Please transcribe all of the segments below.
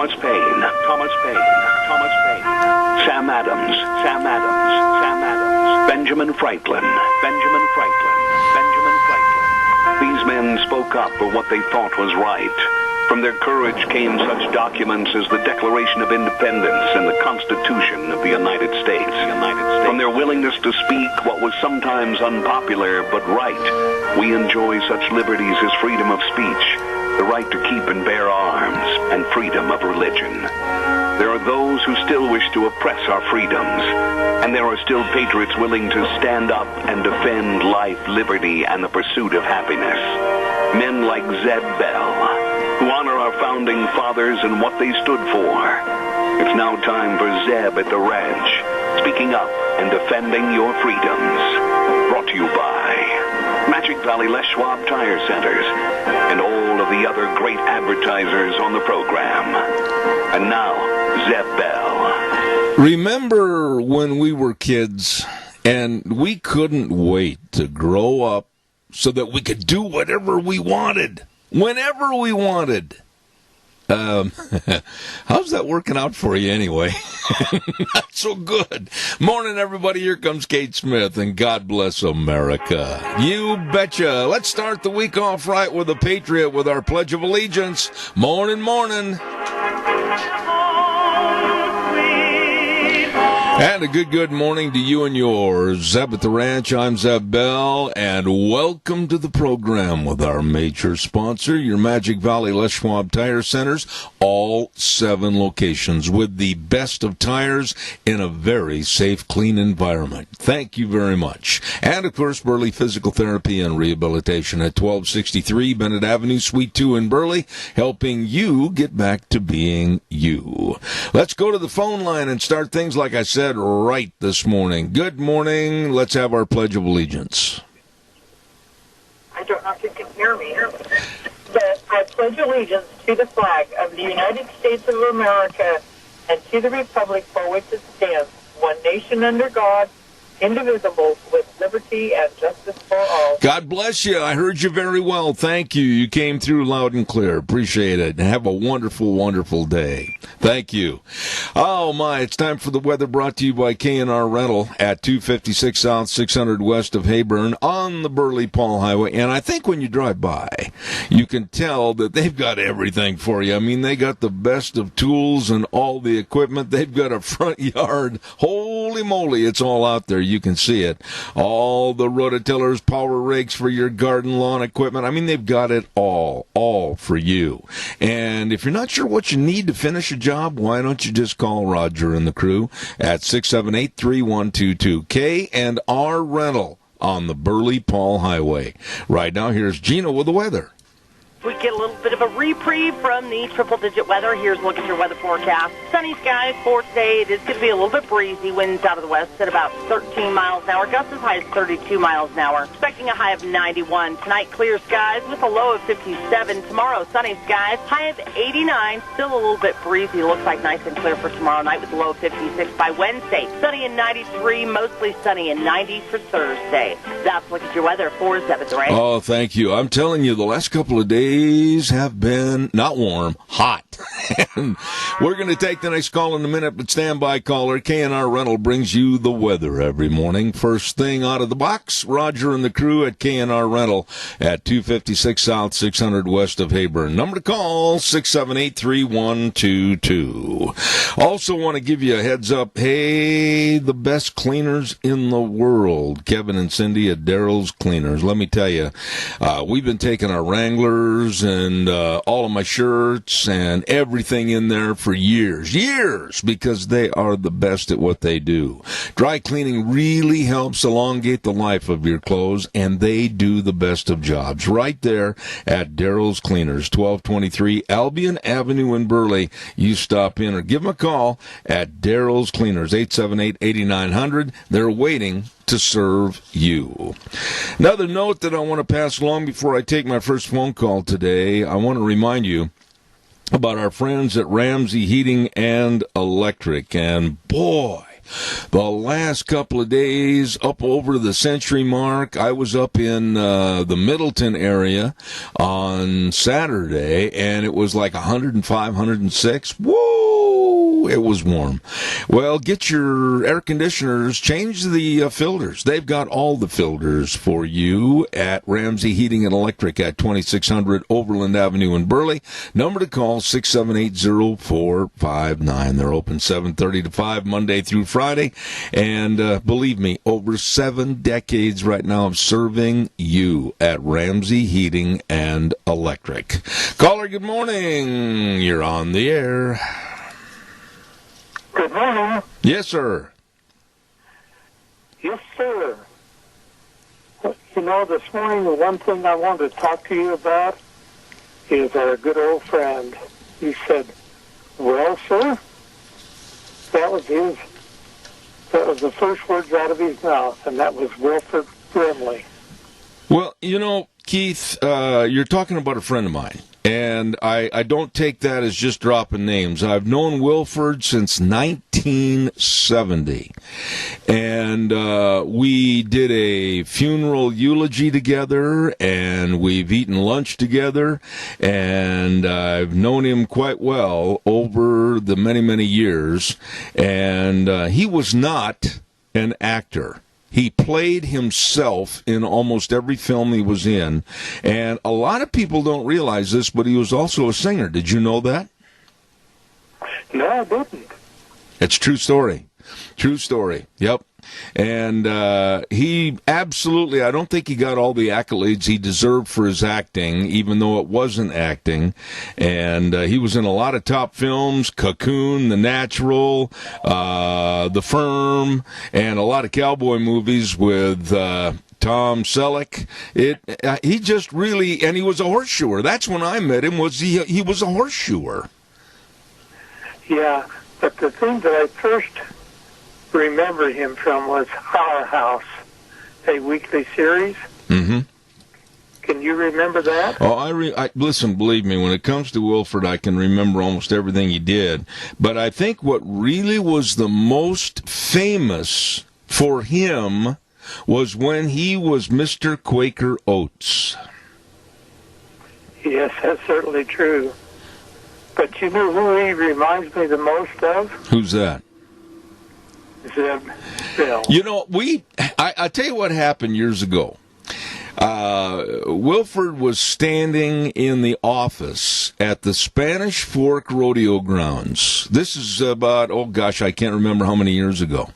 Thomas Paine, Thomas Paine, Thomas Paine, Sam Adams, Sam Adams, Sam Adams, Benjamin Franklin, Benjamin Franklin, Benjamin Franklin. These men spoke up for what they thought was right. From their courage came such documents as the Declaration of Independence and the Constitution of the United States. From their willingness to speak what was sometimes unpopular but right, we enjoy such liberties as freedom of speech, the right to keep and bear arms, and freedom of religion. There are those who still wish to oppress our freedoms, and there are still patriots willing to stand up and defend life, liberty, and the pursuit of happiness. Men like Zeb Bell, who honor our founding fathers and what they stood for. It's now time for Zeb at the ranch, speaking up and defending your freedoms. Brought to you by Magic Valley Les Schwab Tire Centers and all of the other great advertisers on the program. And now, Zeb Bell. Remember when we were kids and we couldn't wait to grow up so that we could do whatever we wanted, whenever we wanted? How's that working out for you anyway? Not so good. Morning, everybody. Here comes Kate Smith, and God bless America. You betcha. Let's start the week off right with a patriot with our Pledge of Allegiance. Morning, morning. And a good morning to you and yours. Zeb at the Ranch, I'm Zeb Bell, and welcome to the program with our major sponsor, your Magic Valley Les Schwab Tire Centers, all 7 locations with the best of tires in a very safe, clean environment. Thank you very much. And, of course, Burley Physical Therapy and Rehabilitation at 1263 Bennett Avenue, Suite 2 in Burley, helping you get back to being you. Let's go to the phone line and start things, like I said, right this morning. Good morning. Let's have our Pledge of Allegiance. I don't know if you can hear me, but I pledge allegiance to the flag of the United States of America and to the republic for which it stands, one nation under God, indivisible, with liberty and justice for all. God bless you. I heard you very well. Thank you. You came through loud and clear. Appreciate it. Have a wonderful, wonderful day. Thank you. Oh, my. It's time for the weather, brought to you by K&R Rental at 256 South, 600 West of Hayburn on the Burley-Paul Highway. And I think when you drive by, you can tell that they've got everything for you. I mean, they got the best of tools and all the equipment. They've got a front yard. Holy moly, it's all out there. You can see it. All the rototillers, power rakes for your garden lawn equipment. I mean, they've got it all for you. And if you're not sure what you need to finish a job, why don't you just call Roger and the crew at 678-3122. K&R Rental on the Burley-Paul Highway. Right now, here's Gina with the weather. We get a little bit of a reprieve from the triple-digit weather. Here's a look at your weather forecast. Sunny skies for today. It is going to be a little bit breezy. Winds out of the west at about 13 miles an hour. Gusts as high as 32 miles an hour. Expecting a high of 91. Tonight, clear skies with a low of 57. Tomorrow, sunny skies. High of 89. Still a little bit breezy. Looks like nice and clear for tomorrow night with a low of 56 by Wednesday. Sunny and 93. Mostly sunny and 90 for Thursday. That's a look at your weather for 7th Ray. Oh, thank you. I'm telling you, the last couple of days have been not warm, hot. And we're going to take the next call in a minute, but stand by, caller. K&R Rental brings you the weather every morning. First thing out of the box, Roger and the crew at K&R Rental at 256 South, 600 West of Hayburn. Number to call, 678-3122. Also want to give you a heads up. Hey, the best cleaners in the world, Kevin and Cindy at Daryl's Cleaners. Let me tell you, we've been taking our Wranglers and all of my shirts and everything in there for years, because they are the best at what they do. Dry cleaning really helps elongate the life of your clothes, and they do the best of jobs. Right there at Daryl's Cleaners, 1223 Albion Avenue in Burley. You stop in or give them a call at Daryl's Cleaners, 878-8900. They're waiting to serve you. Another note that I want to pass along before I take my first phone call today, I want to remind you about our friends at Ramsey Heating and Electric. And boy, The last couple of days, up over the century mark. I was up in the Middleton area on Saturday, and it was like 105, 106. Woo! It was warm. Well, get your air conditioners, change the filters. They've got all the filters for you at Ramsey Heating and Electric at 2600 Overland Avenue in Burley. Number to call, 678-0459. They're open 7:30 to 5 Monday through Friday. And believe me, over 7 decades right now of serving you at Ramsey Heating and Electric. Caller, good morning. You're on the air. Good morning. Yes, sir. Yes, sir. You know, this morning, the one thing I wanted to talk to you about is our good old friend. He said, "Well, sir," that was the first words out of his mouth, and that was Wilford Brimley. Well, you know, Keith, you're talking about a friend of mine. And I don't take that as just dropping names. I've known Wilford since 1970. And we did a funeral eulogy together, and we've eaten lunch together, and I've known him quite well over the many, many years. And he was not an actor. He played himself in almost every film he was in, and a lot of people don't realize this, but he was also a singer. Did you know that? No, I didn't. It's true story. True story. Yep. And he absolutely, I don't think he got all the accolades he deserved for his acting, even though it wasn't acting. And he was in a lot of top films, Cocoon, The Natural, The Firm, and a lot of cowboy movies with Tom Selleck. He just really, and he was a horseshoer. That's when I met him, was he was a horseshoer. Yeah, but the thing that I first remember him from was Our House, a weekly series. Mm-hmm. Can you remember that? Oh, listen, believe me, when it comes to Wilford, I can remember almost everything he did. But I think what really was the most famous for him was when he was Mr. Quaker Oats. Yes, that's certainly true. But you know who he reminds me the most of? Who's that? Zeb Bill. You know, I tell you what happened years ago. Wilford was standing in the office at the Spanish Fork Rodeo Grounds. This is about, I can't remember how many years ago.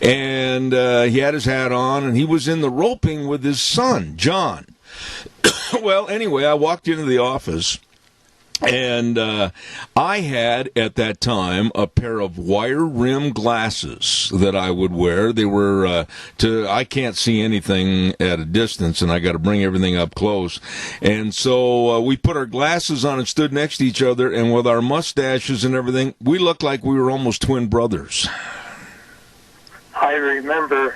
And he had his hat on, and he was in the roping with his son, John. Well, anyway, I walked into the office, and I had, at that time, a pair of wire rim glasses that I would wear. They were I can't see anything at a distance, and I got to bring everything up close. And so we put our glasses on and stood next to each other, and with our mustaches and everything, we looked like we were almost twin brothers. I remember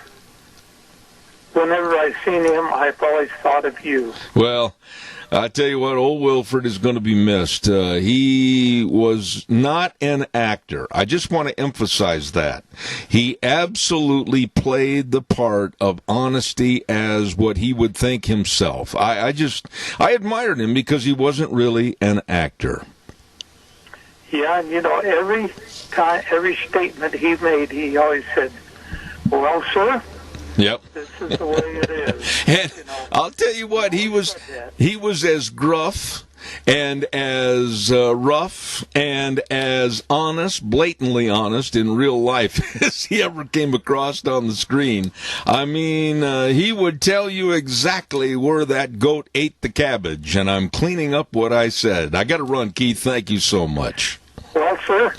whenever I've seen him, I've always thought of you. Well, I tell you what, old Wilford is going to be missed. He was not an actor. I just want to emphasize that. He absolutely played the part of honesty as what he would think himself. I admired him because he wasn't really an actor. Yeah, and you know, every statement he made, he always said, "Well, sir, yep, this is the way it is." And you know, I'll tell you what, he was as gruff and as rough and as honest, blatantly honest in real life as he ever came across on the screen. I mean, he would tell you exactly where that goat ate the cabbage, and I'm cleaning up what I said. I got to run, Keith. Thank you so much. Well, sir,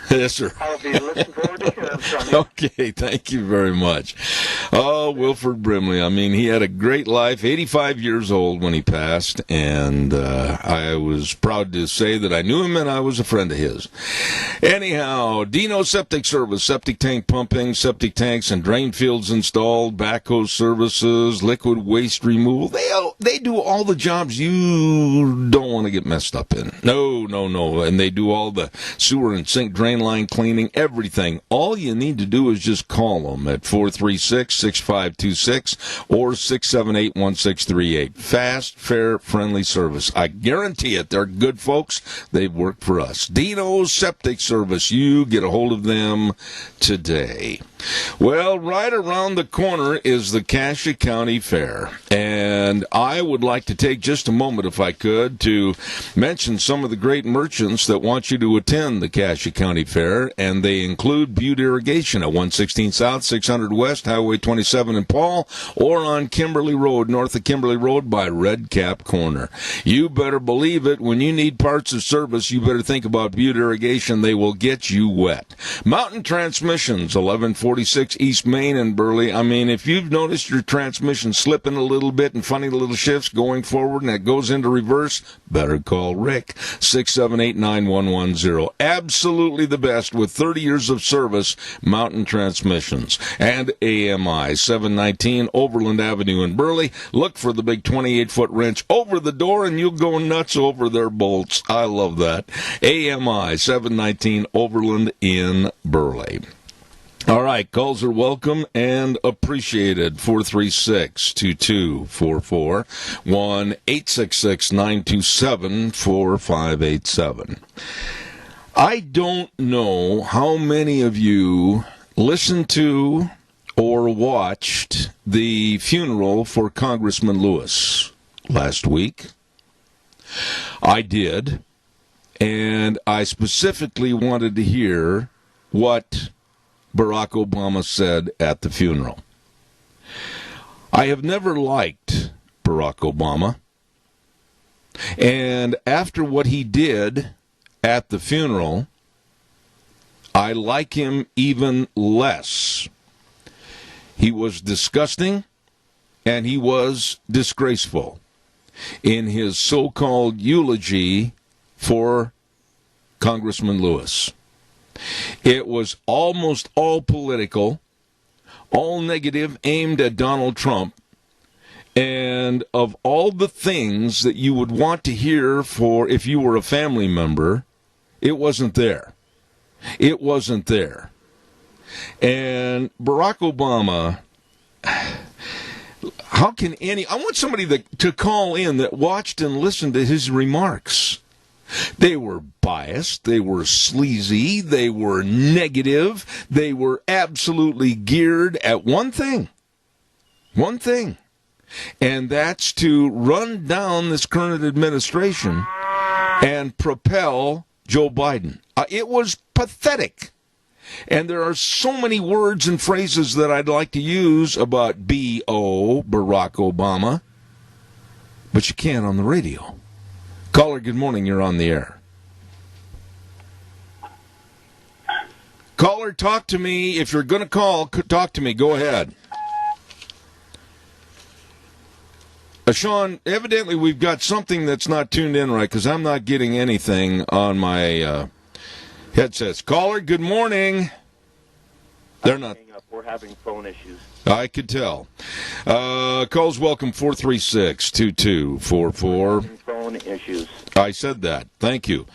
yes, sir. I'll be looking forward to hearing from you. Okay, thank you very much. Oh, Wilford Brimley. I mean, he had a great life, 85 years old when he passed, and I was proud to say that I knew him and I was a friend of his. Anyhow, Dino Septic Service, septic tank pumping, septic tanks and drain fields installed, backhoe services, liquid waste removal. They do all the jobs you don't want to get messed up in. No. And they do all the sewer and sink drain line cleaning, everything. All you need to do is just call them at 436-6526 or 678-1638. Fast, fair, friendly service. I guarantee it. They're good folks. They've worked for us. Dino's Septic Service. You get a hold of them today. Well, right around the corner is the Cassia County Fair, and I would like to take just a moment, if I could, to mention some of the great merchants that want you to attend the Cassia County Fair, and they include Butte Irrigation at 116 South, 600 West, Highway 27 in Paul, or on Kimberly Road, north of Kimberly Road by Red Cap Corner. You better believe it, when you need parts of service, you better think about Butte Irrigation. They will get you wet. Mountain Transmissions, 1146 East Main in Burley. I mean, if you've noticed your transmission slipping a little bit and funny little shifts going forward and it goes into reverse, better call Rick, 678-9110. Absolutely the best with 30 years of service, Mountain Transmissions. And AMI, 719 Overland Avenue in Burley. Look for the big 28-foot wrench over the door and you'll go nuts over their bolts. I love that. AMI, 719 Overland in Burley. All right, calls are welcome and appreciated. 436-2244, 1-866-927-4587. I don't know how many of you listened to or watched the funeral for Congressman Lewis last week. I did, and I specifically wanted to hear what Barack Obama said at the funeral. I have never liked Barack Obama, and after what he did at the funeral, I like him even less. He was disgusting, and he was disgraceful in his so-called eulogy for Congressman Lewis. It was almost all political, all negative, aimed at Donald Trump. And of all the things that you would want to hear for if you were a family member, it wasn't there. It wasn't there. And Barack Obama, how can I want somebody to call in that watched and listened to his remarks. They were biased, they were sleazy, they were negative, they were absolutely geared at one thing, and that's to run down this current administration and propel Joe Biden. It was pathetic. And there are so many words and phrases that I'd like to use about B.O., Barack Obama, but you can't on the radio. Caller, good morning. You're on the air. Caller, talk to me. If you're going to call, talk to me. Go ahead. Sean, evidently we've got something that's not tuned in right because I'm not getting anything on my headsets. Caller, good morning. They're not. We're having phone issues. I could tell. Calls welcome 436-2244. Phone issues. I said that. Thank you.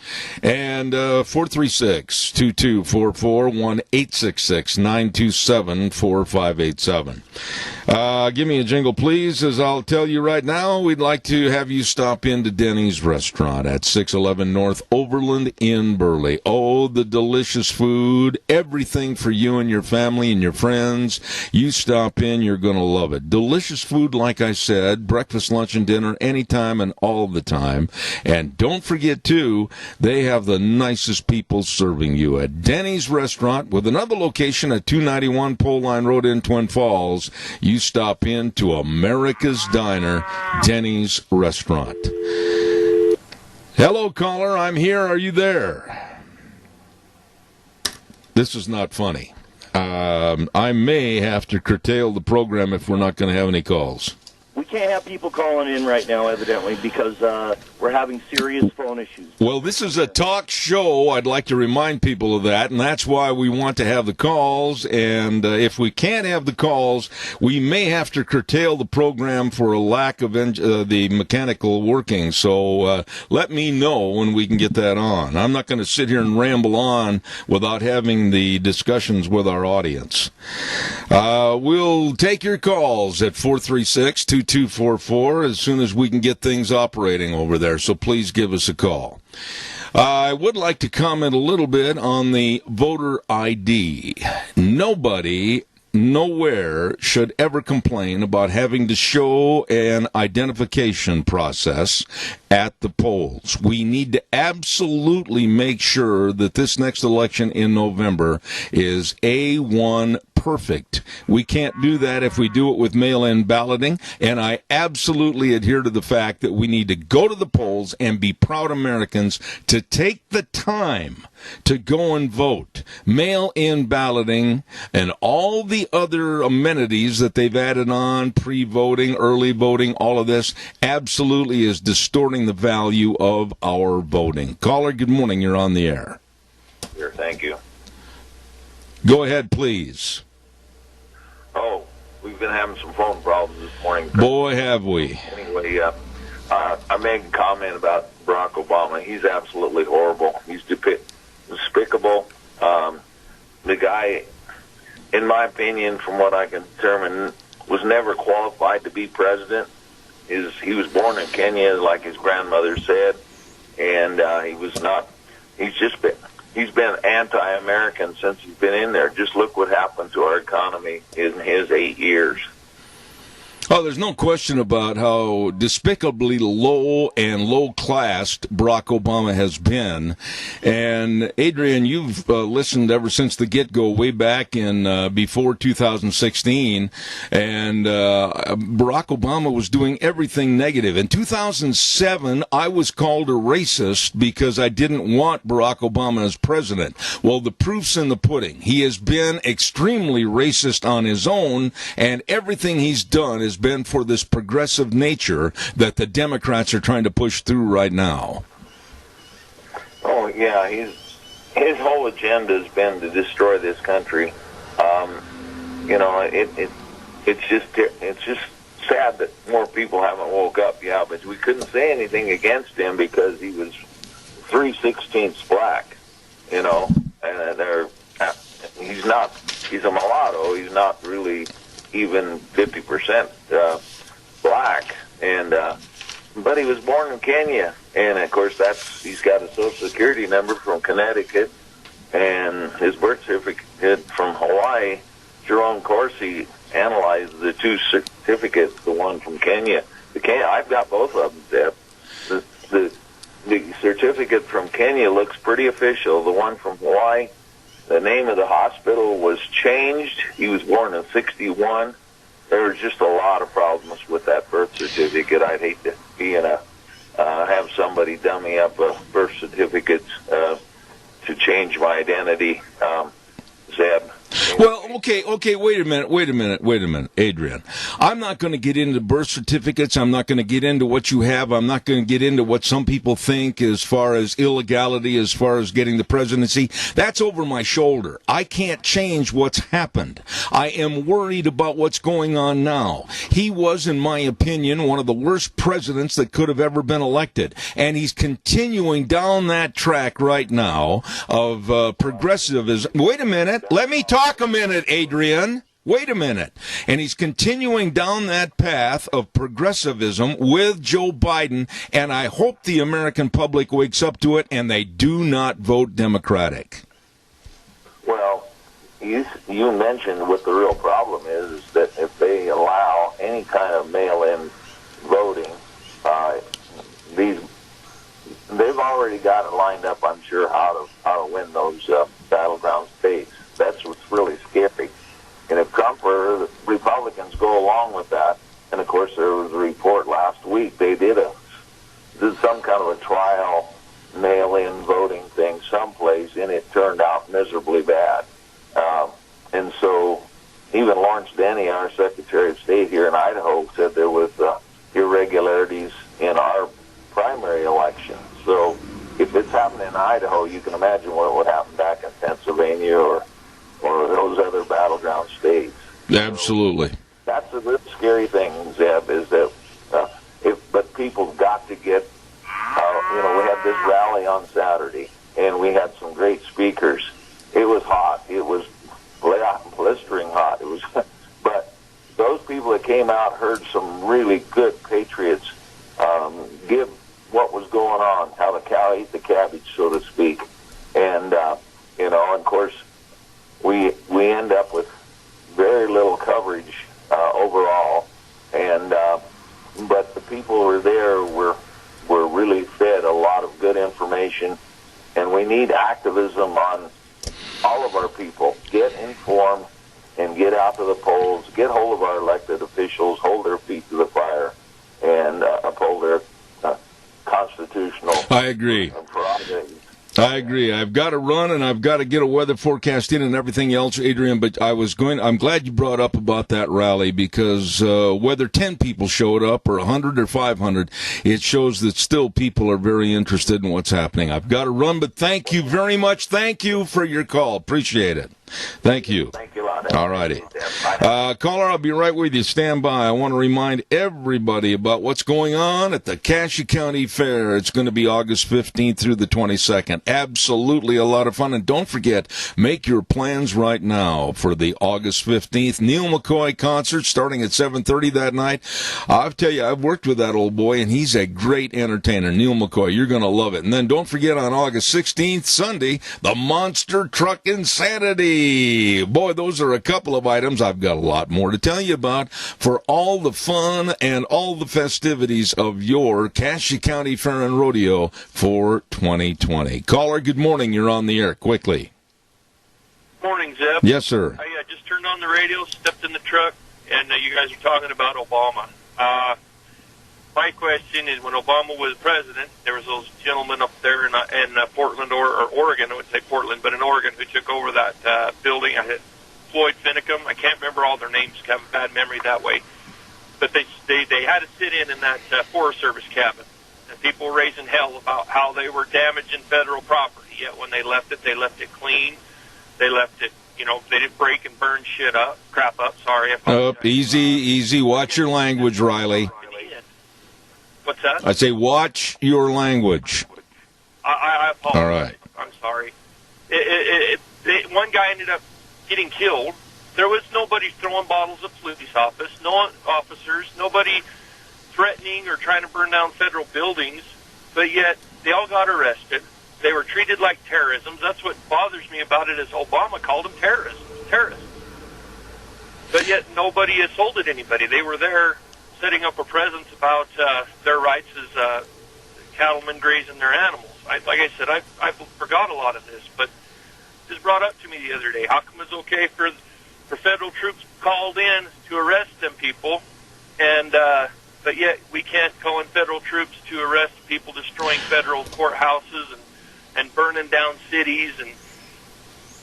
And 436-2244, 1-866-927-4587. Give me a jingle, please. As I'll tell you right now, we'd like to have you stop into Denny's Restaurant at 611 North Overland in Burley. Oh, the delicious food. Everything for you and your family and your friends. You stop in, you're going to love it. Delicious food, like I said, breakfast, lunch, and dinner, anytime and all the time. And don't forget, too, they have the nicest people serving you at Denny's Restaurant with another location at 291 Pole Line Road in Twin Falls. You stop in to America's Diner, Denny's Restaurant. Hello, caller. I'm here. Are you there? This is not funny. I may have to curtail the program if we're not going to have any calls. We can't have people calling in right now, evidently, because we're having serious phone issues. Well, this is a talk show. I'd like to remind people of that, and that's why we want to have the calls. And if we can't have the calls, we may have to curtail the program for a lack of the mechanical working. So let me know when we can get that on. I'm not going to sit here and ramble on without having the discussions with our audience. We'll take your calls at 436-2244 as soon as we can get things operating over there, so please give us a call. I would like to comment a little bit on the voter ID. Nobody nowhere should ever complain about having to show an identification process at the polls. We need to absolutely make sure that this next election in November is A1 perfect. We can't do that if we do it with mail-in balloting, and I absolutely adhere to the fact that we need to go to the polls and be proud Americans to take the time to go and vote. Mail-in balloting and all the other amenities that they've added on, pre-voting, early voting, all of this absolutely is distorting the value of our voting. Caller, good morning. You're on the air. Here, thank you. Go ahead, please. Oh, we've been having some phone problems this morning. Boy, have we. Anyway, I made a comment about Barack Obama. He's absolutely horrible. He's despicable. The guy, in my opinion, from what I can determine, was never qualified to be president. He was born in Kenya, like his grandmother said, and he was not. He's been anti-American since he's been in there. Just look what happened to our economy in his 8 years. Oh, there's no question about how despicably low and low-classed Barack Obama has been. And, Adrian, you've listened ever since the get-go, way back in before 2016. And Barack Obama was doing everything negative. In 2007, I was called a racist because I didn't want Barack Obama as president. Well, the proof's in the pudding. He has been extremely racist on his own, and everything he's done is been for this progressive nature that the Democrats are trying to push through right now. Oh yeah, his whole agenda has been to destroy this country. It's just sad that more people haven't woke up. Yeah, but we couldn't say anything against him because he was 3/16 black. And he's a mulatto. He's not really even 50% black, but he was born in Kenya, and of course he's got a Social Security number from Connecticut and his birth certificate from Hawaii. Jerome Corsi analyzed the two certificates, the one from Kenya. I've got both of them, Deb. The certificate from Kenya looks pretty official. The one from Hawaii, the name of the hospital was changed. He was born in 1961. There was just a lot of problems with that birth certificate. I'd hate to be have somebody dummy up a birth certificate to change my identity. Zeb. Well, okay, wait a minute, Adrian. I'm not going to get into birth certificates. I'm not going to get into what you have. I'm not going to get into what some people think as far as illegality, as far as getting the presidency. That's over my shoulder. I can't change what's happened. I am worried about what's going on now. He was, in my opinion, one of the worst presidents that could have ever been elected. And he's continuing down that track right now of progressivism. Wait a minute. Let me talk a minute, Adrian. Wait a minute. And he's continuing down that path of progressivism with Joe Biden, and I hope the American public wakes up to it and they do not vote Democratic. Well, you mentioned what the real problem is that if they allow any kind of mail-in voting, they've already got it lined up, I'm sure, how to win those battleground states. That's what's really scary. And if Trump or the Republicans go along with that, and of course there was a report last week, they did some kind of a trial mail-in voting thing someplace, and it turned out miserably bad. And so even Lawrence Denny, our Secretary of State here in Idaho, said there was irregularities in our primary election. So if it's happening in Idaho, you can imagine what would happen back in Pennsylvania or those other battleground states. Absolutely. So that's a real scary thing, Zeb, is that but people's got to get, we had this rally on Saturday, and we had some great speakers. It was hot. It was blistering hot. It was, but those people that came out heard some really good patriots give what was going on, how the cow ate the cabbage, so to speak. And, and of course, we end up with very little coverage overall. And but the people who were there were really fed a lot of good information. And we need activism on all of our people. Get informed and get out to the polls. Get hold of our elected officials, hold their feet to the fire, and uphold their constitutional prerogatives. I agree. I've got to run, and I've got to get a weather forecast in and everything else, Adrian, but I'm glad you brought up about that rally, because whether 10 people showed up or 100 or 500, it shows that still people are very interested in what's happening. I've got to run, but thank you very much. Thank you for your call. Appreciate it. Thank you. Thank you a lot. All righty. Caller, I'll be right with you. Stand by. I want to remind everybody about what's going on at the Cassia County Fair. It's going to be August 15th through the 22nd. Absolutely a lot of fun. And don't forget, make your plans right now for the August 15th Neil McCoy concert starting at 7:30 that night. I'll tell you, I've worked with that old boy, and he's a great entertainer. Neil McCoy, you're going to love it. And then don't forget, on August 16th, Sunday, the Monster Truck Insanity. Boy, those are a couple of items. I've got a lot more to tell you about for all the fun and all the festivities of your Cassia County Fair and Rodeo for 2020. Caller, good morning. You're on the air. Quickly. Morning, Zeb. Yes, sir. I just turned on the radio, stepped in the truck, and you guys are talking about Obama. My question is, when Obama was president, there was those gentlemen up there in Portland or Oregon, I would say Portland, but in Oregon, who took over that building. I had Floyd Finicum. I can't remember all their names. I have a bad memory that way. But they had to sit in that Forest Service cabin. And people were raising hell about how they were damaging federal property. Yet when they left it clean. They left it, they didn't break and burn crap up. Sorry. Easy. Watch your language, Riley. What's that? I say watch your language. I apologize. All right. I'm sorry. One guy ended up getting killed. There was nobody throwing bottles at police office, no officers, nobody threatening or trying to burn down federal buildings, but yet they all got arrested. They were treated like terrorism. That's what bothers me about it, is Obama called them terrorists. But yet nobody assaulted anybody. They were there setting up a presence about their rights as cattlemen grazing their animals. Like I said, I forgot a lot of this, but it was brought up to me the other day. How come it's okay for federal troops called in to arrest them people, and but yet we can't call in federal troops to arrest people destroying federal courthouses and burning down cities and...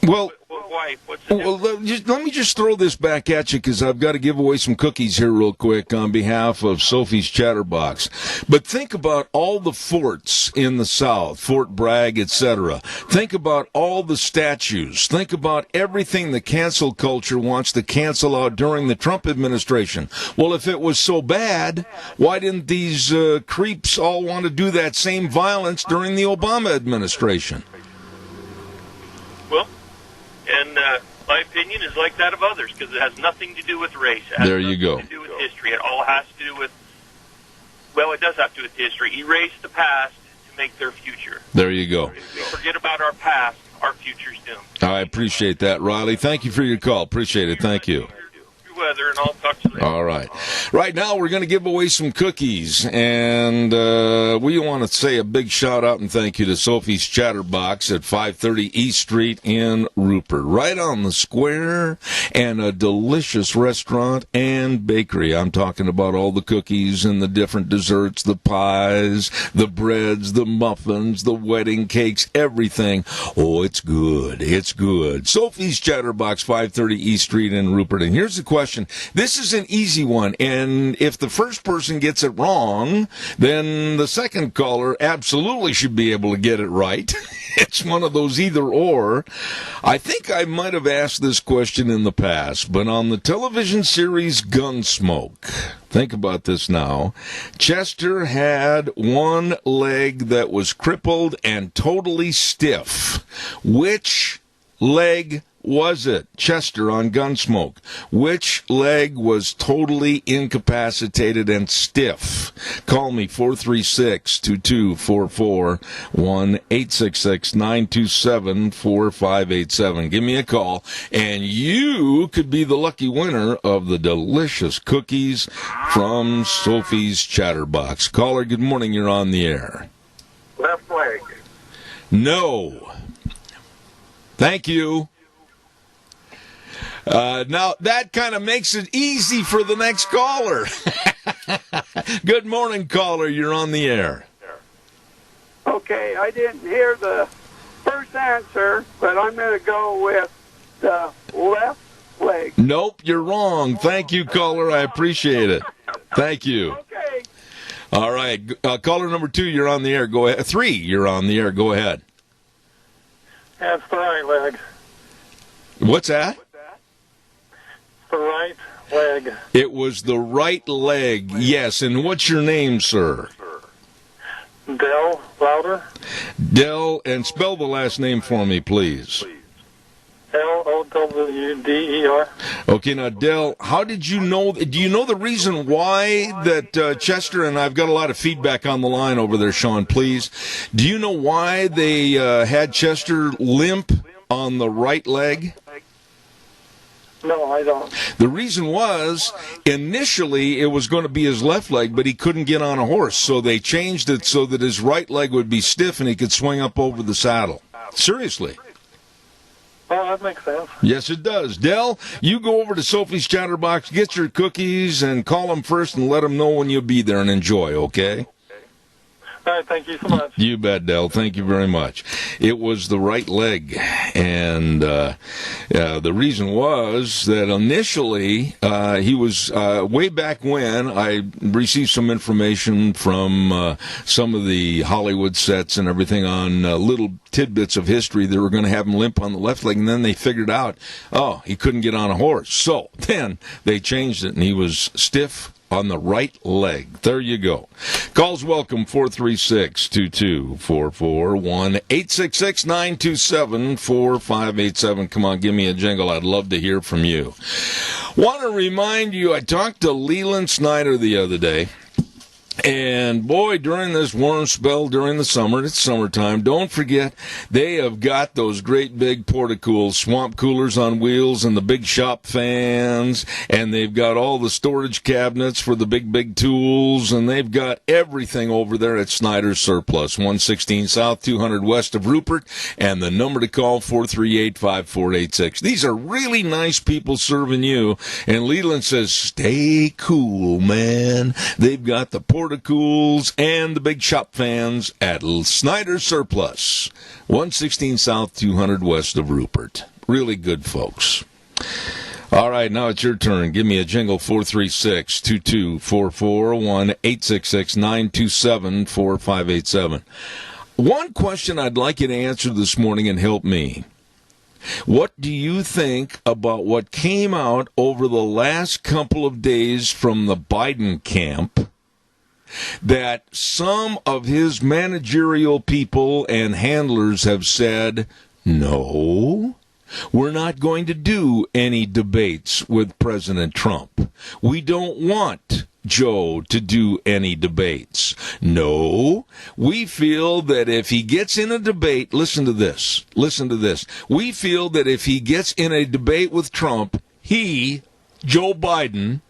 Well, why? What's the let me just throw this back at you, because I've got to give away some cookies here real quick on behalf of Sophie's Chatterbox. But think about all the forts in the South, Fort Bragg, etc. Think about all the statues. Think about everything the cancel culture wants to cancel out during the Trump administration. Well, if it was so bad, why didn't these creeps all want to do that same violence during the Obama administration? Well, and my opinion is like that of others, because it has nothing to do with race. There you go. It has nothing to do with history. It all has to do with, well, it does have to do with history. Erase the past to make their future. There you go. If we forget about our past, our future's doomed. I appreciate that, Riley. Thank you for your call. Appreciate it. Thank you. You're weather, and I'll talk to you later. All right. Right now, we're going to give away some cookies, and we want to say a big shout-out and thank you to Sophie's Chatterbox at 530 East Street in Rupert. Right on the square, and a delicious restaurant and bakery. I'm talking about all the cookies and the different desserts, the pies, the breads, the muffins, the wedding cakes, everything. Oh, it's good. It's good. Sophie's Chatterbox, 530 East Street in Rupert. And here's the question. This is an easy one, and if the first person gets it wrong, then the second caller absolutely should be able to get it right. It's one of those either or. I think I might have asked this question in the past, but on the television series Gunsmoke, think about this now, Chester had one leg that was crippled and totally stiff. Which leg was it? Chester on Gunsmoke. Which leg was totally incapacitated and stiff? Call me 436-2244, 1-866-927-4587. Give me a call, and you could be the lucky winner of the delicious cookies from Sophie's Chatterbox. Caller, good morning. You're on the air. Left leg. No. Thank you. Now, that kind of makes it easy for the next caller. Good morning, caller. You're on the air. Okay, I didn't hear the first answer, but I'm going to go with the left leg. Nope, you're wrong. Thank you, caller. I appreciate it. Thank you. Okay. All right. Caller number 2, you're on the air. Go ahead. 3, you're on the air. Go ahead. That's the right leg. What's that? The right leg. It was the right leg. Yes. And what's your name, sir? Dell Louder. Dell, and spell the last name for me, please. Lowder. Okay, now, Dell, how did you know? Do you know the reason why that Chester, and I've got a lot of feedback on the line over there, Sean, please. Do you know why they had Chester limp on the right leg? No, I don't. The reason was, initially, it was going to be his left leg, but he couldn't get on a horse, so they changed it so that his right leg would be stiff and he could swing up over the saddle. Seriously. Oh, that makes sense. Yes, it does. Dell, you go over to Sophie's Chatterbox, get your cookies, and call them first and let them know when you'll be there and enjoy, okay? All right, thank you so much. You bet, Dell. Thank you very much. It was the right leg, and the reason was that initially he was, way back when, I received some information from some of the Hollywood sets and everything on little tidbits of history. They were going to have him limp on the left leg, and then they figured out, oh, he couldn't get on a horse. So then they changed it, and he was stiff on the right leg. There you go. Calls welcome, 436-2244, 1-866-927-4587. Come on, give me a jingle. I'd love to hear from you. Want to remind you, I talked to Leland Snyder the other day. And boy, during this warm spell during the summer, it's summertime, don't forget, they have got those great big porta-cools, swamp coolers on wheels, and the big shop fans, and they've got all the storage cabinets for the big tools, and they've got everything over there at Snyder's Surplus, 116 South, 200 west of Rupert, and the number to call, 438-5486. These are really nice people serving you, and Leland says, stay cool, man. They've got the porta-cools and the big shop fans at Snyder Surplus, 116 South, 200 west of Rupert. Really good folks. All right, now it's your turn. Give me a jingle, 436-2244, 1-866-927-4587. One question I'd like you to answer this morning and help me. What do you think about what came out over the last couple of days from the Biden camp, that some of his managerial people and handlers have said, no, we're not going to do any debates with President Trump. We don't want Joe to do any debates. No, we feel that if he gets in a debate, listen to this, we feel that if he gets in a debate with Trump, he, Joe Biden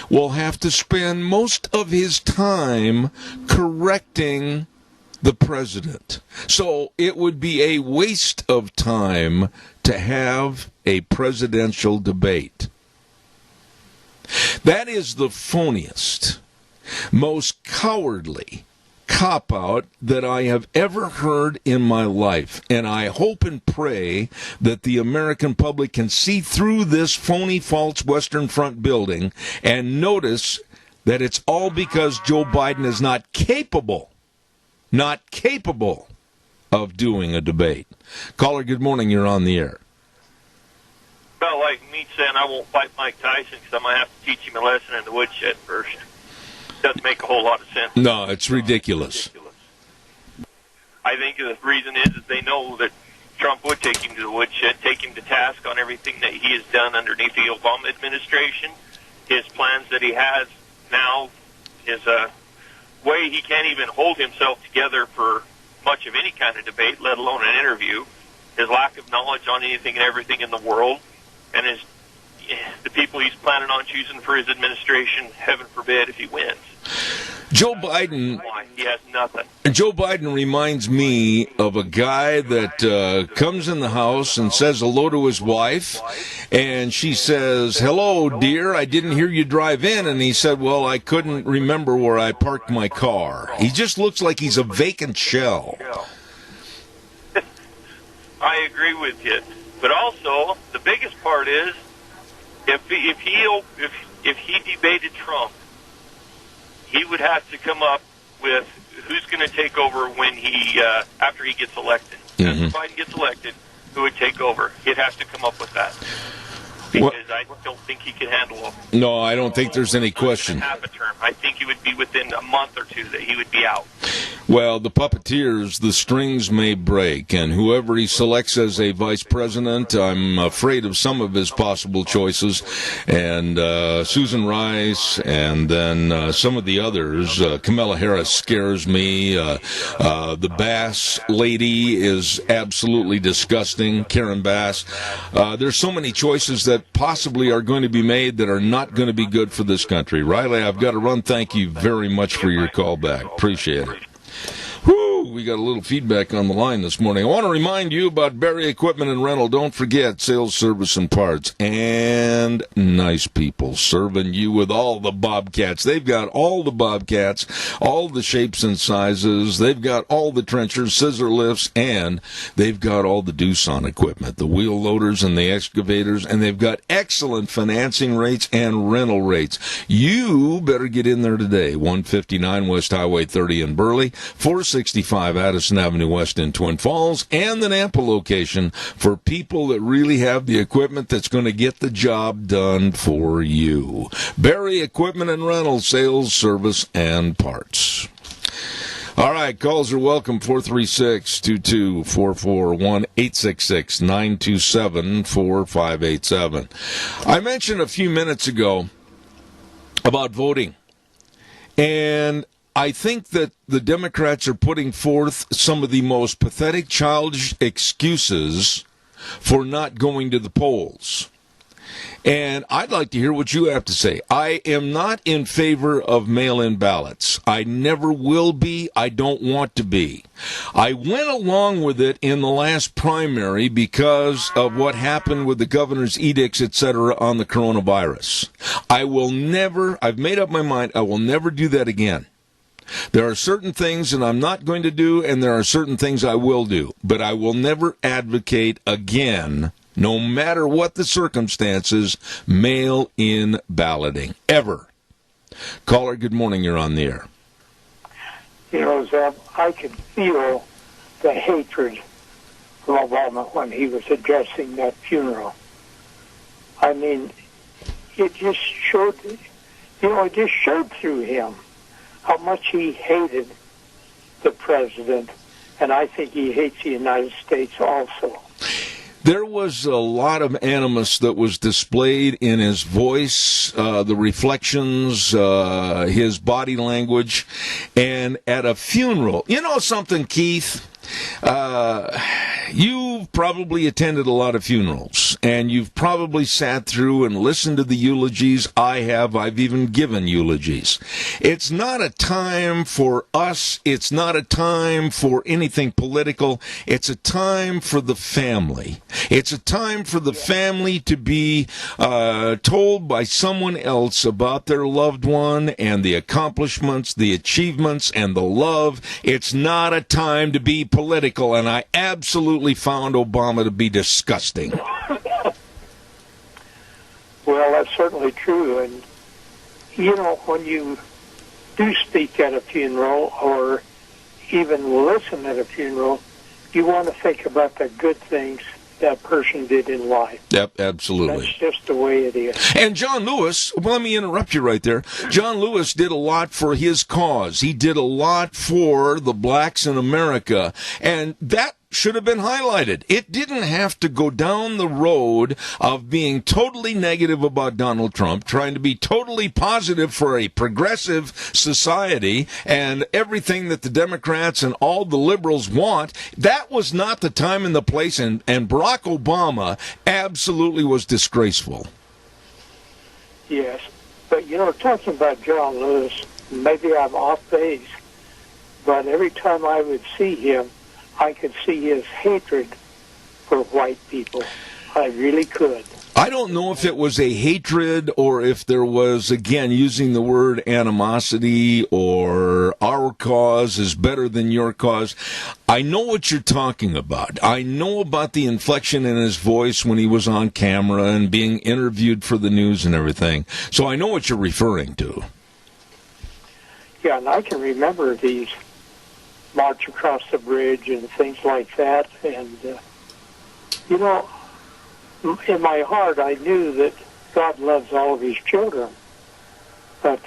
will have to spend most of his time correcting the president. So it would be a waste of time to have a presidential debate. That is the phoniest, most cowardly cop-out that I have ever heard in my life. And I hope and pray that the American public can see through this phony, false Western Front building and notice that it's all because Joe Biden is not capable of doing a debate. Caller, good morning. You're on the air. About like me saying I won't fight Mike Tyson because I'm going to have to teach him a lesson in the woodshed first. Doesn't make a whole lot of sense. No, it's ridiculous. I think the reason is they know that Trump would take him to the woodshed, take him to task on everything that he has done underneath the Obama administration, his plans that he has now, his way he can't even hold himself together for much of any kind of debate, let alone an interview, his lack of knowledge on anything and everything in the world, and the people he's planning on choosing for his administration, heaven forbid, if he wins. Joe Biden. He has nothing. Joe Biden reminds me of a guy that comes in the house and says hello to his wife, and she says, "Hello, dear, I didn't hear you drive in." And he said, "Well, I couldn't remember where I parked my car." He just looks like he's a vacant shell. I agree with you. But also, the biggest part is, if he debated Trump, he would have to come up with who's going to take over when after he gets elected. Mm-hmm. After Biden gets elected, who would take over? He'd have to come up with that. Because I don't think he could handle it. No, I don't think there's any question. Half a term. I think he would be within a month or two that he would be out. Well, the puppeteers, the strings may break, and whoever he selects as a vice president, I'm afraid of some of his possible choices, and Susan Rice, and then some of the others. Kamala Harris scares me. The Bass lady is absolutely disgusting, Karen Bass. There's so many choices that possibly are going to be made that are not going to be good for this country. Riley, I've got to run. Thank you very much for your call back. Appreciate it. Whew, we got a little feedback on the line this morning. I want to remind you about Barry Equipment and Rental. Don't forget, sales, service, and parts. And nice people serving you with all the Bobcats. They've got all the Bobcats, all the shapes and sizes. They've got all the trenchers, scissor lifts, and they've got all the Doosan equipment, the wheel loaders and the excavators, and they've got excellent financing rates and rental rates. You better get in there today. 159 West Highway 30 in Burley, 465 Addison Avenue West in Twin Falls, and the Nampa location for people that really have the equipment that's going to get the job done for you. Barry Equipment and Rental, sales, service, and parts. All right, calls are welcome, 436-2244, 1-866-927-4587. I mentioned a few minutes ago about voting, and I think that the Democrats are putting forth some of the most pathetic, childish excuses for not going to the polls. And I'd like to hear what you have to say. I am not in favor of mail-in ballots. I never will be. I don't want to be. I went along with it in the last primary because of what happened with the governor's edicts, etc., on the coronavirus. I've made up my mind, I will never do that again. There are certain things that I'm not going to do, and there are certain things I will do. But I will never advocate again, no matter what the circumstances, mail-in balloting. Ever. Caller, good morning. You're on the air. You know, Zeb, I could feel the hatred from Obama when he was addressing that funeral. I mean, it just showed through him how much he hated the president, and I think he hates the United States also. There was a lot of animus that was displayed in his voice, the reflections, his body language, and at a funeral. You know something, Keith? You you've probably attended a lot of funerals, and you've probably sat through and listened to the eulogies. I have. I've even given eulogies. It's not a time for us. It's not a time for anything political. It's a time for the family. It's a time for the family to be told by someone else about their loved one and the accomplishments, the achievements, and the love. It's not a time to be political, and I absolutely found Obama to be disgusting. Well, that's certainly true. And, you know, when you do speak at a funeral or even listen at a funeral, you want to think about the good things that person did in life. Yep, absolutely. That's just the way it is. And John Lewis, well, let me interrupt you right there. John Lewis did a lot for his cause. He did a lot for the blacks in America, and that should have been highlighted. It didn't have to go down the road of being totally negative about Donald Trump, trying to be totally positive for a progressive society and everything that the Democrats and all the liberals want. That was not the time and the place, and Barack Obama absolutely was disgraceful. Yes. But, you know, talking about John Lewis, maybe I'm off base, but every time I would see him, I could see his hatred for white people. I really could. I don't know if it was a hatred or if there was, again, using the word animosity or our cause is better than your cause. I know what you're talking about. I know about the inflection in his voice when he was on camera and being interviewed for the news and everything. So I know what you're referring to. Yeah, and I can remember these march across the bridge and things like that. And, you know, in my heart, I knew that God loves all of his children, but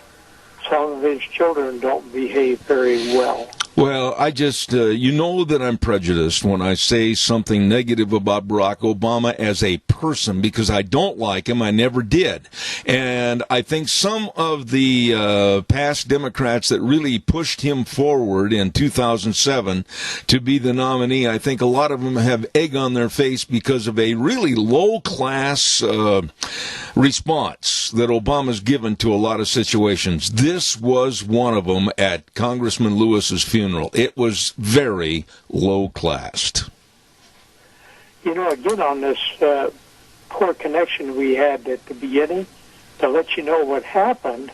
some of his children don't behave very well. Well, I just, you know that I'm prejudiced when I say something negative about Barack Obama as a person, because I don't like him. I never did. And I think some of the past Democrats that really pushed him forward in 2007 to be the nominee, I think a lot of them have egg on their face because of a really low-class response that Obama's given to a lot of situations. This was one of them at Congressman Lewis's funeral. It was very low-classed. You know, again, on this poor connection we had at the beginning, to let you know what happened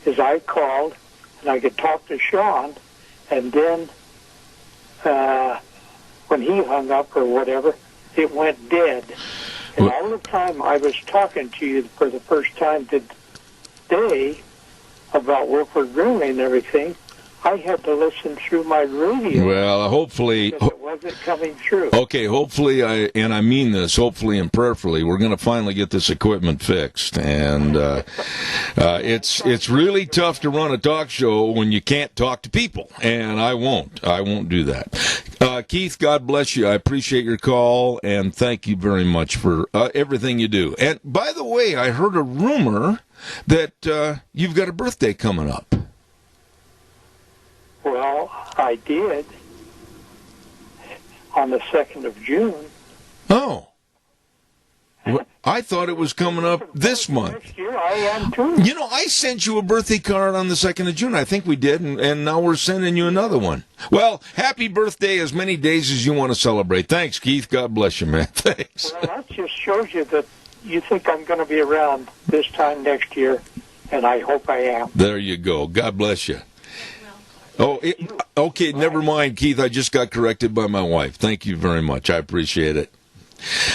is I called and I could talk to Sean, and then when he hung up or whatever, it went dead. And all the time I was talking to you for the first time today about Wilford Brimley and everything, I had to listen through my radio. Well, hopefully it wasn't coming through. Okay, hopefully, and I mean this, hopefully and prayerfully, we're going to finally get this equipment fixed. And it's really tough to run a talk show when you can't talk to people, and I won't do that. Keith, God bless you. I appreciate your call, and thank you very much for everything you do. And by the way, I heard a rumor that you've got a birthday coming up. Well, I did on the 2nd of June. Oh. Well, I thought it was coming up this month. Next year, I am too. You know, I sent you a birthday card on the 2nd of June. I think we did, and now we're sending you another one. Well, happy birthday as many days as you want to celebrate. Thanks, Keith. God bless you, man. Thanks. Well, that just shows you that you think I'm going to be around this time next year, and I hope I am. There you go. God bless you. Oh, okay, never mind, Keith. I just got corrected by my wife. Thank you very much. I appreciate it.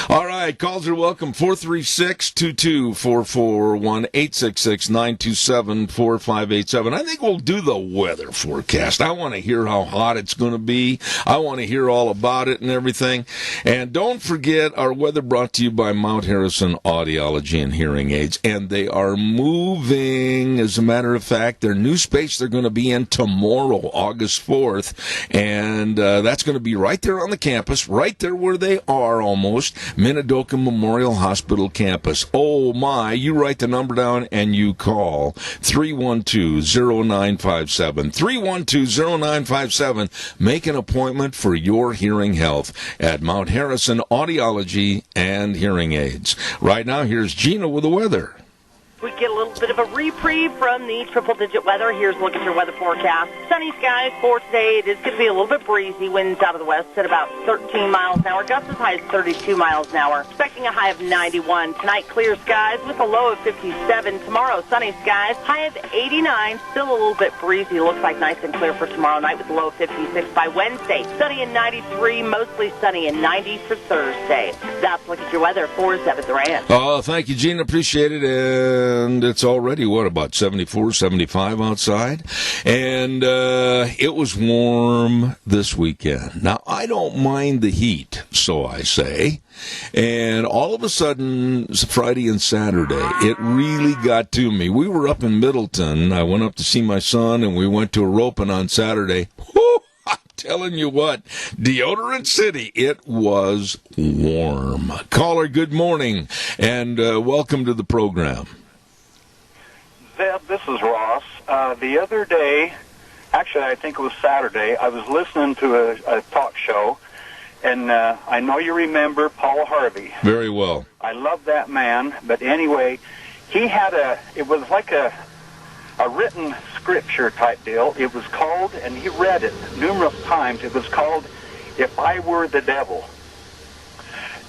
All right, calls are welcome. 436-2244, 1-866-927-4587. I think we'll do the weather forecast. I want to hear how hot it's going to be. I want to hear all about it and everything. And don't forget, our weather brought to you by Mount Harrison Audiology and Hearing Aids. And they are moving. As a matter of fact, their new space they're going to be in tomorrow, August 4th. And that's going to be right there on the campus, right there where they are almost. most, Minidoka Memorial Hospital campus. Oh my, you write the number down and you call 312-0957. 312-0957. Make an appointment for your hearing health at Mount Harrison Audiology and Hearing Aids. Right now, here's Gina with the weather. We get a little bit of a reprieve from the triple-digit weather. Here's a look at your weather forecast. Sunny skies for today. It is going to be a little bit breezy. Winds out of the west at about 13 miles an hour. Gusts as high as 32 miles an hour. Expecting a high of 91. Tonight, clear skies with a low of 57. Tomorrow, sunny skies. High of 89. Still a little bit breezy. Looks like nice and clear for tomorrow night with a low of 56 by Wednesday. Sunny and 93. Mostly sunny and 90 for Thursday. That's a look at your weather for 7th Ranch. Oh, thank you, Gina. Appreciate it. And it's already, about 74, 75 outside? And it was warm this weekend. Now, I don't mind the heat, so I say. And all of a sudden, Friday and Saturday, it really got to me. We were up in Middleton. I went up to see my son, and we went to a roping on Saturday. Whew! I'm telling you what, Deodorant City, it was warm. Caller, good morning, and welcome to the program. Zeb, this is Ross. The other day, actually I think it was Saturday, I was listening to a talk show, and I know you remember Paul Harvey. Very well. I love that man, but anyway, he had it was like a written scripture type deal. It was called, and he read it numerous times, it was called, If I Were the Devil.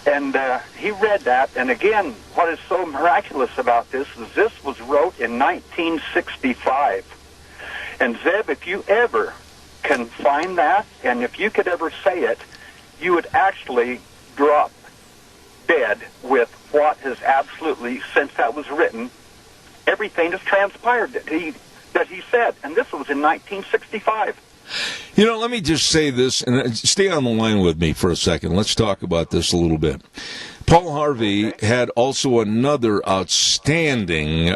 And he read that, and again, what is so miraculous about this is this was wrote in 1965. And Zeb, if you ever can find that, and if you could ever say it, you would actually drop dead with what has absolutely, since that was written, everything has transpired that he said. And this was in 1965. You know, let me just say this, and stay on the line with me for a second. Let's talk about this a little bit. Paul Harvey had also another outstanding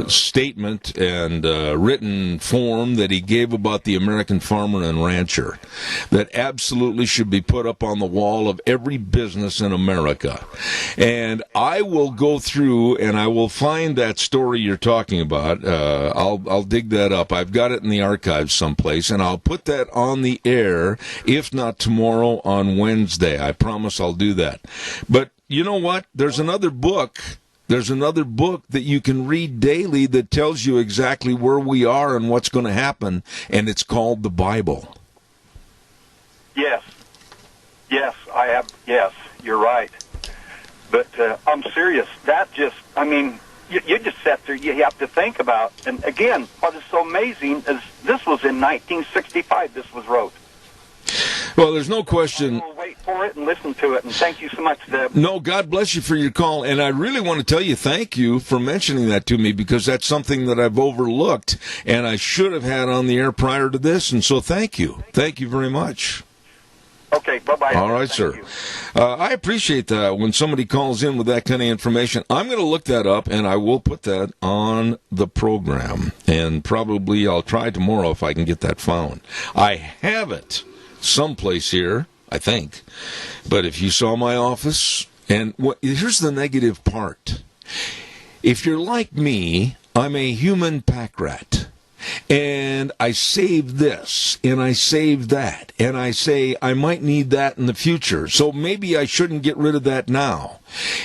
statement and written form that he gave about the American farmer and rancher that absolutely should be put up on the wall of every business in America. And I will go through and I will find that story you're talking about. I'll dig that up. I've got it in the archives someplace, and I'll put that on the air, if not tomorrow, on Wednesday. I promise I'll do that. But you know what? There's another book that you can read daily that tells you exactly where we are and what's going to happen, and it's called the Bible. Yes, I have. Yes, you're right. But I'm serious. That just, I mean, you just sit there. You have to think about. And again, what is so amazing is this was in 1965. This was wrote. Well, there's no question. We'll wait for it and listen to it, and thank you so much, Deb. No, God bless you for your call, and I really want to tell you thank you for mentioning that to me, because that's something that I've overlooked, and I should have had on the air prior to this, and so thank you. Thank you very much. Okay, bye-bye. All right, sir. I appreciate that when somebody calls in with that kind of information. I'm going to look that up, and I will put that on the program, and probably I'll try tomorrow if I can get that found. I have it someplace here, I think. But if you saw my office, and here's the negative part. If you're like me, I'm a human pack rat. And I save this, and I save that, and I say I might need that in the future, so maybe I shouldn't get rid of that now.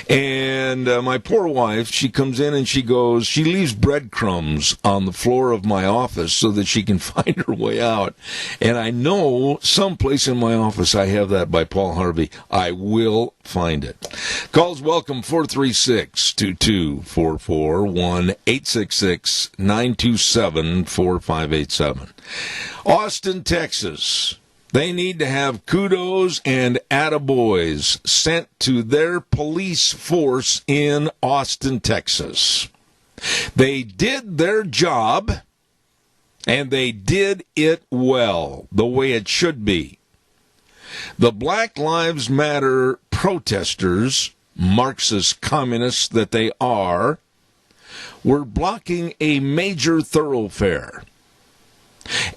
And my poor wife, she comes in and she leaves breadcrumbs on the floor of my office so that she can find her way out. And I know someplace in my office I have that by Paul Harvey. I will find it. Calls welcome, 436-2244, 1-866-927-4587. Austin, Texas. They need to have kudos and attaboys sent to their police force in Austin, Texas. They did their job, and they did it well, the way it should be. The Black Lives Matter protesters, Marxist communists that they are, were blocking a major thoroughfare.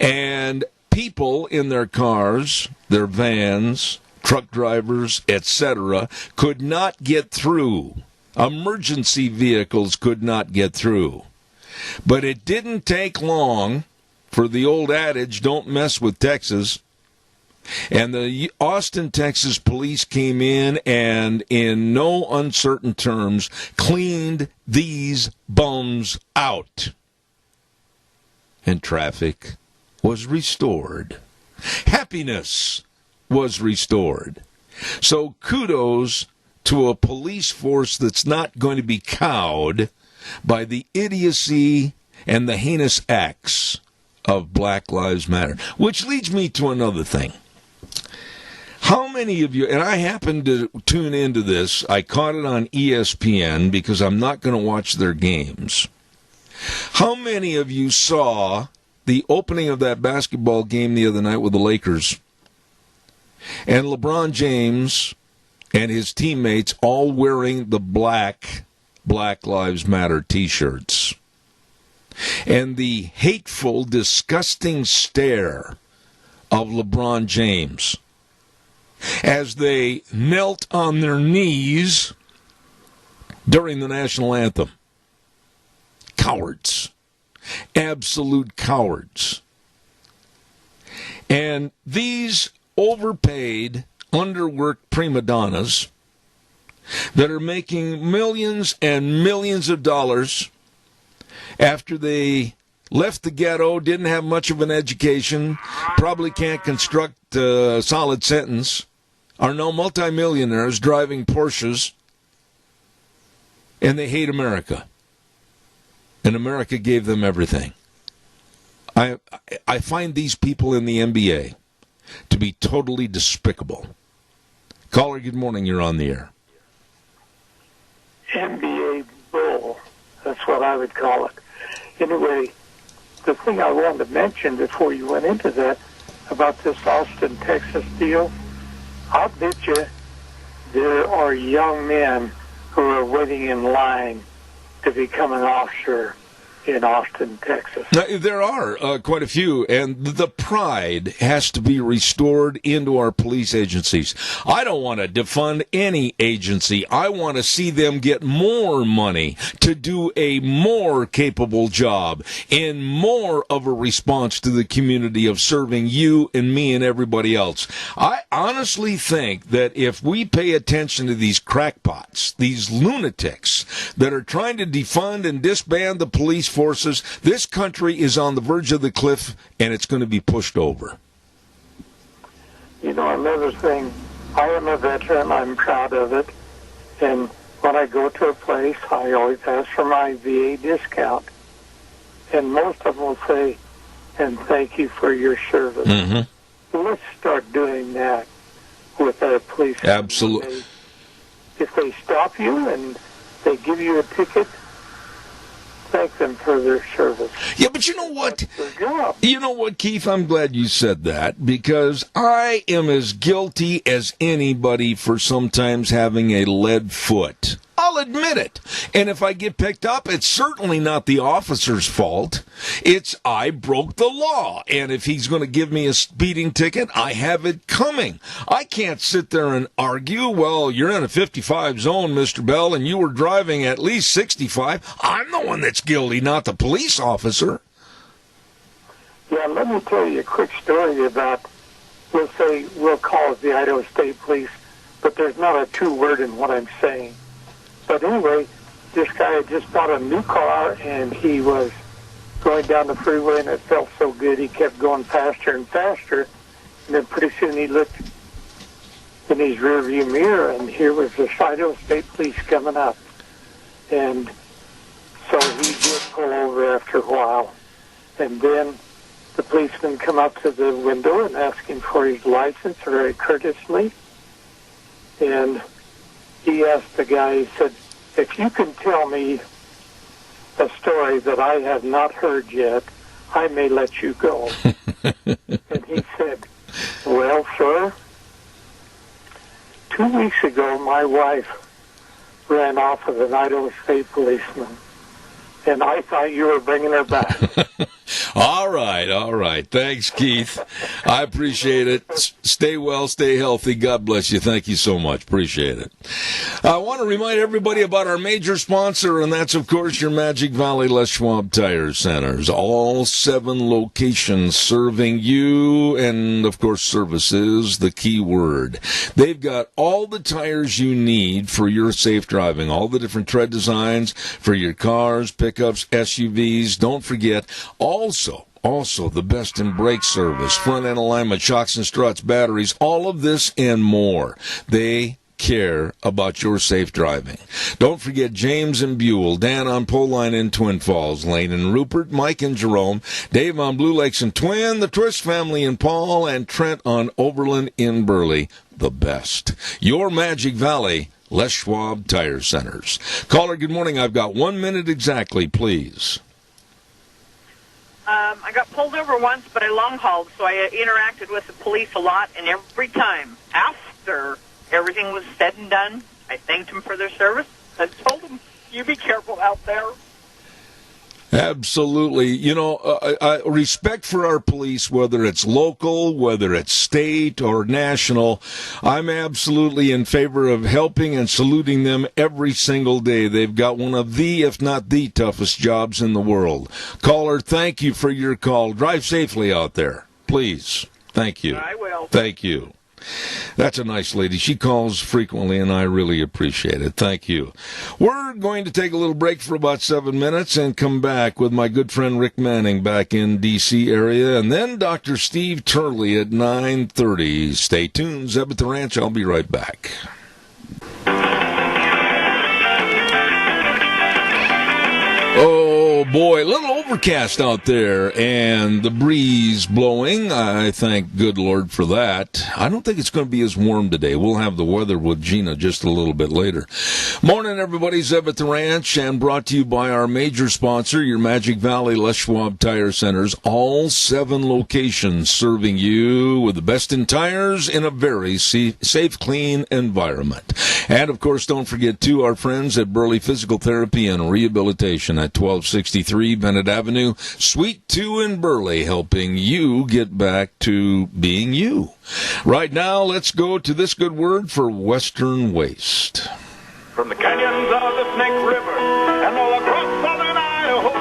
And people in their cars, their vans, truck drivers, etc., could not get through. Emergency vehicles could not get through. But it didn't take long for the old adage, don't mess with Texas. And the Austin, Texas police came in and, in no uncertain terms, cleaned these bums out. And traffic was restored. Happiness was restored. So kudos to a police force that's not going to be cowed by the idiocy and the heinous acts of Black Lives Matter. Which leads me to another thing. How many of you, and I happened to tune into this, I caught it on ESPN because I'm not going to watch their games. How many of you saw the opening of that basketball game the other night with the Lakers? And LeBron James and his teammates all wearing the Black Lives Matter T-shirts. And the hateful, disgusting stare of LeBron James as they knelt on their knees during the national anthem. Cowards. Absolute cowards. And these overpaid, underworked prima donnas that are making millions and millions of dollars after they left the ghetto, didn't have much of an education, probably can't construct a solid sentence, are now multimillionaires driving Porsches, and they hate America. And America gave them everything. I find these people in the NBA to be totally despicable. Caller, good morning. You're on the air. NBA bull. That's what I would call it. Anyway, the thing I wanted to mention before you went into that about this Austin, Texas deal, I'll bet you there are young men who are waiting in line to become an officer in Austin, Texas. Now, there are quite a few, and the pride has to be restored into our police agencies. I don't want to defund any agency. I want to see them get more money to do a more capable job and more of a response to the community of serving you and me and everybody else. I honestly think that if we pay attention to these crackpots, these lunatics that are trying to defund and disband the police forces, this country is on the verge of the cliff, and it's going to be pushed over. You know, another thing, I am a veteran. I'm proud of it. And when I go to a place, I always ask for my VA discount. And most of them will say, and thank you for your service. Mm-hmm. Let's start doing that with our police. Absolutely. If they stop you and they give you a ticket, thank them for their service. Yeah, but you know what? You know what, Keith? I'm glad you said that, because I am as guilty as anybody for sometimes having a lead foot. I'll admit it. And if I get picked up, it's certainly not the officer's fault. It's I broke the law. And if he's going to give me a speeding ticket, I have it coming. I can't sit there and argue, well, you're in a 55 zone, Mr. Bell, and you were driving at least 65. I'm the one that's guilty, not the police officer. Yeah, let me tell you a quick story about, let's say, we'll call it the Idaho State Police, but there's not a true word in what I'm saying. But anyway, this guy had just bought a new car, and he was going down the freeway, and it felt so good, he kept going faster and faster. And then pretty soon he looked in his rearview mirror, and here was the Idaho State Police coming up. And so he did pull over after a while. And then the policeman come up to the window and asked him for his license very courteously. And he asked the guy, he said, if you can tell me a story that I have not heard yet, I may let you go. And he said, well, sir, 2 weeks ago my wife ran off with an Idaho State policeman, and I thought you were bringing her back. All right. Thanks, Keith. I appreciate it. Stay well, stay healthy. God bless you. Thank you so much. Appreciate it. I want to remind everybody about our major sponsor, and that's, of course, your Magic Valley Les Schwab Tire Centers. All 7 locations serving you, and, of course, service is the key word. They've got all the tires you need for your safe driving, all the different tread designs for your cars, pickups, SUVs. Don't forget, also the best in brake service, front end alignment, shocks and struts, batteries, all of this and more. They care about your safe driving. Don't forget James and Buell, Dan on Pole Line in Twin Falls, Lane and Rupert, Mike and Jerome, Dave on Blue Lakes and Twin, the Twist family in Paul, and Trent on Oberlin in Burley. The best. Your Magic Valley Les Schwab Tire Centers. Caller, good morning. I've got 1 minute exactly, please. I got pulled over once, but I long hauled, so I interacted with the police a lot, and every time after everything was said and done, I thanked them for their service. I told them, you be careful out there. Absolutely. You know, respect for our police, whether it's local, whether it's state or national. I'm absolutely in favor of helping and saluting them every single day. They've got one of the, if not the toughest jobs in the world. Caller, thank you for your call. Drive safely out there, please. Thank you. I will. Thank you. That's a nice lady. She calls frequently, and I really appreciate it. Thank you. We're going to take a little break for about 7 minutes and come back with my good friend Rick Manning back in D.C. area, and then Dr. Steve Turley at 9:30. Stay tuned. Zeb at the Ranch. I'll be right back. Oh, boy, a little overcast out there, and the breeze blowing. I thank good Lord for that. I don't think it's going to be as warm today. We'll have the weather with Gina just a little bit later. Morning, everybody. Zeb at the Ranch, and brought to you by our major sponsor, your Magic Valley Les Schwab Tire Centers. All 7 locations serving you with the best in tires in a very safe, clean environment. And, of course, don't forget, too, our friends at Burley Physical Therapy and Rehabilitation at 1263 Bennett Avenue, Suite 2 in Burley, helping you get back to being you. Right now, let's go to this good word for Western Waste. From the canyons of the Snake River and all across southern Idaho,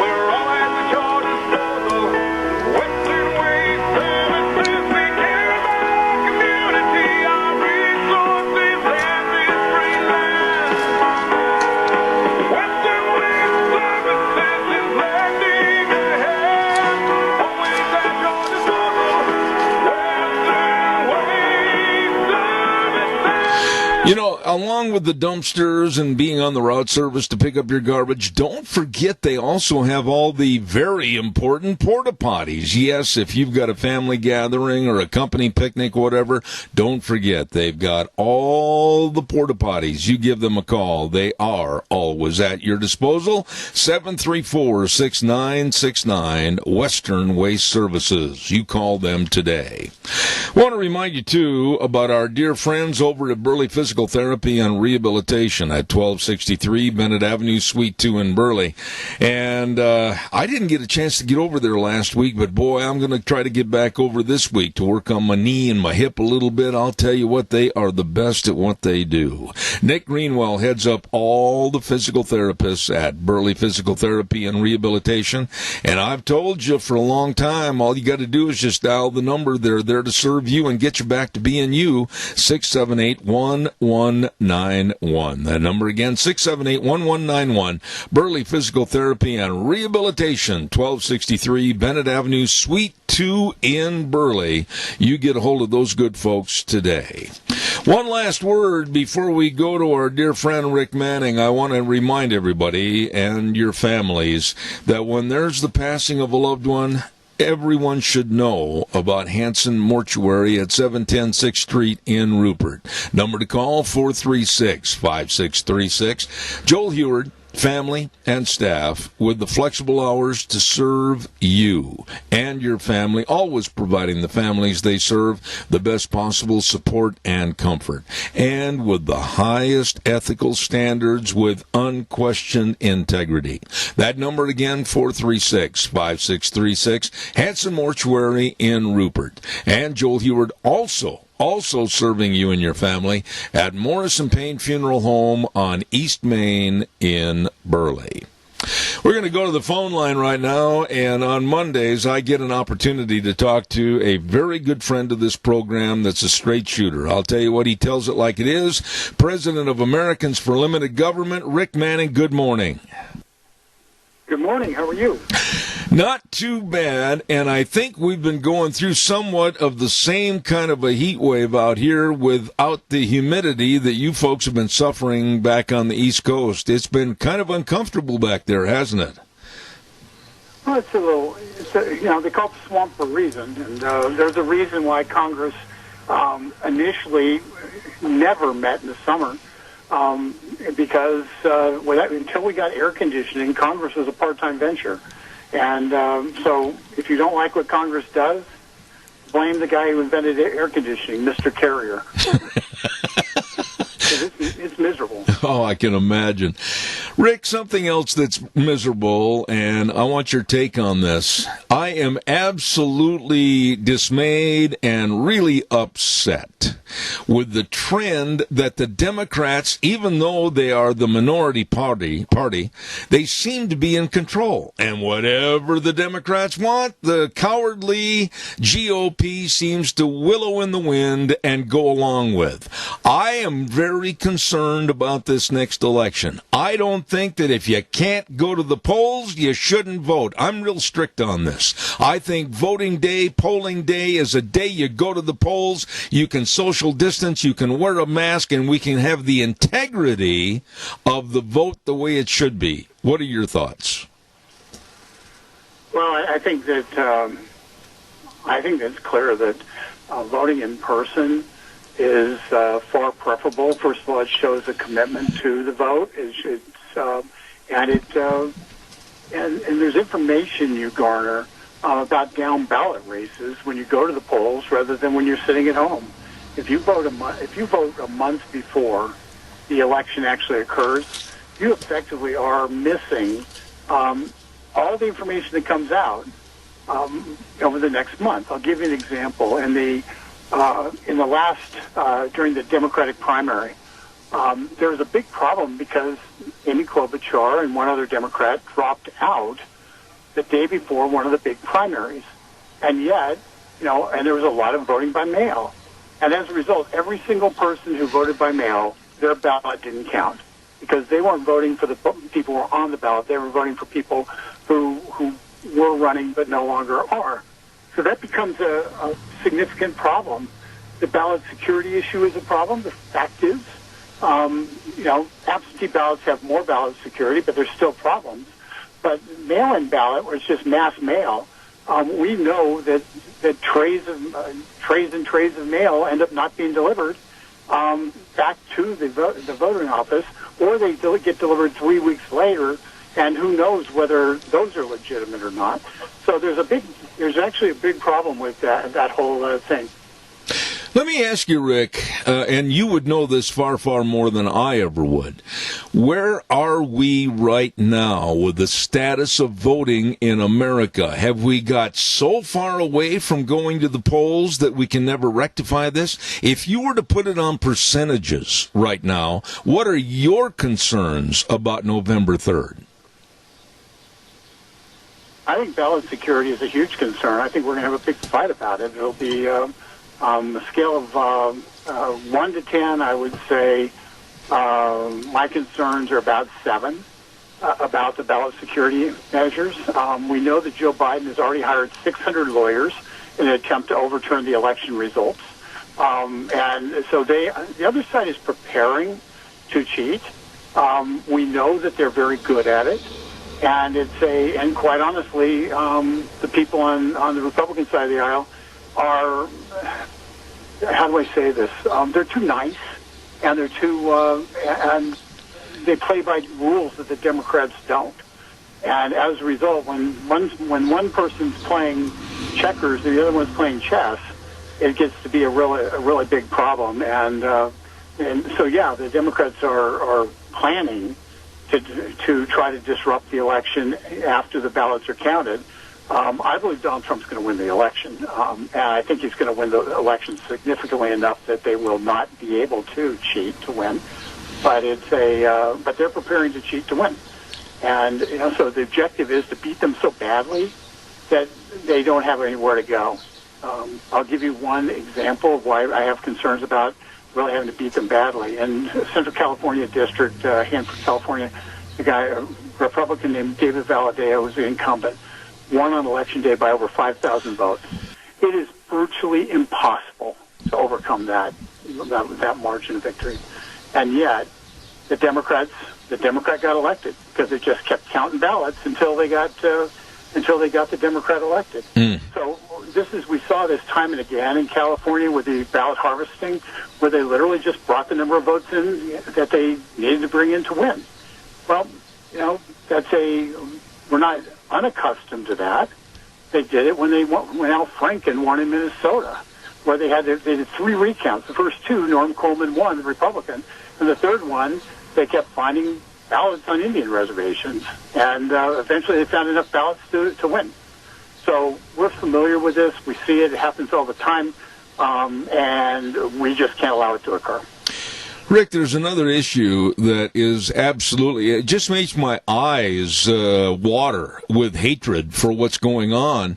we're all at the Jordan disposal. Western Waste Services, we care about our community, our resources, and this great land. Western Waste Services is lending a hand, always at your disposal. Western Waste Services. You know, along with the dumpsters and being on the route service to pick up your garbage, don't forget they also have all the very important porta potties. Yes, if you've got a family gathering or a company picnic, whatever, don't forget they've got all the porta potties. You give them a call. They are always at your disposal. 734-6969, Western Waste Services. You call them today. I want to remind you, too, about our dear friends over at Burley Physical Therapy and Rehabilitation at 1263 Bennett Avenue, Suite 2 in Burley. And I didn't get a chance to get over there last week, but boy, I'm going to try to get back over this week to work on my knee and my hip a little bit. I'll tell you what, they are the best at what they do. Nick Greenwell heads up all the physical therapists at Burley Physical Therapy and Rehabilitation. And I've told you for a long time, all you got to do is just dial the number. They're there to serve you and get you back to being you. 678-1191. That number again, 678-1191. Burley Physical Therapy and Rehabilitation, 1263 Bennett Avenue, Suite 2 in Burley. You get a hold of those good folks today. One last word before we go to our dear friend Rick Manning. I want to remind everybody and your families that when there's the passing of a loved one, everyone should know about Hanson Mortuary at 710 6th Street in Rupert. Number to call, 436-5636. Joel Heward, family, and staff with the flexible hours to serve you and your family, always providing the families they serve the best possible support and comfort, and with the highest ethical standards with unquestioned integrity. That number again, 436-5636, Hanson Mortuary in Rupert. And Joel Heward also serving you and your family at Morrison Payne Funeral Home on East Main in Burley. We're going to go to the phone line right now, and on Mondays I get an opportunity to talk to a very good friend of this program that's a straight shooter. I'll tell you what, he tells it like it is. President of Americans for Limited Government, Rick Manning, good morning. Good morning. How are you? Not too bad, and I think we've been going through somewhat of the same kind of a heat wave out here without the humidity that you folks have been suffering back on the East Coast. It's been kind of uncomfortable back there, hasn't it? Well, they call it the swamp for a reason, and there's a reason why Congress initially never met in the summer. Because until we got air conditioning, Congress was a part-time venture. And so if you don't like what Congress does, blame the guy who invented air conditioning, Mr. Carrier. It's miserable. Oh, I can imagine. Rick, something else that's miserable, and I want your take on this. I am absolutely dismayed and really upset with the trend that the Democrats, even though they are the minority party, they seem to be in control. And whatever the Democrats want, the cowardly GOP seems to willow in the wind and go along with. I am very concerned about this next election. I don't think that if you can't go to the polls, you shouldn't vote. I'm real strict on this. I think voting day, polling day is a day you go to the polls, you can social distance, you can wear a mask, and we can have the integrity of the vote the way it should be. What are your thoughts? Well, I think that it's clear that voting in person is far preferable. First of all, it shows a commitment to the vote. And there's information you garner about down ballot races when you go to the polls rather than when you're sitting at home. If you vote a month before the election actually occurs, you effectively are missing all the information that comes out over the next month. I'll give you an example. During the Democratic primary, there was a big problem because Amy Klobuchar and one other Democrat dropped out the day before one of the big primaries. And yet, and there was a lot of voting by mail. And as a result, every single person who voted by mail, their ballot didn't count because they weren't voting for the people who were on the ballot. They were voting for people who were running but no longer are. So that becomes a significant problem. The ballot security issue is a problem. The fact is, absentee ballots have more ballot security, but there's still problems. But mail-in ballot, where it's just mass mail, we know that trays and trays of mail end up not being delivered back to the voting office, or they get delivered 3 weeks later, and who knows whether those are legitimate or not. So there's actually a big problem with that whole thing. Let me ask you, Rick, and you would know this far, far more than I ever would. Where are we right now with the status of voting in America? Have we got so far away from going to the polls that we can never rectify this? If you were to put it on percentages right now, what are your concerns about November 3rd? I think ballot security is a huge concern. I think we're going to have a big fight about it. It'll be a scale of 1 to 10, I would say my concerns are about 7 about the ballot security measures. We know that Joe Biden has already hired 600 lawyers in an attempt to overturn the election results. And so the other side is preparing to cheat. We know that they're very good at it. And quite honestly, the people on the Republican side of the aisle are, how do I say this? They're too nice, and they're too, and they play by rules that the Democrats don't. And as a result, when one person's playing checkers and the other one's playing chess, it gets to be a really big problem. And so yeah, the Democrats are planning to try to disrupt the election after the ballots are counted. I believe Donald Trump's going to win the election, and I think he's going to win the election significantly enough that they will not be able to cheat to win. But but they're preparing to cheat to win, and so the objective is to beat them so badly that they don't have anywhere to go. I'll give you one example of why I have concerns about really having to beat them badly. In Central California District, Hanford, California, a Republican named David Valadao was the incumbent, won on Election Day by over 5,000 votes. It is virtually impossible to overcome that margin of victory. And yet, the Democrat got elected because they just kept counting ballots until they got the Democrat elected. So we saw this time and again in California with the ballot harvesting, where they literally just brought the number of votes in that they needed to bring in to win. Well, we're not unaccustomed to that. They did it when Al Franken won in Minnesota, where they did 3 recounts. The first 2, Norm Coleman won, the Republican, and the third one, they kept finding ballots on Indian reservations, and eventually they found enough ballots to win. So we're familiar with this. We see it. It happens all the time, and we just can't allow it to occur. Rick, there's another issue that is absolutely, it just makes my eyes water with hatred for what's going on.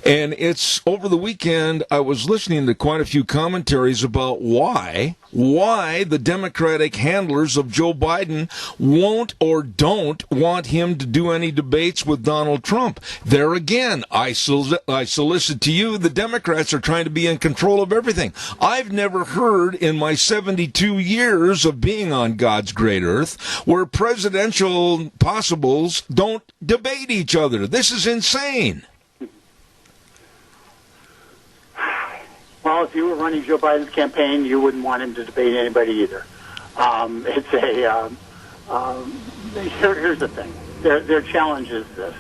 And it's over the weekend, I was listening to quite a few commentaries about why the Democratic handlers of Joe Biden won't or don't want him to do any debates with Donald Trump. There again, I solicit to you, the Democrats are trying to be in control of everything. I've never heard in my 72 years of being on God's great earth where presidential possibles don't debate each other. This is insane. Well, if you were running Joe Biden's campaign, you wouldn't want him to debate anybody either. Here's the thing. Their challenge is this.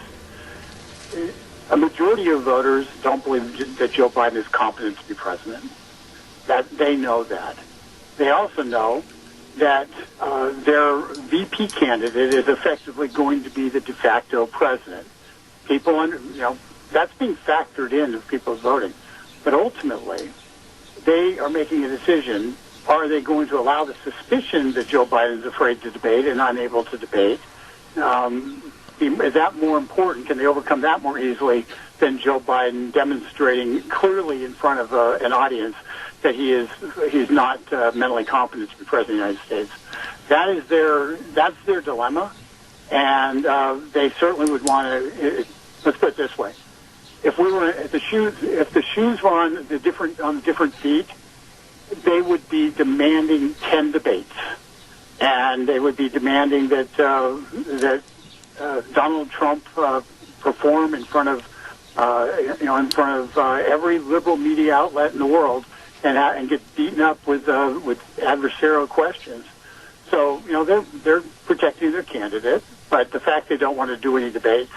A majority of voters don't believe that Joe Biden is competent to be president. That they know that. They also know that their VP candidate is effectively going to be the de facto president. People, that's being factored into people's voting. But ultimately, they are making a decision. Are they going to allow the suspicion that Joe Biden is afraid to debate and unable to debate? Is that more important? Can they overcome that more easily than Joe Biden demonstrating clearly in front of an audience that he's not mentally competent to be president of the United States? That's their dilemma, and they certainly would want to. Let's put it this way: if the shoes were on the different feet, they would be demanding 10 debates, and they would be demanding that Donald Trump perform in front of every liberal media outlet in the world, and get beaten up with adversarial questions. So they're protecting their candidate, but the fact they don't want to do any debates,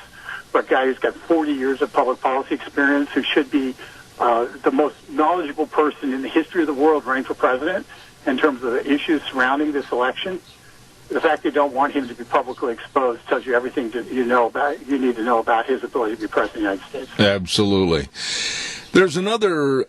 but a guy who's got 40 years of public policy experience, who should be the most knowledgeable person in the history of the world running for president in terms of the issues surrounding this election. The fact they don't want him to be publicly exposed tells you everything you need to know about his ability to be president of the United States. Absolutely. There's another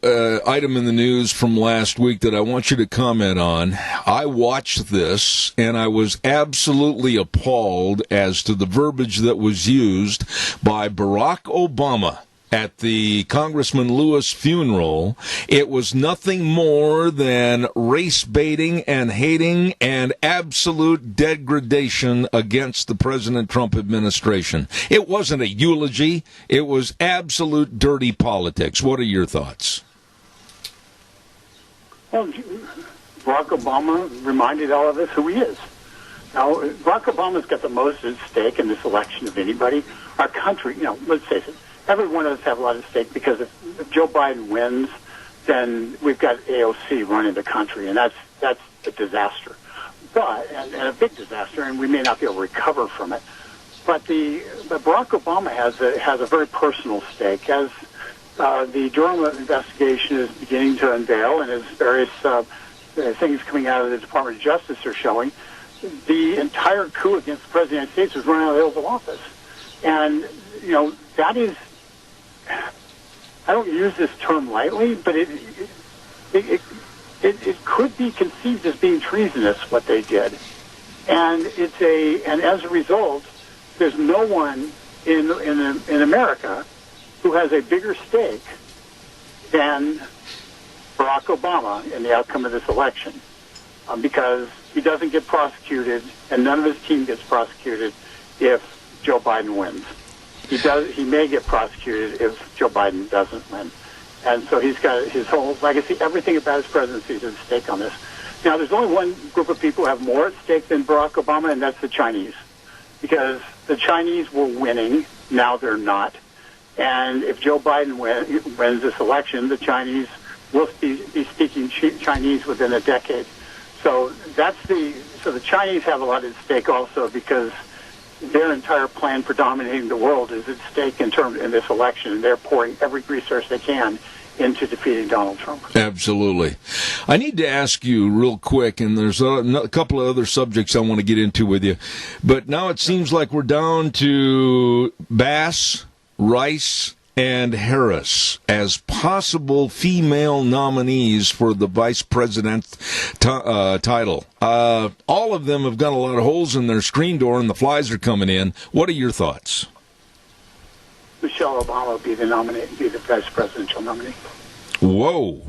item in the news from last week that I want you to comment on. I watched this, and I was absolutely appalled as to the verbiage that was used by Barack Obama at the Congressman Lewis funeral. It was nothing more than race baiting and hating and absolute degradation against the President Trump administration. It wasn't a eulogy. It was absolute dirty politics. What are your thoughts? Well, Barack Obama reminded all of us who he is. Now, Barack Obama's got the most at stake in this election of anybody. Our country, let's face it, every one of us have a lot at stake, because if Joe Biden wins, then we've got AOC running the country, and that's a disaster. and a big disaster, and we may not be able to recover from it. But Barack Obama has a very personal stake, as the Durham investigation is beginning to unveil, and as various things coming out of the Department of Justice are showing. The entire coup against the President of the United States was run out of the Oval Office. And, that is, I don't use this term lightly, but it could be conceived as being treasonous, what they did. And and as a result, there's no one in America who has a bigger stake than Barack Obama in the outcome of this election, because he doesn't get prosecuted, and none of his team gets prosecuted if Joe Biden wins. He may get prosecuted if Joe Biden doesn't win. And so he's got his whole legacy, everything about his presidency is at stake on this. Now, there's only one group of people who have more at stake than Barack Obama, and that's the Chinese. Because the Chinese were winning, now they're not. And if Joe Biden wins this election, the Chinese will be speaking Chinese within a decade. So the Chinese have a lot at stake also, because their entire plan for dominating the world is at stake in this election, and they're pouring every resource they can into defeating Donald Trump. Absolutely. I need to ask you real quick, and there's a couple of other subjects I want to get into with you, but now it seems like we're down to Bass, Rice, and Harris as possible female nominees for the vice president title. All of them have got a lot of holes in their screen door, and the flies are coming in. What are your thoughts? Michelle Obama will be the vice presidential nominee. Whoa.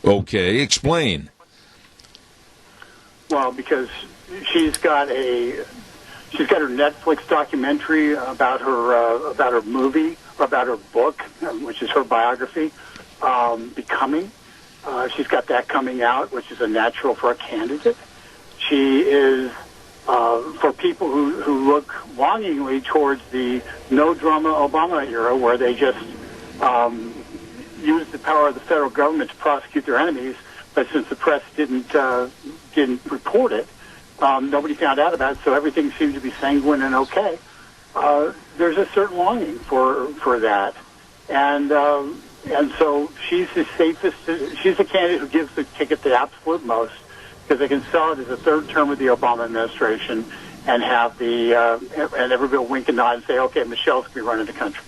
Okay, explain. Well, because she's got her Netflix documentary about her movie, or about her book, which is her biography, Becoming. She's got that coming out, which is a natural for a candidate. She is, for people who look longingly towards the no-drama Obama era, where they just used the power of the federal government to prosecute their enemies, but since the press didn't report it, nobody found out about it, so everything seemed to be sanguine and okay. There's a certain longing for that, and so she's the safest. She's the candidate who gives the ticket the absolute most, because they can sell it as a third term of the Obama administration and have and everybody will wink and nod and say, okay, Michelle's going to be running the country.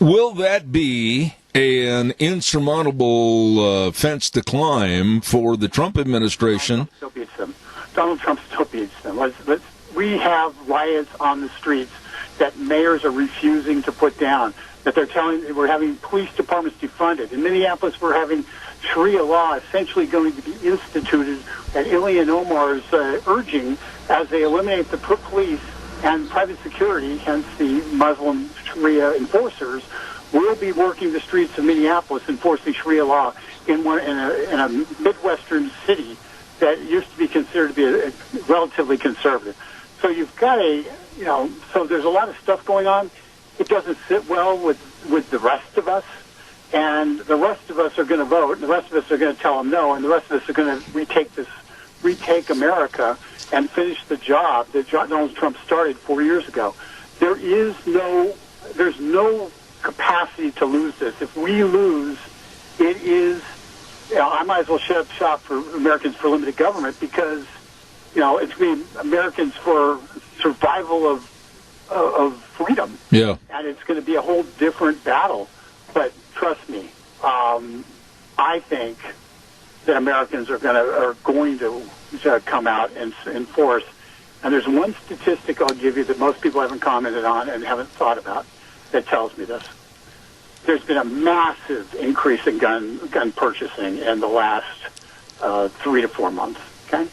Will that be an insurmountable fence to climb for the Trump administration? Still beats them. Donald Trump still beats them. We have riots on the streets that mayors are refusing to put down, that we're having police departments defunded. In Minneapolis, we're having Sharia law essentially going to be instituted at Ilhan Omar's urging, as they eliminate the police and private security, hence the Muslim Sharia enforcers, will be working the streets of Minneapolis enforcing Sharia law in a Midwestern city that used to be considered to be relatively conservative. So you've got so there's a lot of stuff going on. It doesn't sit well with the rest of us, and the rest of us are going to vote, and the rest of us are going to tell them no, and the rest of us are going to retake America and finish the job that Donald Trump started 4 years ago. There's no capacity to lose this. If we lose, it is, I might as well shut up shop for Americans for Limited Government, because, it's going to be Americans for survival of freedom. Yeah. And it's going to be a whole different battle. But trust me, I think that Americans are going to come out and enforce. And there's one statistic I'll give you that most people haven't commented on and haven't thought about that tells me this. There's been a massive increase in gun purchasing in the last 3 to 4 months. Okay,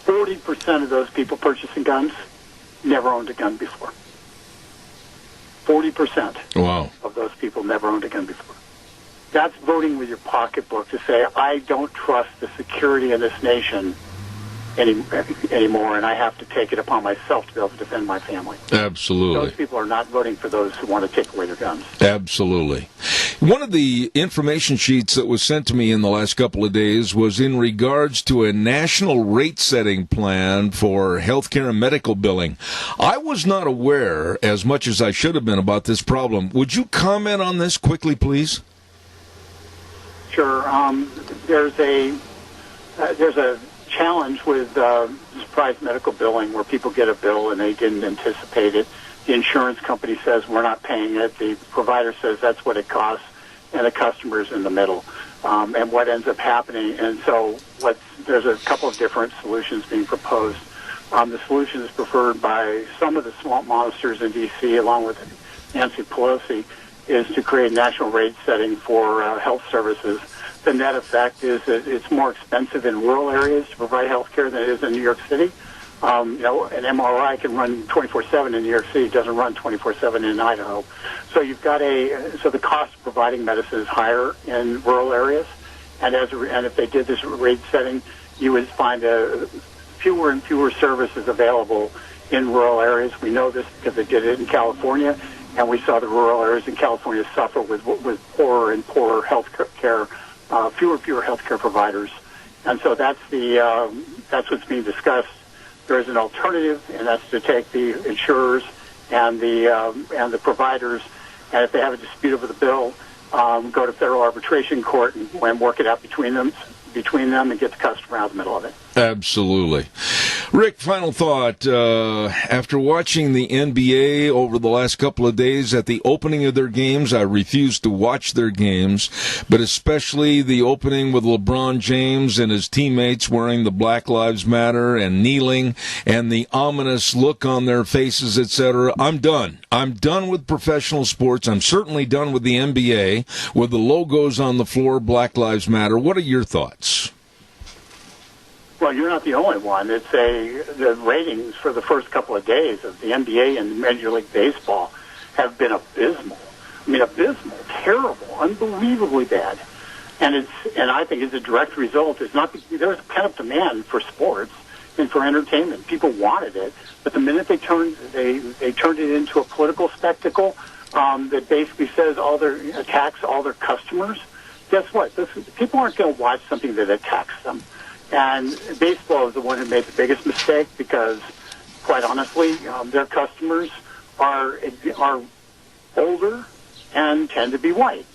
40% of those people purchasing guns never owned a gun before. 40% Wow. of those people never owned a gun before. That's voting with your pocketbook to say, I don't trust the security of this nation anymore, and I have to take it upon myself to be able to defend my family. Absolutely. Those people are not voting for those who want to take away their guns. Absolutely. One of the information sheets that was sent to me in the last couple of days was in regards to a national rate-setting plan for healthcare and medical billing. I was not aware, as much as I should have been, about this problem. Would you comment on this quickly, please? Sure. There's a challenge with surprise medical billing where people get a bill and they didn't anticipate it. The insurance company says we're not paying it. The provider says that's what it costs, and the customer's in the middle. And what ends up happening, and so there's a couple of different solutions being proposed. The solution is preferred by some of the swamp monsters in D.C., along with Nancy Pelosi, is to create national rate setting for health services. The net effect is that it's more expensive in rural areas to provide health care than it is in New York City. An MRI can run 24/7 in New York City. It doesn't run 24/7 in Idaho. So so the cost of providing medicine is higher in rural areas, and if they did this rate setting, you would find fewer and fewer services available in rural areas. We know this because they did it in California, and we saw the rural areas in California suffer with poorer and poorer health care, fewer and fewer health care providers, and so that's what's being discussed. There is an alternative, and that's to take the insurers and the providers, and if they have a dispute over the bill, go to federal arbitration court and work it out between them and get the customer out of the middle of it. Absolutely. Rick, final thought. After watching the NBA over the last couple of days at the opening of their games, I refused to watch their games, but especially the opening with LeBron James and his teammates wearing the Black Lives Matter and kneeling and the ominous look on their faces, etc. I'm done. I'm done with professional sports. I'm certainly done with the NBA with the logos on the floor, Black Lives Matter. What are your thoughts? Well, you're not the only one. The ratings for the first couple of days of the NBA and Major League Baseball have been abysmal. I mean, abysmal, terrible, unbelievably bad. And I think it's a direct result. There's a pent-up demand for sports and for entertainment. People wanted it, but the minute they turned it into a political spectacle that basically says attacks all their customers. Guess what? People aren't going to watch something that attacks them. And baseball is the one who made the biggest mistake because, quite honestly, their customers are older and tend to be white.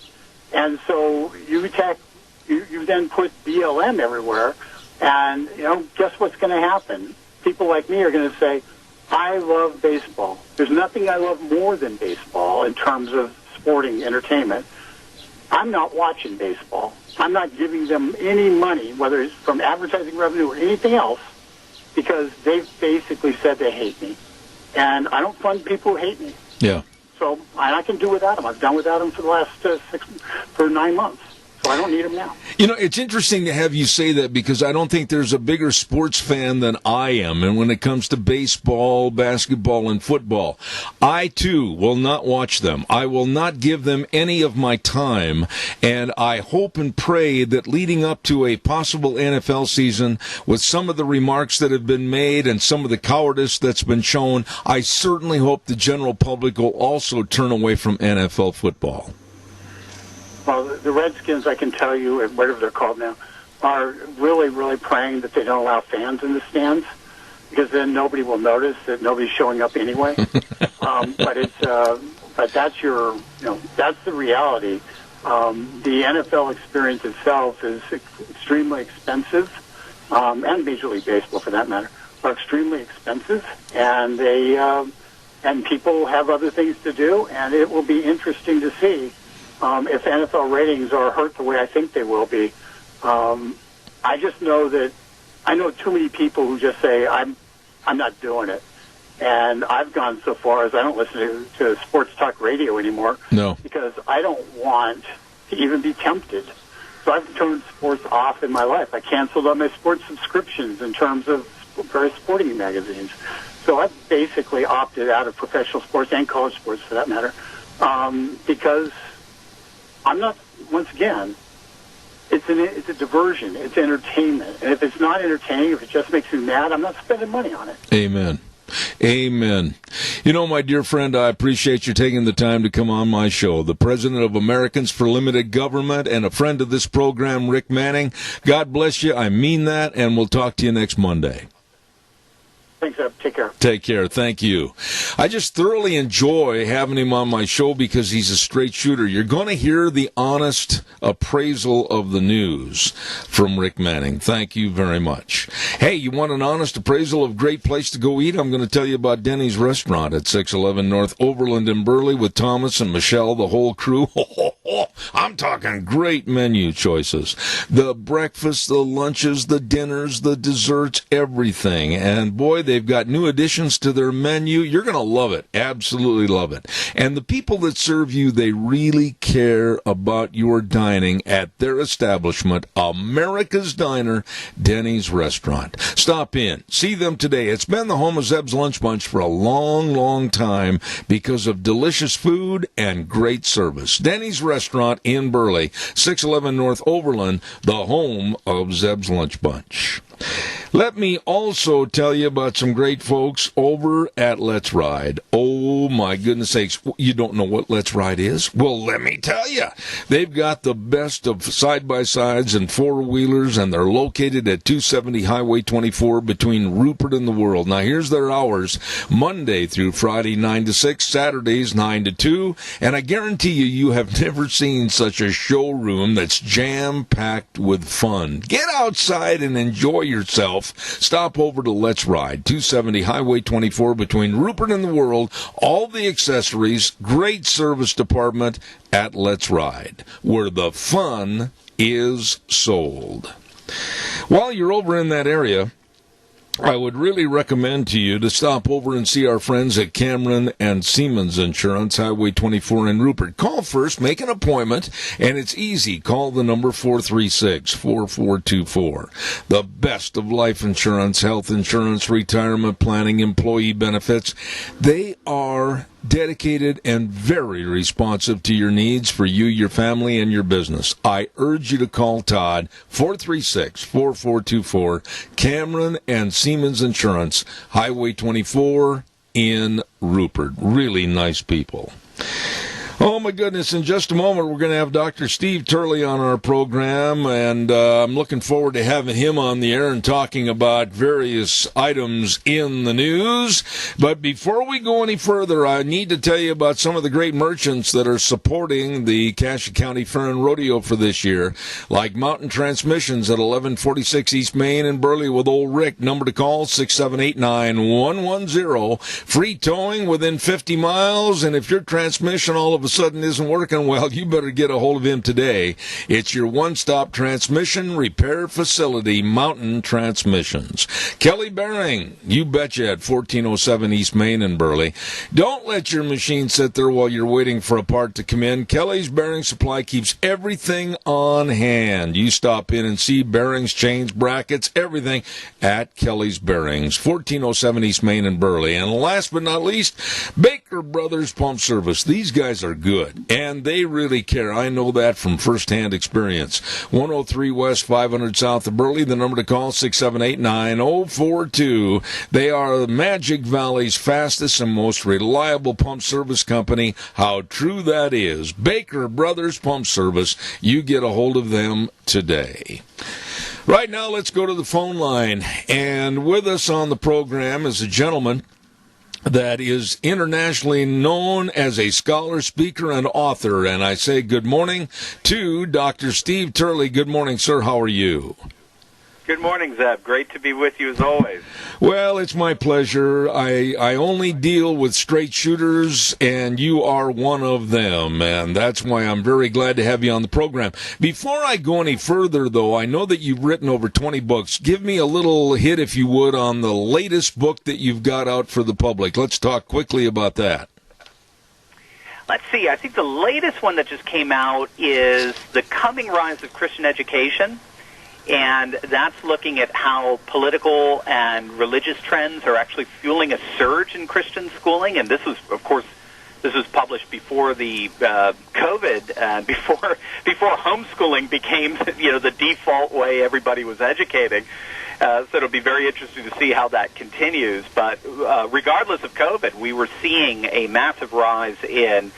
And so you then put BLM everywhere, and guess what's going to happen? People like me are going to say, I love baseball. There's nothing I love more than baseball in terms of sporting entertainment. I'm not watching baseball. I'm not giving them any money, whether it's from advertising revenue or anything else, because they've basically said they hate me. And I don't fund people who hate me. Yeah. So I can do without them. I've done without them for the last 9 months. So I don't need them now. It's interesting to have you say that because I don't think there's a bigger sports fan than I am. And when it comes to baseball, basketball, and football, I, too, will not watch them. I will not give them any of my time. And I hope and pray that leading up to a possible NFL season, with some of the remarks that have been made and some of the cowardice that's been shown, I certainly hope the general public will also turn away from NFL football. Well, the Redskins, I can tell you, and whatever they're called now, are really, really praying that they don't allow fans in the stands, because then nobody will notice that nobody's showing up anyway. But that's that's the reality. The NFL experience itself is extremely expensive, and Major League Baseball, for that matter, are extremely expensive, and and people have other things to do, and it will be interesting to see. If NFL ratings are hurt the way I think they will be. I just know that I know too many people who just say, I'm not doing it. And I've gone so far as I don't listen to sports talk radio anymore. No. Because I don't want to even be tempted. So I've turned sports off in my life. I canceled all my sports subscriptions in terms of various sporting magazines. So I've basically opted out of professional sports and college sports, for that matter, because I'm not, once again, it's a diversion. It's entertainment. And if it's not entertaining, if it just makes me mad, I'm not spending money on it. Amen. Amen. You know, my dear friend, I appreciate you taking the time to come on my show. The president of Americans for Limited Government and a friend of this program, Rick Manning. God bless you. I mean that, and we'll talk to you next Monday. Thanks, Ed. Take care. Take care. Thank you. I just thoroughly enjoy having him on my show because he's a straight shooter. You're going to hear the honest appraisal of the news from Rick Manning. Thank you very much. Hey, you want an honest appraisal of a great place to go eat? I'm going to tell you about Denny's Restaurant at 611 North Overland in Burley with Thomas and Michelle, the whole crew. I'm talking great menu choices. The breakfast, the lunches, the dinners, the desserts, everything. And boy, they've got new additions to their menu. You're going to love it. Absolutely love it. And the people that serve you, they really care about your dining at their establishment, America's Diner, Denny's Restaurant. Stop in. See them today. It's been the home of Zeb's Lunch Bunch for a long, long time because of delicious food and great service. Denny's Restaurant in Burley, 611 North Overland, the home of Zeb's Lunch Bunch. Let me also tell you about some great folks over at Let's Ride. Oh, my goodness sakes. You don't know what Let's Ride is? Well, let me tell you. They've got the best of side-by-sides and four-wheelers, and they're located at 270 Highway 24 between Rupert and the World. Now, here's their hours. Monday through Friday, 9 to 6. Saturdays, 9 to 2. And I guarantee you, you have never seen such a showroom that's jam-packed with fun. Get outside and enjoy yourself. Stop over to Let's Ride, 270 Highway 24 between Rupert and the World. All the accessories, great service department at Let's Ride, where the fun is sold. While you're over in that area, I would really recommend to you to stop over and see our friends at Cameron and Siemens Insurance, Highway 24 in Rupert. Call first, make an appointment, and it's easy. Call the number 436-4424. The best of life insurance, health insurance, retirement planning, employee benefits. They are dedicated and very responsive to your needs for you, your family, and your business. I urge you to call Todd, 436-4424, Cameron and Siemens Insurance, Highway 24 in Rupert. Really nice people. Oh, my goodness. In just a moment, we're going to have Dr. Steve Turley on our program, and I'm looking forward to having him on the air and talking about various items in the news. But before we go any further, I need to tell you about some of the great merchants that are supporting the Cassia County Fair and Rodeo for this year, like Mountain Transmissions at 1146 East Main in Burley with Old Rick. Number to call, 678-9110. Free towing within 50 miles, and if your transmission all of a sudden isn't working well, you better get a hold of him today. It's your one-stop transmission repair facility, Mountain Transmissions. Kelly Bearing, you betcha, at 1407 East Main in Burley. Don't let your machine sit there while you're waiting for a part to come in. Kelly's Bearing Supply keeps everything on hand. You stop in and see bearings, chains, brackets, everything at Kelly's Bearings, 1407 East Main in Burley. And last but not least, Baker Brothers Pump Service. These guys are good, and they really care. I know that from firsthand experience. 103 West, 500 South of Burley. The number to call, 678-9042. They are the Magic Valley's fastest and most reliable pump service company. How true that is. Baker Brothers Pump Service. You get a hold of them today. Right now, let's go to the phone line. And with us on the program is a gentleman that is internationally known as a scholar, speaker, and author. And I say good morning to Dr. Steve Turley. Good morning, sir. How are you? Good morning, Zeb. Great to be with you as always. Well, it's my pleasure. I only deal with straight shooters, and you are one of them, and that's why I'm very glad to have you on the program. Before I go any further, though, I know that you've written over 20 books. Give me a little hit, if you would, on the latest book that you've got out for the public. Let's talk quickly about that. Let's see. I think the latest one that just came out is The Coming Rise of Christian Education. And that's looking at how political and religious trends are actually fueling a surge in Christian schooling. And this was, of course, this was published before the COVID, before homeschooling became, the default way everybody was educating. So it'll be very interesting to see how that continues. But regardless of COVID, we were seeing a massive rise in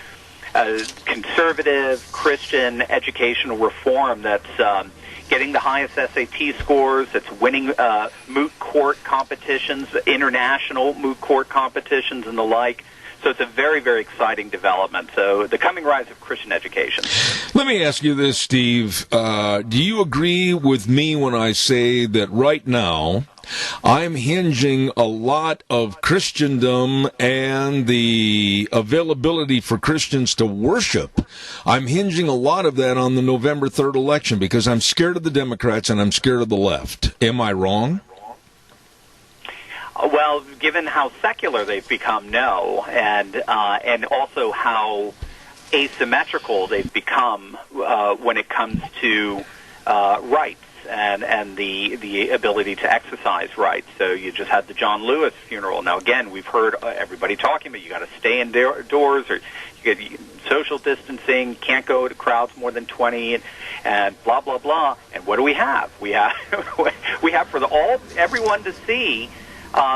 conservative Christian educational reform that's getting the highest SAT scores, that's winning moot court competitions, international moot court competitions, and the like. So it's a very, very exciting development. So the coming rise of Christian education. Let me ask you this, Steve. Do you agree with me when I say that right now I'm hinging a lot of Christendom and the availability for Christians to worship? I'm hinging a lot of that on the November 3rd election because I'm scared of the Democrats and I'm scared of the left. Am I wrong? Well, given how secular they've become, no, and also how asymmetrical they've become when it comes to rights and the ability to exercise rights. So you just had the John Lewis funeral. Now, again, we've heard everybody talking about you got to stay indoors or you get social distancing, can't go to crowds more than 20, and blah blah blah. And what do we have? We have for everyone to see.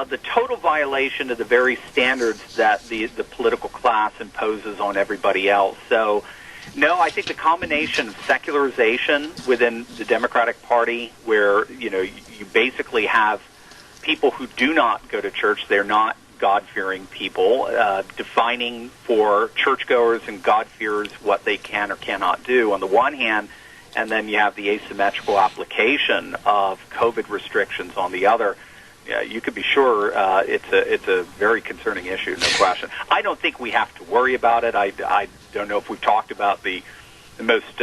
The total violation of the very standards that the political class imposes on everybody else. So, no, I think the combination of secularization within the Democratic Party, where you basically have people who do not go to church, they're not God-fearing people, defining for churchgoers and God-fearers what they can or cannot do on the one hand, and then you have the asymmetrical application of COVID restrictions on the other. Yeah, you could be sure it's a very concerning issue, no question. I don't think we have to worry about it. I don't know if we've talked about the most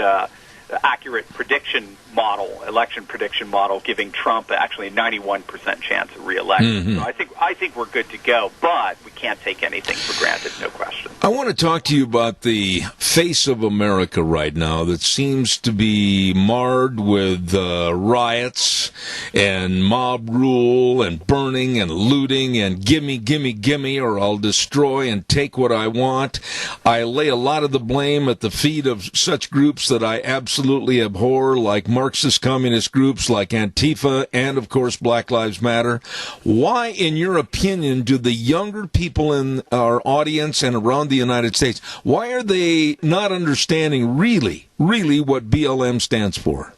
accurate prediction model, election prediction model, giving Trump actually a 91% chance of re-election. Mm-hmm. So I think we're good to go, but we can't take anything for granted, no question. I want to talk to you about the face of America right now that seems to be marred with riots and mob rule and burning and looting and gimme, gimme, gimme, or I'll destroy and take what I want. I lay a lot of the blame at the feet of such groups that I absolutely abhor, like Marxist communist groups like Antifa and, of course, Black Lives Matter. Why, in your opinion, do the younger people in our audience and around the United States, why are they not understanding really what BLM stands for?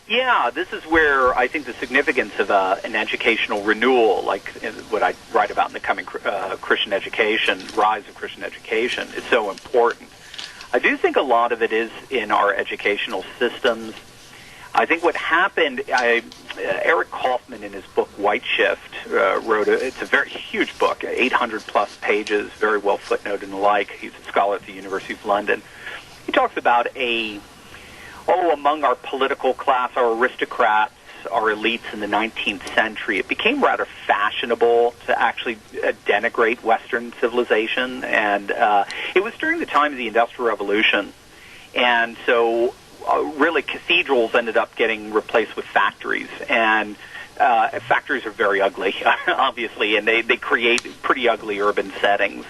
Yeah, this is where I think the significance of an educational renewal, like what I write about in the coming Christian education, rise of Christian education, is so important. I do think a lot of it is in our educational systems. I think what happened, Eric Kaufman in his book White Shift wrote it's a very huge book, 800-plus pages, very well footnoted and the like. He's a scholar at the University of London. He talks about among our political class, our aristocrats, our elites in the 19th century, it became rather fashionable to actually denigrate Western civilization. And it was during the time of the Industrial Revolution. And so really cathedrals ended up getting replaced with factories. And factories are very ugly, obviously, and they create pretty ugly urban settings.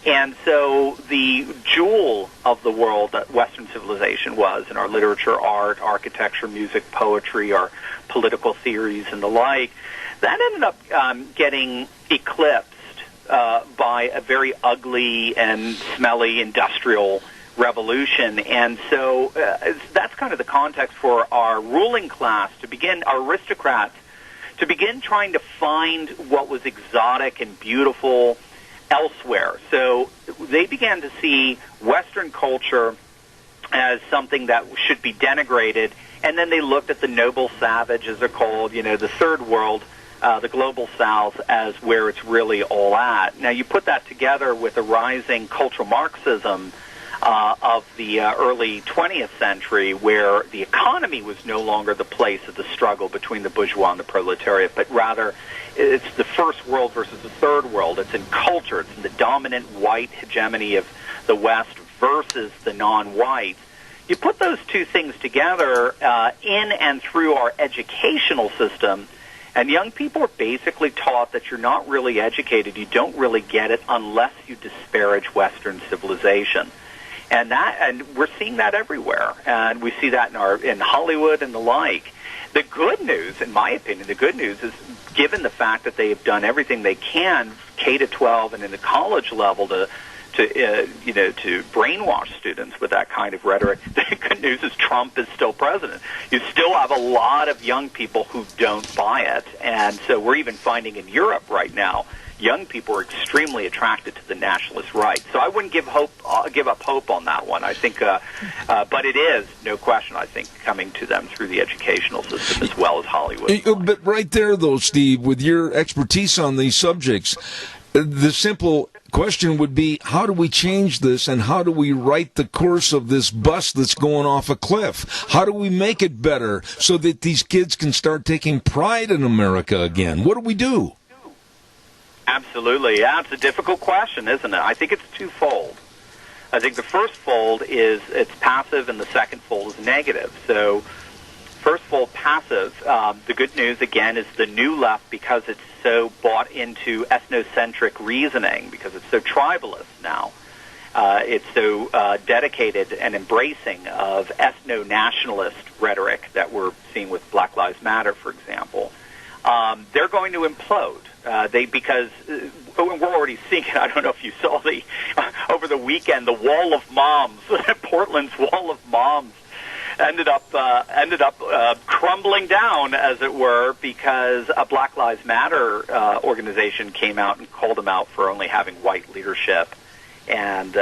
And so the jewel of the world that Western civilization was in our literature, art, architecture, music, poetry, our political theories and the like, that ended up getting eclipsed by a very ugly and smelly industrial revolution. And so that's kind of the context for our ruling class to begin, our aristocrats, to begin trying to find what was exotic and beautiful elsewhere. So they began to see Western culture as something that should be denigrated, and then they looked at the noble savage, as they're called, the third world, the global south, as where it's really all at. Now, you put that together with a rising cultural Marxism of the early 20th century, where the economy was no longer the place of the struggle between the bourgeois and the proletariat, but rather it's the first world versus the third world. It's in culture. It's in the dominant white hegemony of the West versus the non-white. You put those two things together in and through our educational system, and young people are basically taught that you're not really educated. You don't really get it unless you disparage Western civilization. And we're seeing that everywhere, and we see that in Hollywood and the like. The good news, in my opinion, the good news is, given the fact that they have done everything they can, K to 12 and in the college level, to brainwash students with that kind of rhetoric. The good news is Trump is still president. You still have a lot of young people who don't buy it, and so we're even finding in Europe right now, young people are extremely attracted to the nationalist right. So I wouldn't give up hope on that one. I think, but it is, no question, I think, coming to them through the educational system as well as Hollywood. But right there, though, Steve, with your expertise on these subjects, the simple question would be, how do we change this, and how do we right the course of this bus that's going off a cliff? How do we make it better so that these kids can start taking pride in America again? What do we do? Absolutely. Yeah, it's a difficult question, isn't it? I think it's twofold. I think the first fold is it's passive, and the second fold is negative. So first fold, passive, the good news, again, is the new left, because it's so bought into ethnocentric reasoning, because it's so tribalist now. It's so dedicated and embracing of ethno-nationalist rhetoric that we're seeing with Black Lives Matter, for example. They're going to implode. Because we're already seeing it. I don't know if you saw over the weekend, the wall of moms, Portland's wall of moms, ended up crumbling down, as it were, because a Black Lives Matter organization came out and called them out for only having white leadership and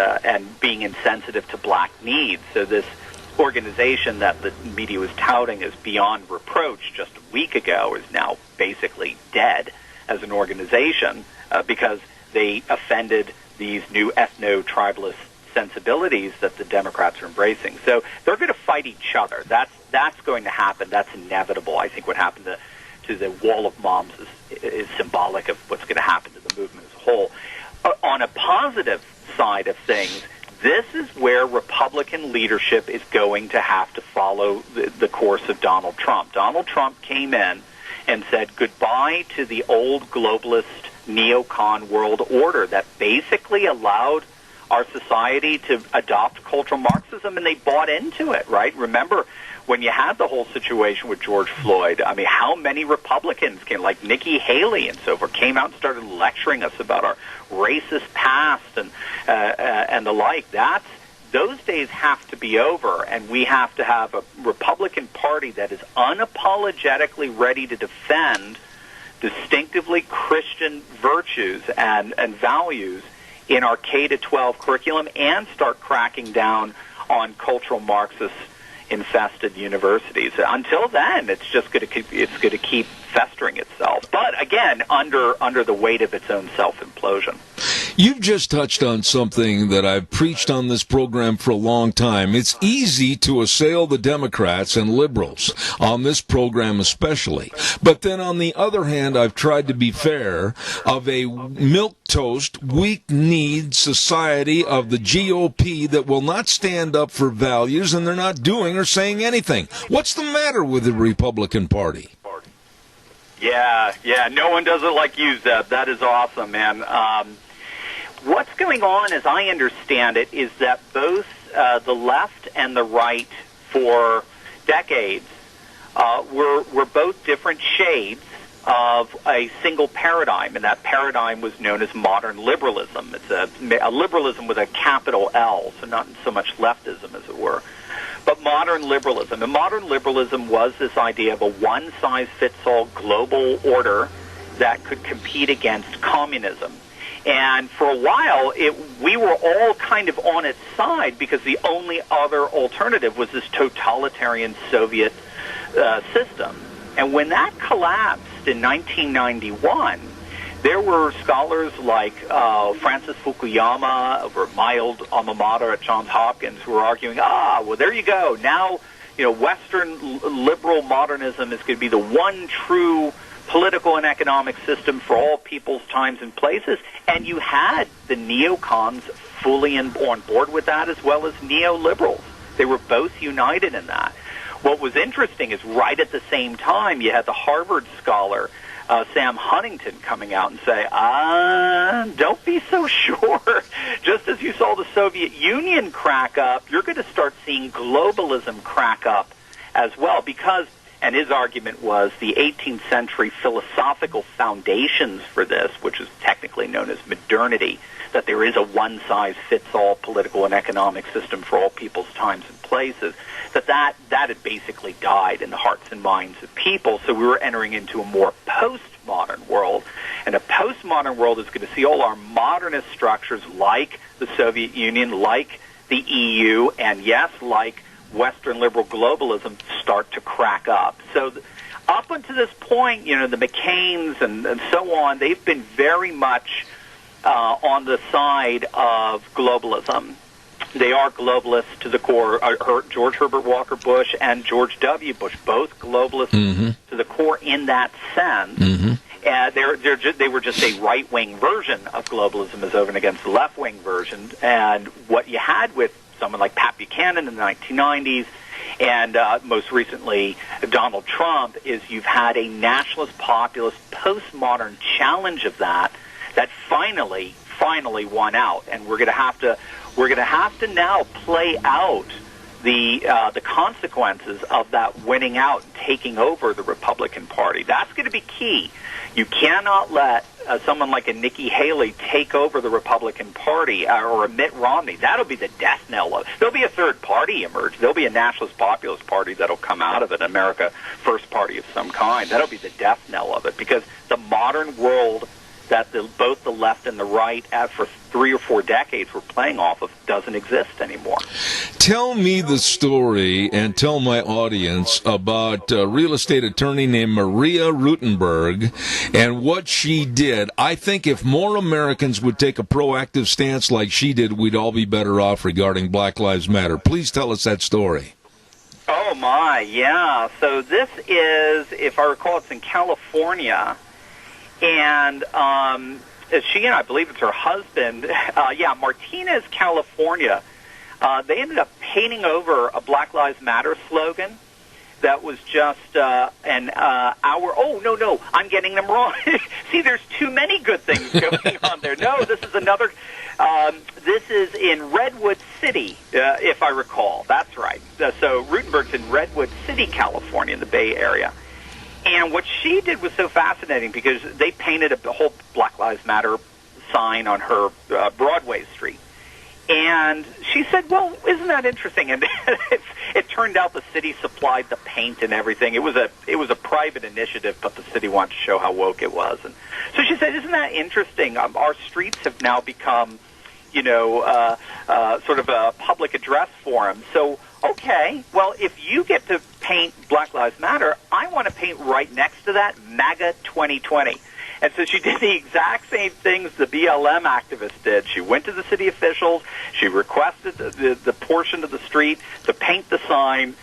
being insensitive to black needs. So this organization that the media was touting as beyond reproach just a week ago is now basically dead as an organization because they offended these new ethno-tribalist sensibilities that the Democrats are embracing. So they're going to fight each other. That's going to happen. That's inevitable. I think what happened to the wall of moms is symbolic of what's going to happen to the movement as a whole. On a positive side of things, this is where Republican leadership is going to have to follow the course of Donald Trump. Donald Trump came in and said goodbye to the old globalist neocon world order that basically allowed our society to adopt cultural Marxism, and they bought into it, right? Remember, when you had the whole situation with George Floyd, I mean, how many Republicans like Nikki Haley and so forth came out and started lecturing us about our racist past and the like? Those days have to be over, and we have to have a Republican Party that is unapologetically ready to defend distinctively Christian virtues and values in our K-12 curriculum, and start cracking down on cultural Marxist infested universities. Until then, it's just going to keep festering itself. But again, under the weight of its own self-implosion. You've just touched on something that I've preached on this program for a long time. It's easy to assail the Democrats and liberals, on this program especially. But then on the other hand, I've tried to be fair of a milquetoast, weak-kneed society of the GOP that will not stand up for values, and they're not doing or saying anything. What's the matter with the Republican Party? Yeah, no one does it like you, Zeb. That is awesome, man. What's going on, as I understand it, is that both the left and the right for decades were both different shades of a single paradigm, and that paradigm was known as modern liberalism. It's a liberalism with a capital L, so not so much leftism, as it were, but modern liberalism. And modern liberalism was this idea of a one-size-fits-all global order that could compete against communism. And for a while, we were all kind of on its side, because the only other alternative was this totalitarian Soviet system. And when that collapsed in 1991, there were scholars like Francis Fukuyama over my old alma mater at Johns Hopkins who were arguing, well, there you go. Now, Western liberal modernism is going to be the one true political and economic system for all peoples, times, and places. And you had the neocons fully on board with that, as well as neoliberals. They were both united in that. What was interesting is right at the same time, you had the Harvard scholar Sam Huntington coming out and say, don't be so sure. Just as you saw the Soviet Union crack up, you're going to start seeing globalism crack up as well, because And his argument was the 18th century philosophical foundations for this, which is technically known as modernity, that there is a one-size-fits-all political and economic system for all people's times and places, that had basically died in the hearts and minds of people. So we were entering into a more postmodern world. And a postmodern world is going to see all our modernist structures like the Soviet Union, like the EU, and yes, like Western liberal globalism start to crack up. So up until this point, the McCains and so on, they've been very much on the side of globalism. They are globalists to the core. George Herbert Walker Bush and George W. Bush, both globalists to the core in that sense. They were just a right-wing version of globalism as over and against the left-wing version. And what you had with someone like Pat Buchanan in the 1990s and most recently Donald Trump is you've had a nationalist, populist, postmodern challenge of that finally won out. And we're going to have to now play out the consequences of that winning out and taking over the Republican Party. That's going to be key. You cannot let someone like a Nikki Haley take over the Republican Party or a Mitt Romney. That'll be the death knell of it. There'll be a third party emerge. There'll be a nationalist populist party that'll come out of it, America First Party of some kind. That'll be the death knell of it, because the modern world that both the left and the right for 3 or 4 decades were playing off of doesn't exist anymore. Tell me the story and tell my audience about a real estate attorney named Maria Rutenberg and what she did. I think if more Americans would take a proactive stance like she did, we'd all be better off regarding Black Lives Matter. Please tell us that story. Oh, my, yeah. So this is, if I recall, it's in California. And she and I believe it's her husband, Martinez, California, they ended up painting over a Black Lives Matter slogan that was just I'm getting them wrong. See, there's too many good things going on there. No, this is another, this is in Redwood City, if I recall. That's right. So Rutenberg's in Redwood City, California, in the Bay Area. And what she did was so fascinating because they painted a whole Black Lives Matter sign on her Broadway street. And she said, well, isn't that interesting? And it turned out the city supplied the paint and everything. It was a private initiative, but the city wanted to show how woke it was. And so she said, isn't that interesting? Our streets have now become, sort of a public address forum. So, okay, well, if you get to paint Black Lives Matter, I want to paint right next to that MAGA 2020. And so she did the exact same things the BLM activists did. She went to the city officials. She requested the portion of the street to paint the sign.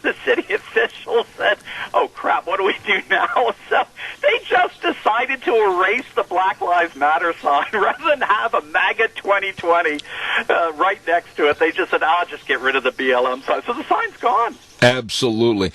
The city officials said, oh, crap, what do we do now? So they just decided to erase the Black Lives Matter sign rather than have a MAGA 2020 right next to it. They just said, just get rid of the BLM sign. So the sign's gone. Absolutely.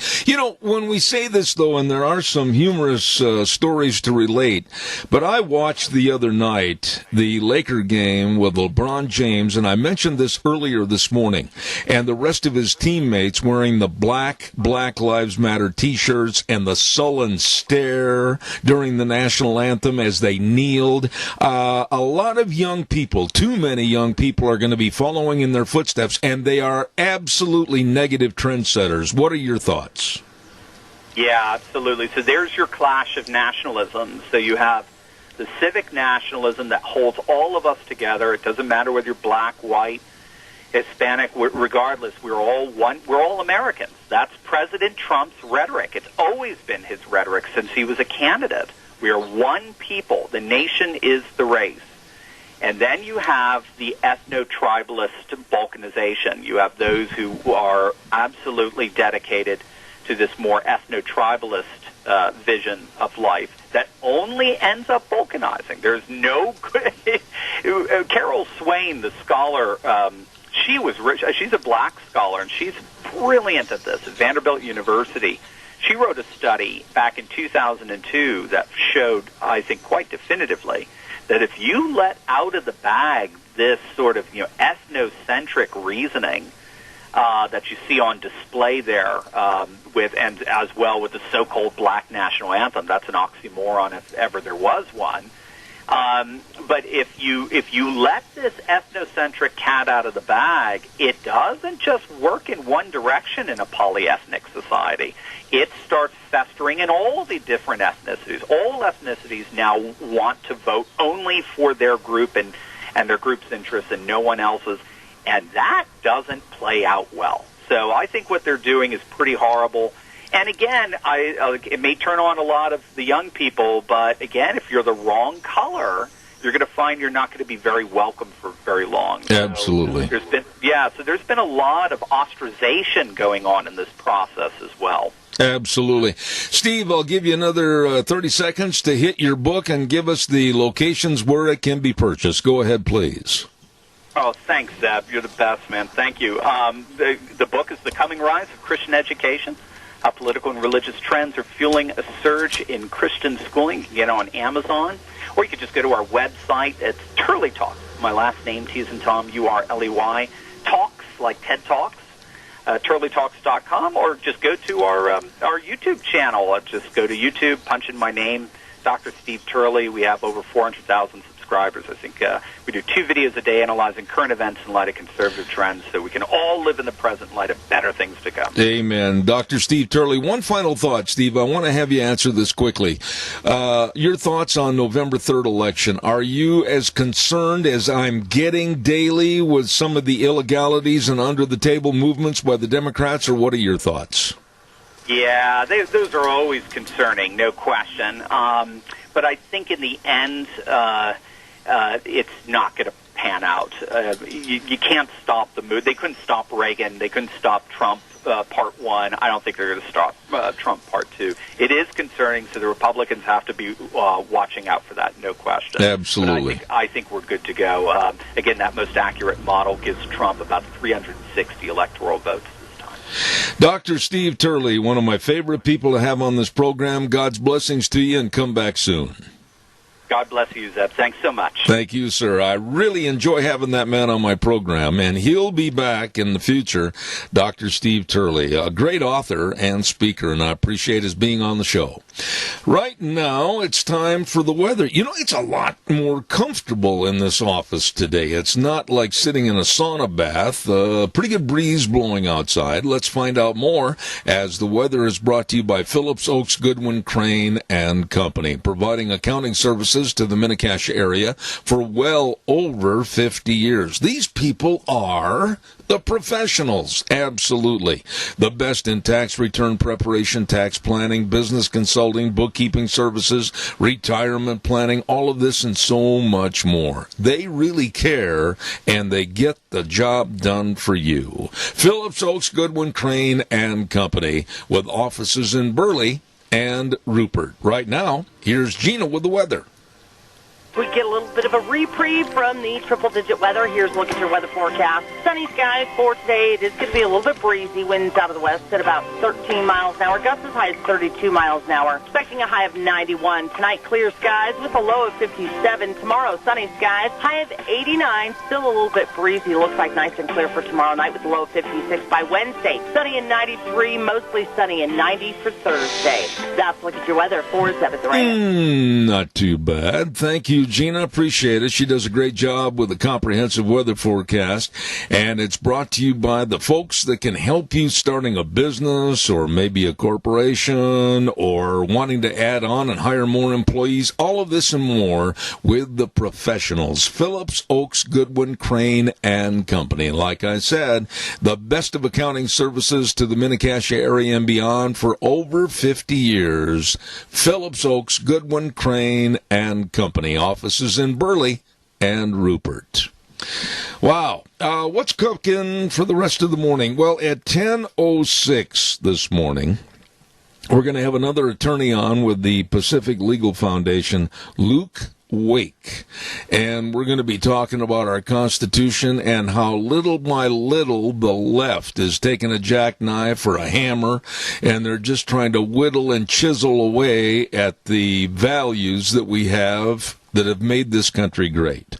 When we say this, though, and there are some humorous stories to relate, but I watched the other night the Laker game with LeBron James, and I mentioned this earlier this morning, and the rest of his teammates wearing the Black Lives Matter T-shirts and the sullen stare during the national anthem as they kneeled. A lot of young people, too many young people, are going to be following in their footsteps, and they are absolutely negative trendsetters. What are your thoughts? Yeah, absolutely. So there's your clash of nationalism. So you have the civic nationalism that holds all of us together. It doesn't matter whether you're black, white, Hispanic, regardless. We're all one. We're all Americans. That's President Trump's rhetoric. It's always been his rhetoric since he was a candidate. We are one people. The nation is the race. And then you have the ethno-tribalist balkanization. You have those who are absolutely dedicated to this more ethno-tribalist vision of life that only ends up balkanizing. There's no good... Carol Swain, the scholar, she's a black scholar, and she's brilliant at this at Vanderbilt University. She wrote a study back in 2002 that showed, I think, quite definitively that if you let out of the bag this sort of ethnocentric reasoning, that you see on display there, and as well with the so-called black national anthem. That's an oxymoron if ever there was one. But if you let this ethnocentric cat out of the bag, it doesn't just work in one direction in a polyethnic society. It starts festering in all the different ethnicities. All ethnicities now want to vote only for their group and their group's interests and no one else's, and that doesn't play out well. So I think what they're doing is pretty horrible. And again, it may turn on a lot of the young people, but again, if you're the wrong color, you're going to find you're not going to be very welcome for very long. Absolutely. So there's been a lot of ostracization going on in this process as well. Absolutely. Steve, I'll give you another 30 seconds to hit your book and give us the locations where it can be purchased. Go ahead, please. Oh, thanks, Zeb. You're the best, man. Thank you. The book is The Coming Rise of Christian Education, How Political and Religious Trends Are Fueling a Surge in Christian Schooling. You can get it on Amazon, or you can just go to our website. It's Turley Talk. My last name, T as in Tom, U-R-L-E-Y. Talks, like TED Talks, turleytalks.com, or just go to our YouTube channel. Just go to YouTube, punch in my name, Dr. Steve Turley. We have over 400,000 subscribers. I think we do 2 videos a day analyzing current events in light of conservative trends so we can all live in the present in light of better things to come. Amen. Dr. Steve Turley, one final thought, Steve. I want to have you answer this quickly. Your thoughts on November 3rd election. Are you as concerned as I'm getting daily with some of the illegalities and under-the-table movements by the Democrats, or what are your thoughts? Yeah, those are always concerning, no question. But I think in the end, it's not going to pan out. You can't stop the move. They couldn't stop Reagan. They couldn't stop Trump Part 1. I don't think they're going to stop Trump Part 2. It is concerning, so the Republicans have to be watching out for that, no question. Absolutely. But I think we're good to go. Again, that most accurate model gives Trump about 360 electoral votes. Dr. Steve Turley, one of my favorite people to have on this program. God's blessings to you, and come back soon. God bless you, Zeb. Thanks so much. Thank you, sir. I really enjoy having that man on my program, and he'll be back in the future. Dr. Steve Turley, a great author and speaker, and I appreciate his being on the show. Right now, it's time for the weather. You know, it's a lot more comfortable in this office today. It's not like sitting in a sauna bath. Pretty good breeze blowing outside. Let's find out more as the weather is brought to you by Phillips Oaks Goodwin Crane and Company, providing accounting services to the Mini-Cache area for well over 50 years. These people are the professionals. Absolutely. The best in tax return preparation, tax planning, business consulting, bookkeeping services, retirement planning, all of this and so much more. They really care, and they get the job done for you. Phillips Oaks Goodwin Crane and Company, with offices in Burley and Rupert. Right now, here's Gina with the weather. We get a little bit of a reprieve from the triple-digit weather. Here's a look at your weather forecast. Sunny skies for today. It is going to be a little bit breezy. Winds out of the west at about 13 miles an hour. Gusts as high as 32 miles an hour. Expecting a high of 91. Tonight, clear skies with a low of 57. Tomorrow, sunny skies. High of 89. Still a little bit breezy. Looks like nice and clear for tomorrow night with a low of 56 by Wednesday. Sunny and 93. Mostly sunny and 90 for Thursday. That's a look at your weather for 7th rain. Not too bad. Thank you, Gina. Appreciate it. She does a great job with a comprehensive weather forecast, and it's brought to you by the folks that can help you starting a business or maybe a corporation or wanting to add on and hire more employees. All of this and more with the professionals. Phillips Oaks Goodwin Crane and Company. And like I said, the best of accounting services to the Mini-Cache area and beyond for over 50 years. Phillips Oaks Goodwin Crane and Company. Offices in Burley and Rupert. Wow. What's cooking for the rest of the morning? Well, at 10:06 this morning, we're going to have another attorney on with the Pacific Legal Foundation, Luke Wake, and we're going to be talking about our Constitution and how little by little the left is taking a jackknife or a hammer and they're just trying to whittle and chisel away at the values that we have that have made this country great.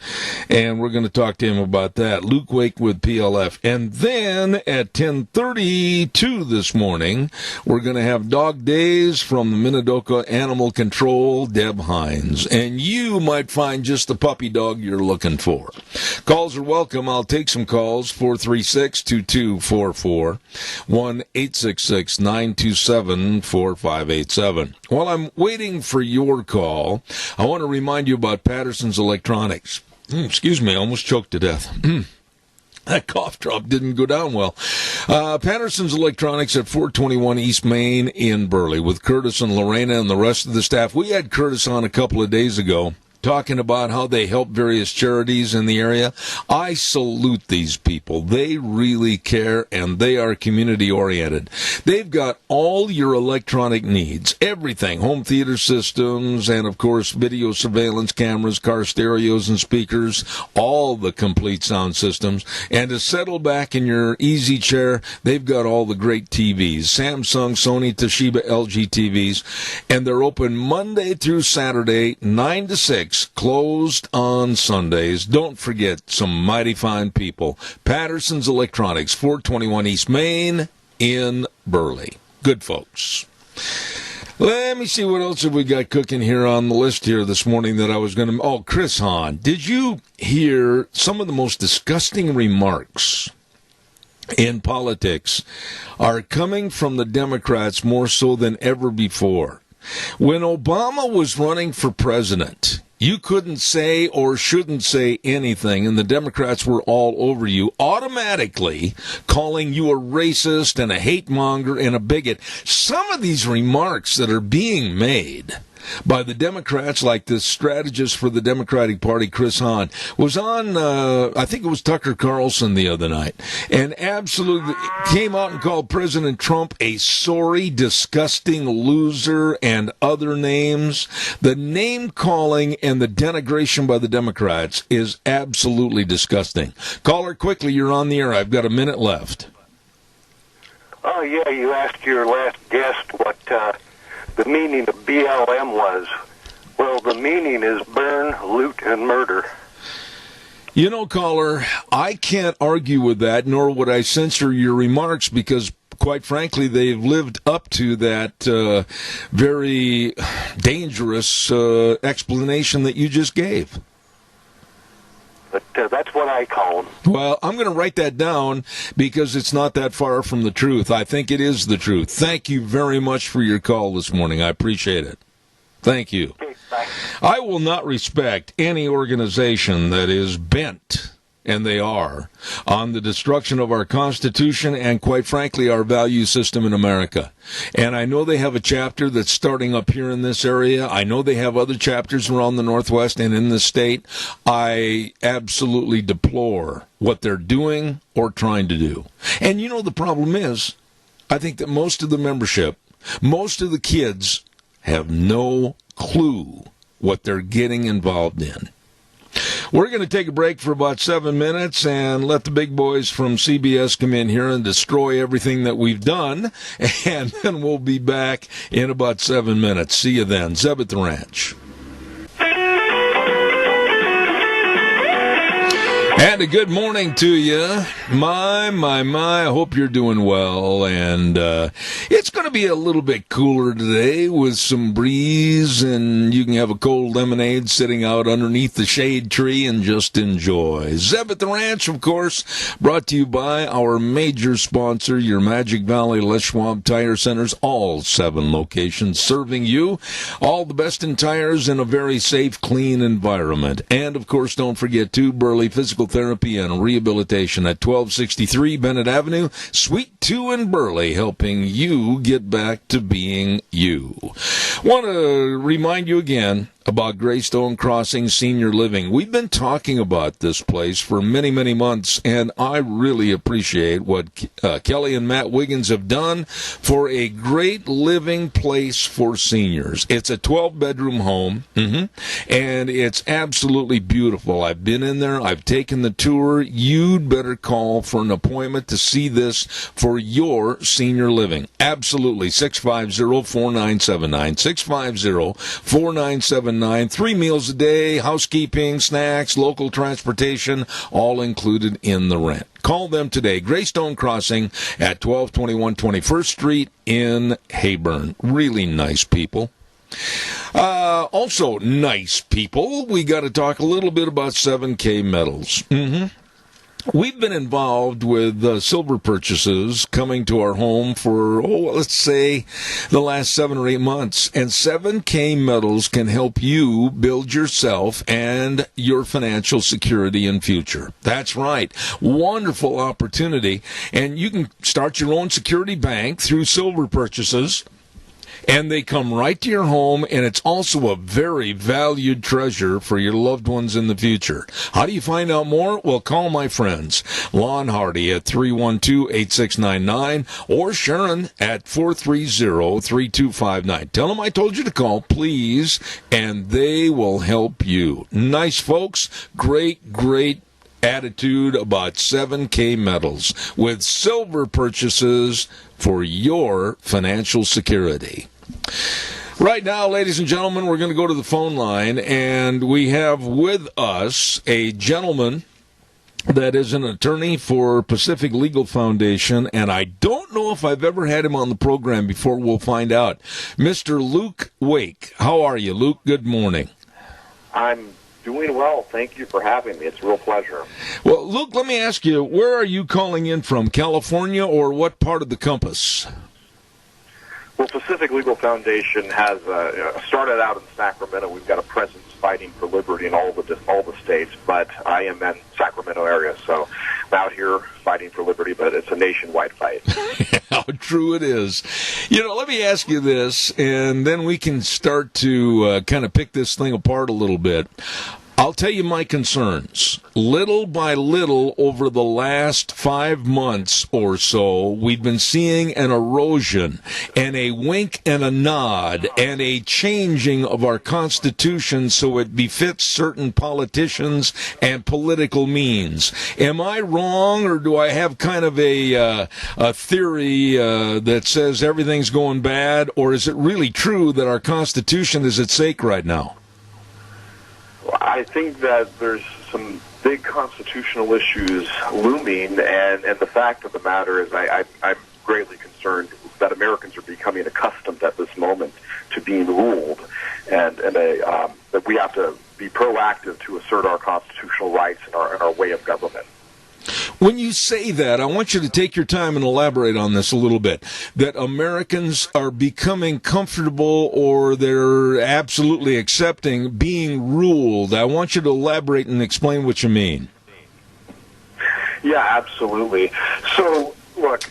And we're going to talk to him about that. Luke Wake with PLF. And then at 10:32 this morning, we're going to have Dog Days from the Minidoka Animal Control, Deb Hines. And you might find just the puppy dog you're looking for. Calls are welcome. I'll take some calls. 436-2244. 1-866-927-4587. While I'm waiting for your call, I want to remind you about Patterson's Electronics. Excuse me, I almost choked to death. That cough drop didn't go down well. Patterson's Electronics at 421 East Main in Burley with Curtis and Lorena and the rest of the staff. We had Curtis on a couple of days ago talking about how they help various charities in the area. I salute these people. They really care, and they are community-oriented. They've got all your electronic needs, everything, home theater systems, and, of course, video surveillance cameras, car stereos and speakers, all the complete sound systems. And to settle back in your easy chair, they've got all the great TVs, Samsung, Sony, Toshiba, LG TVs, and they're open Monday through Saturday, 9 to 6. Closed on Sundays. Don't forget some mighty fine people. Patterson's Electronics, 421 East Main in Burley. Good folks. Let me see what else have we got cooking here on the list here this morning that I was going to... Oh, Chris Hahn. Did you hear some of the most disgusting remarks in politics are coming from the Democrats more so than ever before? When Obama was running for president, you couldn't say or shouldn't say anything, and the Democrats were all over you, automatically calling you a racist and a hate monger and a bigot. Some of these remarks that are being made by the Democrats, like this strategist for the Democratic Party, Chris Hahn, was on, I think it was Tucker Carlson the other night, and absolutely came out and called President Trump a sorry, disgusting loser and other names. The name-calling and the denigration by the Democrats is absolutely disgusting. Caller, quickly, you're on the air. I've got a minute left. Oh, yeah, you asked your last guest what the meaning of BLM was. Well, the meaning is burn, loot, and murder. You know, caller, I can't argue with that, nor would I censor your remarks, because quite frankly, they've lived up to that very dangerous explanation that you just gave. But that's what I call them. Well, I'm going to write that down because it's not that far from the truth. I think it is the truth. Thank you very much for your call this morning. I appreciate it. Thank you. Okay, bye. I will not respect any organization that is bent, and they are, on the destruction of our Constitution and, quite frankly, our value system in America. And I know they have a chapter that's starting up here in this area. I know they have other chapters around the Northwest and in the state. I absolutely deplore what they're doing or trying to do. And you know, the problem is, I think that most of the membership, most of the kids have no clue what they're getting involved in. We're going to take a break for about 7 minutes and let the big boys from CBS come in here and destroy everything that we've done, and then we'll be back in about 7 minutes. See you then. Zeb at the Ranch. And a good morning to you. My, I hope you're doing well. And it's going to be a little bit cooler today with some breeze, and you can have a cold lemonade sitting out underneath the shade tree and just enjoy. Zeb at the Ranch, of course, brought to you by our major sponsor, your Magic Valley Les Schwab Tire Centers, all 7 locations serving you. All the best in tires in a very safe, clean environment. And, of course, don't forget, too, Burley Physical Therapy and Rehabilitation at 1263 Bennett Avenue, Suite 2 in Burley, helping you get back to being you. Want to remind you again about Greystone Crossing Senior Living. We've been talking about this place for many, many months, and I really appreciate what Kelly and Matt Wiggins have done for a great living place for seniors. It's a 12-bedroom home, and it's absolutely beautiful. I've been in there. I've taken the tour. You'd better call for an appointment to see this for your senior living. Absolutely. 650-4979. 650-4979. 8699. 3 meals a day, housekeeping, snacks, local transportation, all included in the rent. Call them today. Greystone Crossing at 1221 21st Street in Hayburn. Really nice people. Also nice people, we got to talk a little bit about 7K metals. We've been involved with silver purchases coming to our home for, let's say, the last 7 or 8 months. And 7K metals can help you build yourself and your financial security and future. That's right. Wonderful opportunity. And you can start your own security bank through silver purchases. And they come right to your home, and it's also a very valued treasure for your loved ones in the future. How do you find out more? Well, call my friends, Lon Hardy at 312-8699 or Sharon at 430-3259. Tell them I told you to call, please, and they will help you. Nice folks, great attitude about 7K metals with silver purchases for your financial security. Right now, ladies and gentlemen, we're going to go to the phone line, and we have with us a gentleman that is an attorney for Pacific Legal Foundation, and I don't know if I've ever had him on the program before. We'll find out. Mr. Luke Wake. How are you, Luke? Good morning. I'm doing well. Thank you for having me. It's a real pleasure. Well, Luke, let me ask you, where are you calling in from, California or what part of the compass? Well, Pacific Legal Foundation has started out in Sacramento. We've got a presence fighting for liberty in all the states, but I am in Sacramento area, so I'm out here fighting for liberty, but it's a nationwide fight. How true it is. Let me ask you this, and then we can start to kind of pick this thing apart a little bit. I'll tell you my concerns. Little by little, over the last 5 months or so, we've been seeing an erosion and a wink and a nod and a changing of our Constitution so it befits certain politicians and political means. Am I wrong, or do I have kind of a theory that says everything's going bad, or is it really true that our Constitution is at stake right now? I think that there's some big constitutional issues looming, and the fact of the matter is I'm greatly concerned that Americans are becoming accustomed at this moment to being ruled, and that we have to be proactive to assert our constitutional rights and our way of government. When you say that, I want you to take your time and elaborate on this a little bit, that Americans are becoming comfortable or they're absolutely accepting being ruled. I want you to elaborate and explain what you mean. Yeah, absolutely. So, look,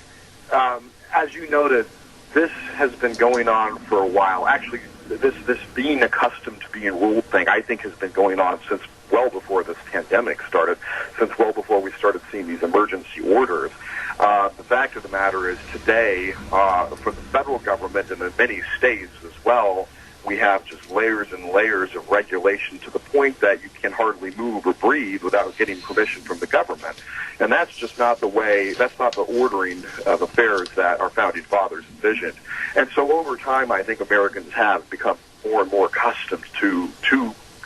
as you noted, this has been going on for a while. Actually, this being accustomed to being ruled thing, I think, has been going on since well before this pandemic started, since well before we started seeing these emergency orders. The fact of the matter is today, for the federal government and in many states as well, we have just layers and layers of regulation to the point that you can hardly move or breathe without getting permission from the government. And that's just not the way, that's not the ordering of affairs that our founding fathers envisioned. And so over time, I think Americans have become more and more accustomed to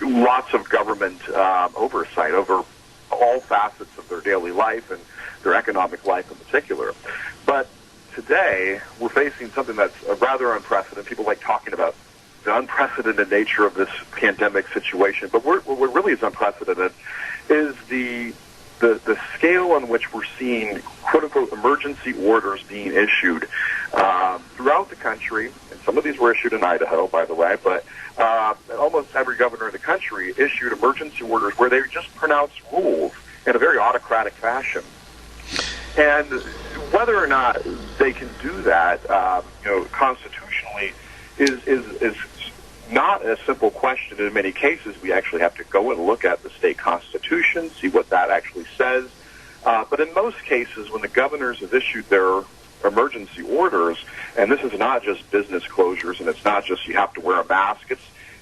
lots of government oversight over all facets of their daily life and their economic life in particular. But today, we're facing something that's rather unprecedented. People like talking about the unprecedented nature of this pandemic situation. But what really is unprecedented is the scale on which we're seeing quote-unquote emergency orders being issued throughout the country. And some of these were issued in Idaho, by the way, but almost every governor in the country issued emergency orders where they just pronounced rules in a very autocratic fashion. And whether or not they can do that, constitutionally, is not a simple question. In many cases, we actually have to go and look at the state constitution, see what that actually says. But in most cases, when the governors have issued their emergency orders, and this is not just business closures, and it's not just you have to wear a mask,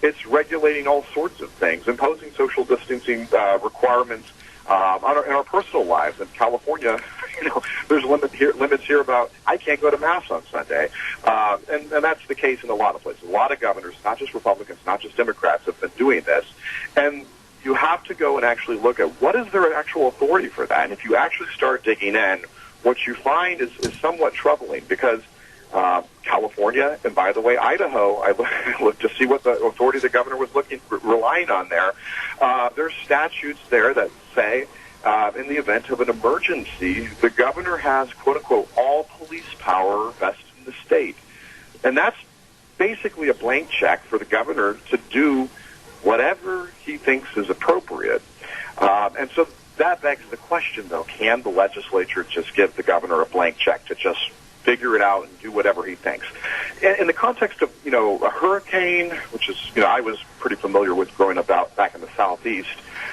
it's regulating all sorts of things, imposing social distancing requirements in our personal lives. In California, there's limits here about I can't go to Mass on Sunday. And that's the case in a lot of places. A lot of governors, not just Republicans, not just Democrats, have been doing this. And you have to go and actually look at what is their actual authority for that. And if you actually start digging in, what you find is somewhat troubling because California, and by the way, Idaho, I looked to see what the authority the governor was relying on there. There's statutes there that say in the event of an emergency, the governor has, quote unquote, all police power vested in the state. And that's basically a blank check for the governor to do whatever he thinks is appropriate. And so that begs the question, though, can the legislature just give the governor a blank check to just figure it out and do whatever he thinks? In the context of, a hurricane, which is, I was pretty familiar with growing up back in the Southeast,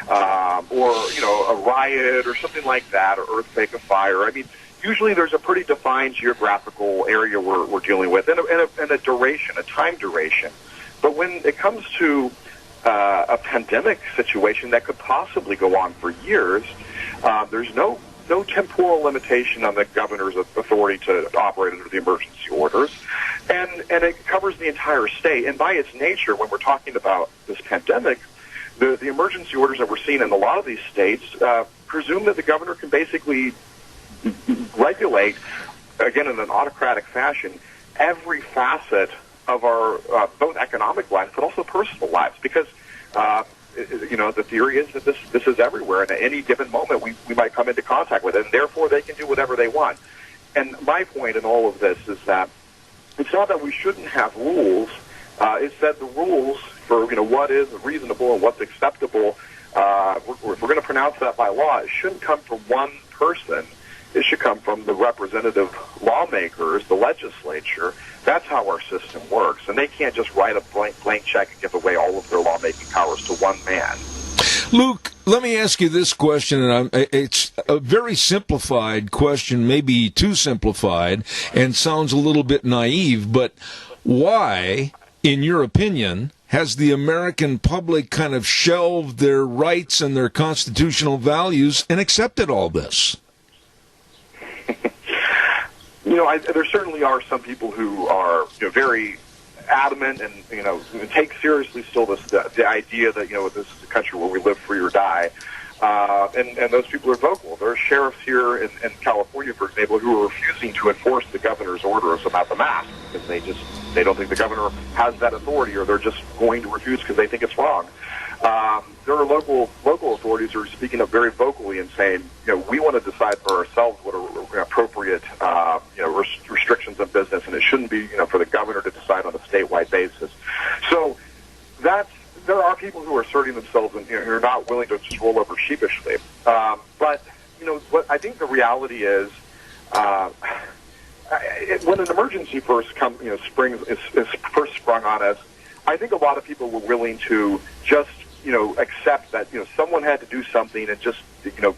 or, a riot or something like that, or earthquake, a fire. I mean, usually there's a pretty defined geographical area we're dealing with and a duration, a time duration. But when it comes to a pandemic situation that could possibly go on for years, there's no temporal limitation on the governor's authority to operate under the emergency orders, and it covers the entire state. And by its nature, when we're talking about this pandemic, the emergency orders that we're seeing in a lot of these states presume that the governor can basically regulate, again in an autocratic fashion, every facet of our both economic lives but also personal lives, because the theory is that this is everywhere, and at any given moment we might come into contact with it, and therefore they can do whatever they want. And my point in all of this is that it's not that we shouldn't have rules. It's that the rules for what is reasonable and what's acceptable, if we're going to pronounce that by law, it shouldn't come from one person. It should come from the representative lawmakers, the legislature. That's how our system works. And they can't just write a blank check and give away all of their lawmaking powers to one man. Luke, let me ask you this question, and it's a very simplified question, maybe too simplified, and sounds a little bit naive, but why, in your opinion, has the American public kind of shelved their rights and their constitutional values and accepted all this? There certainly are some people who are very adamant and take seriously still the idea that this is a country where we live free or die, and those people are vocal. There are sheriffs here in California, for example, who are refusing to enforce the governor's orders about the mask because they don't think the governor has that authority, or they're just going to refuse because they think it's wrong. There are local authorities who are speaking up very vocally and saying, we want to decide for ourselves what are appropriate, restrictions on business, and it shouldn't be, for the governor to decide on a statewide basis. So there are people who are asserting themselves and who are not willing to just roll over sheepishly. But what I think the reality is, when an emergency first first sprung on us, I think a lot of people were willing to just accept that someone had to do something, and just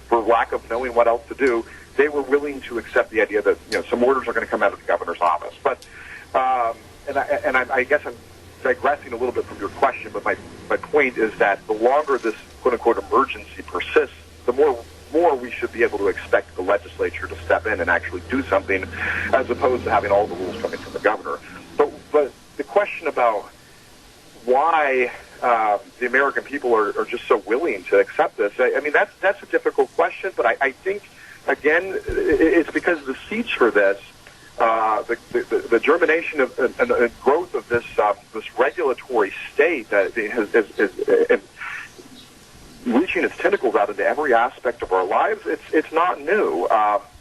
for lack of knowing what else to do, they were willing to accept the idea that some orders are going to come out of the governor's office. But I guess I'm digressing a little bit from your question, but my point is that the longer this quote unquote emergency persists, the more we should be able to expect the legislature to step in and actually do something, as opposed to having all the rules coming from the governor. But the question about why the American people are just so willing to accept this, I mean, that's a difficult question, but I think, again, it's because the seeds for this, the germination of and growth of this regulatory state that is reaching its tentacles out into every aspect of our lives, it's not new.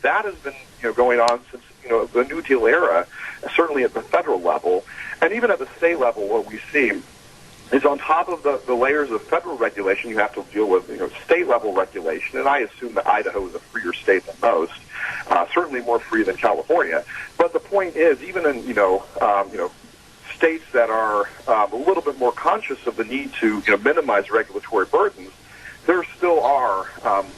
That has been going on since the New Deal era, certainly at the federal level, and even at the state level. What we see is, on top of the layers of federal regulation, you have to deal with state level regulation, and I assume that Idaho is a freer state than most, certainly more free than California. But the point is, even in states that are a little bit more conscious of the need to minimize regulatory burdens, there still are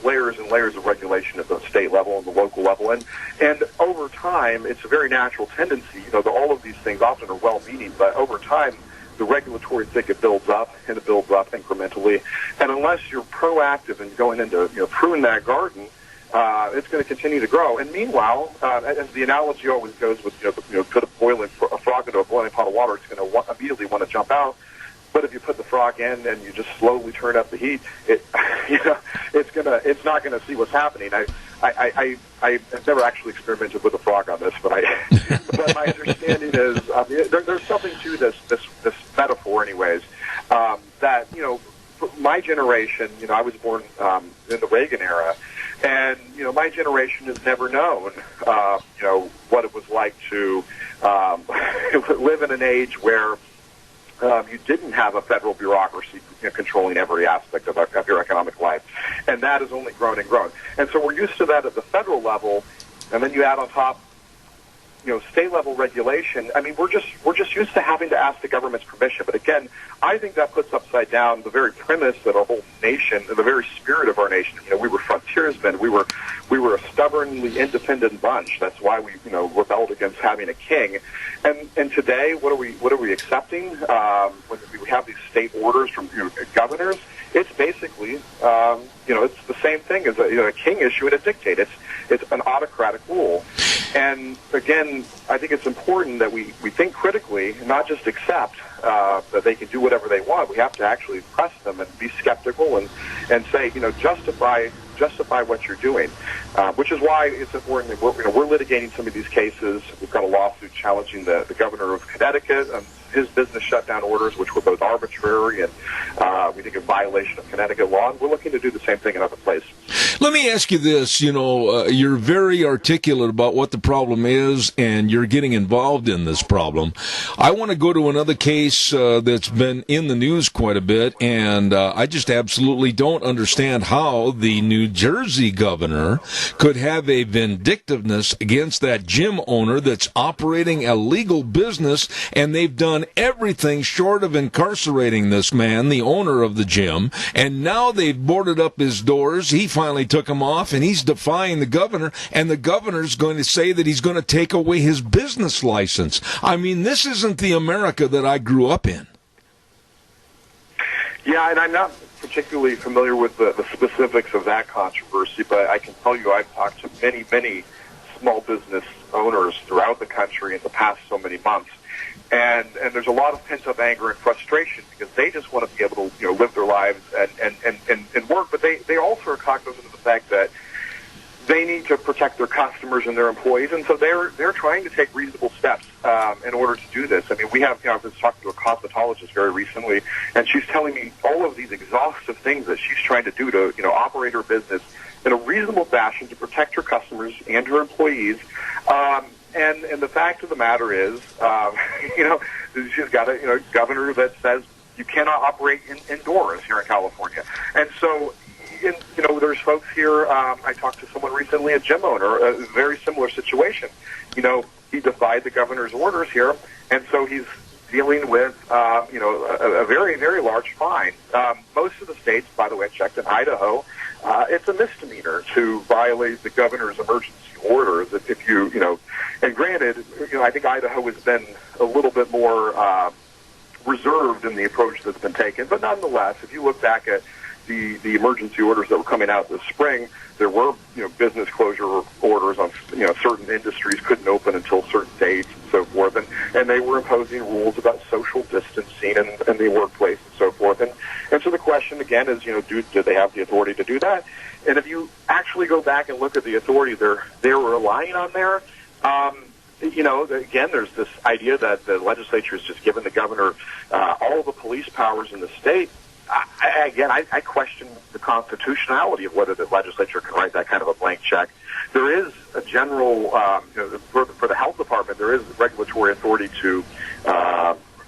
layers and layers of regulation at the state level and the local level, and over time, it's a very natural tendency. All of these things often are well-meaning, but over time, the regulatory thicket builds up, and it builds up incrementally. And unless you're proactive in going into, pruning that garden, it's going to continue to grow. And meanwhile, as the analogy always goes with, put a frog into a boiling pot of water, it's going to immediately want to jump out. But if you put the frog in and you just slowly turn up the heat, it's not gonna see what's happening. I've never actually experimented with a frog on this, but but my understanding is there's something to this metaphor, anyways. That my generation, I was born in the Reagan era, and my generation has never known what it was like to live in an age where you didn't have a federal bureaucracy controlling every aspect of your economic life. And that has only grown and grown. And so we're used to that at the federal level, and then you add on top, state-level regulation. I mean, we're just used to having to ask the government's permission. But again, I think that puts upside down the very premise that our whole nation, the very spirit of our nation. We were frontiersmen. We were a stubbornly independent bunch. That's why we, rebelled against having a king. And today, what are we accepting? When we have these state orders from governors, it's basically, it's the same thing as a king issuing a dictate. It's an autocratic rule. And again, I think it's important that we think critically, not just accept that they can do whatever they want. We have to actually press them and be skeptical and say, justify what you're doing, which is why it's important that we're litigating some of these cases. We've got a lawsuit challenging the governor of Connecticut and his business shutdown orders, which were both arbitrary and we think a violation of Connecticut law. And we're looking to do the same thing in other places. Let me ask you this. You're very articulate about what the problem is, and you're getting involved in this problem. I want to go to another case that's been in the news quite a bit, and I just absolutely don't understand how the New Jersey governor could have a vindictiveness against that gym owner that's operating a legal business, and they've done everything short of incarcerating this man, the owner of the gym, and now they've boarded up his doors. He finally took him off, and he's defying the governor, and the governor's going to say that he's going to take away his business license. I mean, this isn't the America that I grew up in. Yeah, and I'm not particularly familiar with the specifics of that controversy, but I can tell you I've talked to many, many small business owners throughout the country in the past so many months. And there's a lot of pent-up anger and frustration because they just want to be able to live their lives and work, but they also are cognizant of the fact that they need to protect their customers and their employees, and so they're trying to take reasonable steps in order to do this. I mean, we have, I was talking to a cosmetologist very recently, and she's telling me all of these exhaustive things that she's trying to do to operate her business in a reasonable fashion to protect her customers and her employees. And the fact of the matter is, she's got a governor that says you cannot operate indoors here in California. And so, there's folks here, I talked to someone recently, a gym owner, a very similar situation. He defied the governor's orders here, and so he's dealing with, a very, very large fine. Most of the states, by the way, I checked in Idaho, it's a misdemeanor to violate the governor's emergency orders. If you, and granted, I think Idaho has been a little bit more reserved in the approach that's been taken. But nonetheless, if you look back at the emergency orders that were coming out this spring, there were business closure orders on certain industries couldn't open until certain dates and so forth, and they were imposing rules about social distancing in the workplace and so forth. And so the question again is, do they have the authority to do that? And if you actually go back and look at the authority they're relying on there, again, there's this idea that the legislature has just given the governor all the police powers in the state. I question the constitutionality of whether the legislature can write that kind of a blank check. There is a general, for the health department, there is regulatory authority to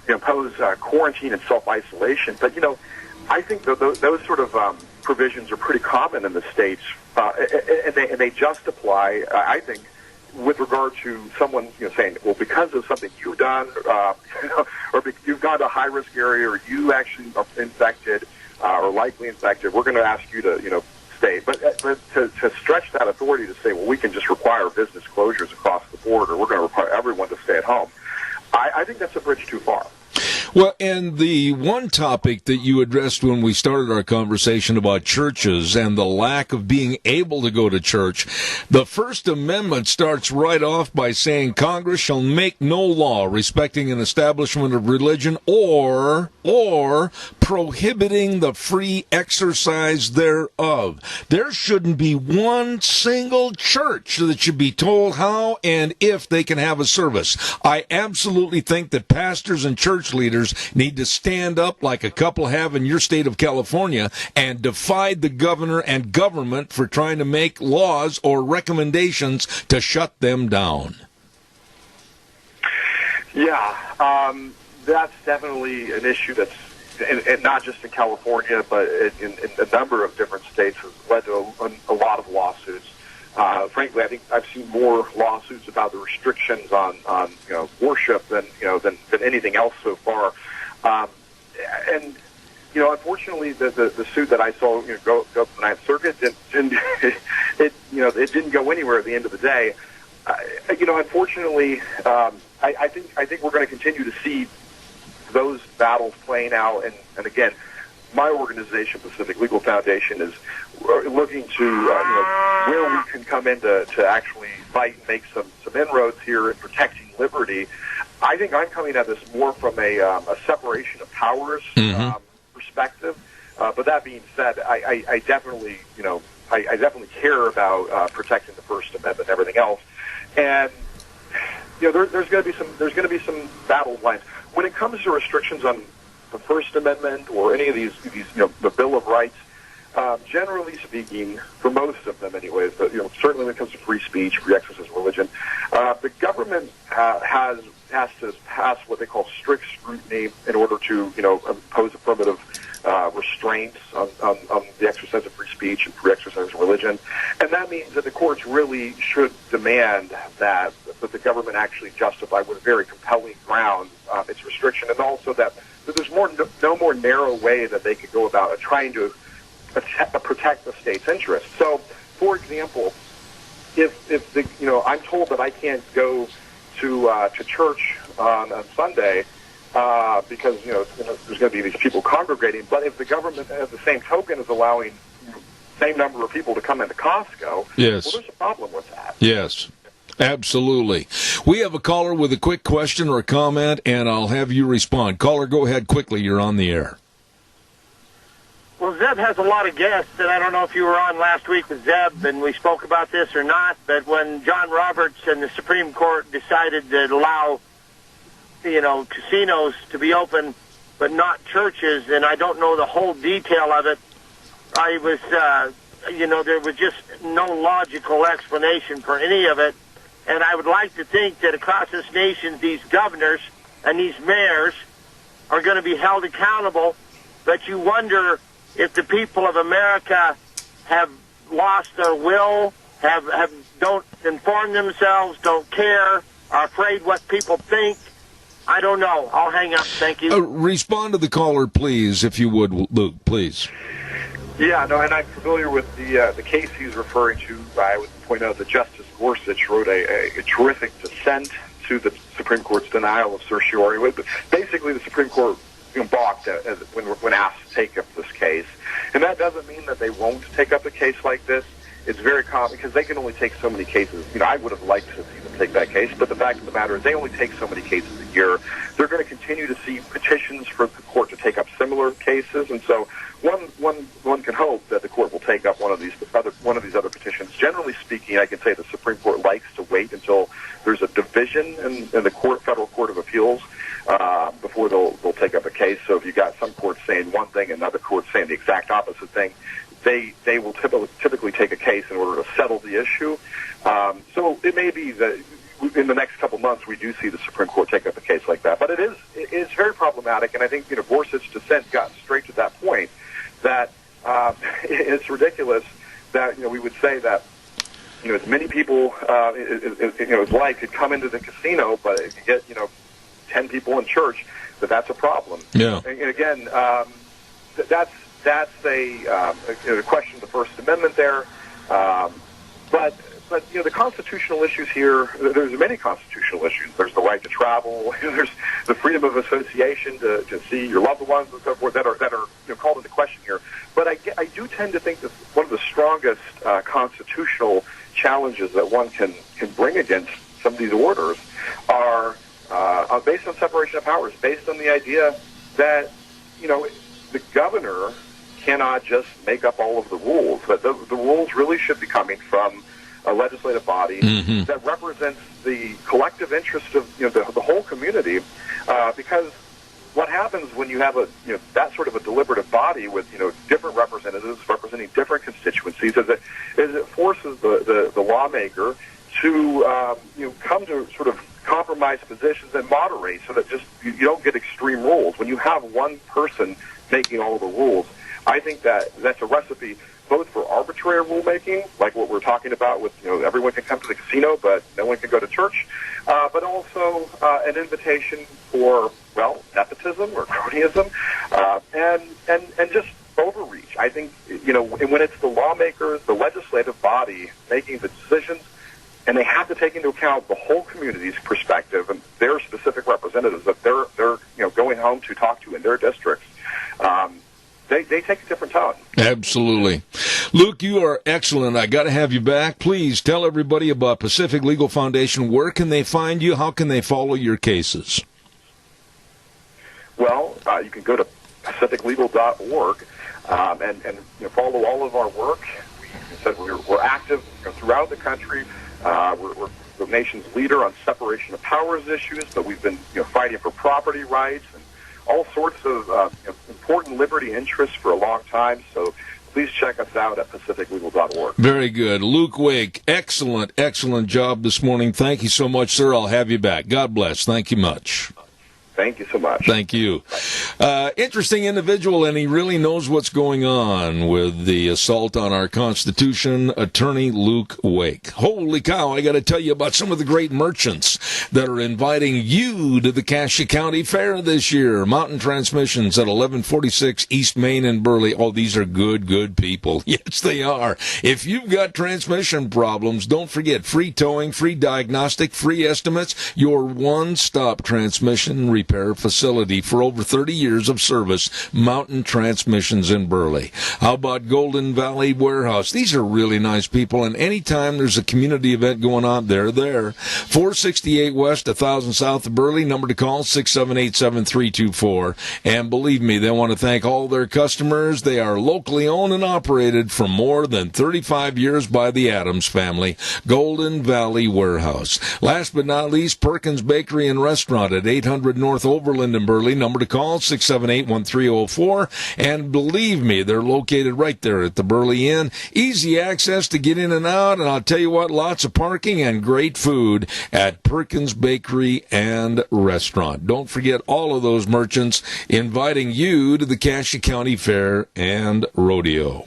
impose quarantine and self-isolation. But, I think those sort of provisions are pretty common in the states, and they just apply, I think, with regard to someone saying, well, because of something you've done, or you've gone to a high-risk area, or you actually are infected or likely infected, we're going to ask you to stay. But to stretch that authority to say, well, we can just require business closures across the board, or we're going to require everyone to stay at home, I think that's a bridge too far. Well, and the one topic that you addressed when we started our conversation about churches and the lack of being able to go to church, the First Amendment starts right off by saying Congress shall make no law respecting an establishment of religion or prohibiting the free exercise thereof. There shouldn't be one single church that should be told how and if they can have a service. I absolutely think that pastors and church leaders need to stand up like a couple have in your state of California and defy the governor and government for trying to make laws or recommendations to shut them down. Yeah, that's definitely an issue that's, and not just in California, but in a number of different states, has led to a lot of lawsuits. Frankly, I think I've seen more lawsuits about the restrictions on worship than anything else so far. And unfortunately, the suit that I saw go up to the Ninth Circuit it didn't go anywhere at the end of the day. Unfortunately, I think we're going to continue to see those battles playing out. And again, my organization, Pacific Legal Foundation, is looking to where we can come in to actually fight and make some inroads here in protecting liberty. I think I'm coming at this more from a separation of powers perspective. But that being said, I definitely I definitely care about protecting the First Amendment and everything else. And there's going to be some battle lines when it comes to restrictions on the First Amendment or any of these the Bill of Rights. Generally speaking, for most of them anyways, but certainly when it comes to free speech, free exercise of religion, the government has to pass what they call strict scrutiny in order to impose affirmative restraints on the exercise of free speech and free exercise of religion. And that means that the courts really should demand that the government actually justify with very compelling grounds its restriction, and also that there's no more narrow way that they could go about trying to protect the state's interests. So, for example, if I'm told that I can't go to church on Sunday because there's going to be these people congregating, but if the government, at the same token, is allowing same number of people to come into Costco, yes, well, there's a problem with that. Yes. Absolutely. We have a caller with a quick question or a comment, and I'll have you respond. Caller, go ahead quickly. You're on the air. Well, Zeb has a lot of guests, and I don't know if you were on last week with Zeb and we spoke about this or not, but when John Roberts and the Supreme Court decided to allow, casinos to be open but not churches, and I don't know the whole detail of it, I was, there was just no logical explanation for any of it. And I would like to think that across this nation, these governors and these mayors are going to be held accountable. But you wonder if the people of America have lost their will, don't inform themselves, don't care, are afraid what people think. I don't know. I'll hang up. Thank you. Respond to the caller, please, if you would, Luke, please. Yeah, no, and I'm familiar with the case he's referring to. I would point out that Justice Gorsuch wrote a terrific dissent to the Supreme Court's denial of certiorari. But basically, the Supreme Court balked when asked to take up this case. And that doesn't mean that they won't take up a case like this. It's very common because they can only take so many cases. I would have liked to see them take that case, but the fact of the matter is they only take so many cases a year. They're going to continue to see petitions for the court to take up similar cases, and so one can hope that the court will take up one of these other petitions. Generally speaking, I can say the Supreme Court likes to wait until there's a division in the Federal Court of Appeals before they'll take up a case. So if you've got some courts saying one thing and another court saying the exact opposite thing, they will typically take a case in order to settle the issue. So it may be that in the next couple months we do see the Supreme Court take up a case like that. But it is very problematic, and I think Gorsuch's dissent got straight to that point that it's ridiculous that we would say that as many people as like could come into the casino, but if you get 10 people in church, that's a problem. Yeah. And again, that's a question of the First Amendment there. But the constitutional issues here, there's many constitutional issues. There's the right to travel. There's the freedom of association to see your loved ones and so forth that are called into question here. But I do tend to think that one of the strongest constitutional challenges that one can bring against some of these orders are based on separation of powers, based on the idea that, the governor cannot just make up all of the rules, but the rules really should be coming from a legislative body that represents the collective interest of the whole community, because what happens when you have that sort of a deliberative body with different representatives representing different constituencies is it forces the lawmaker to come to sort of compromise positions and moderate so that just you don't get extreme rules. When you have one person making all of the rules, I think that's a recipe both for arbitrary rulemaking, like what we're talking about with everyone can come to the casino but no one can go to church, but also an invitation for nepotism or cronyism, and just overreach. I think when it's the lawmakers, the legislative body making the decisions, and they have to take into account the whole community's perspective and their specific representatives that they're going home to talk to in their districts. They take a different tone. Absolutely. Luke, you are excellent. I got to have you back. Please tell everybody about Pacific Legal Foundation. Where can they find you? How can they follow your cases? Well, you can go to pacificlegal.org and follow all of our work. We're active throughout the country. We're the nation's leader on separation of powers issues, but we've been fighting for property rights and all sorts of important liberty interests for a long time. So please check us out at pacificlegal.org. Very good. Luke Wake, excellent job this morning. Thank you so much, sir. I'll have you back. God bless. Thank you much. Thank you so much. Thank you. Interesting individual, and he really knows what's going on with the assault on our Constitution, Attorney Luke Wake. Holy cow, I got to tell you about some of the great merchants that are inviting you to the Cassia County Fair this year. Mountain Transmissions at 1146 East Main in Burley. Oh, these are good people. Yes, they are. If you've got transmission problems, don't forget free towing, free diagnostic, free estimates, your one-stop transmission repair facility for over 30 years of service, Mountain Transmissions in Burley. How about Golden Valley Warehouse? These are really nice people, and anytime there's a community event going on, they're there. 468 West, 1000 South of Burley. Number to call, 678-7324. And believe me, they want to thank all their customers. They are locally owned and operated for more than 35 years by the Adams family. Golden Valley Warehouse. Last but not least, Perkins Bakery and Restaurant at 800 North Overland in Burley. Number to call, 678-1304. And believe me, they're located right there at the Burley Inn. Easy access to get in and out. And I'll tell you what, lots of parking and great food at Perkins Bakery and Restaurant. Don't forget all of those merchants inviting you to the Cassia County Fair and Rodeo.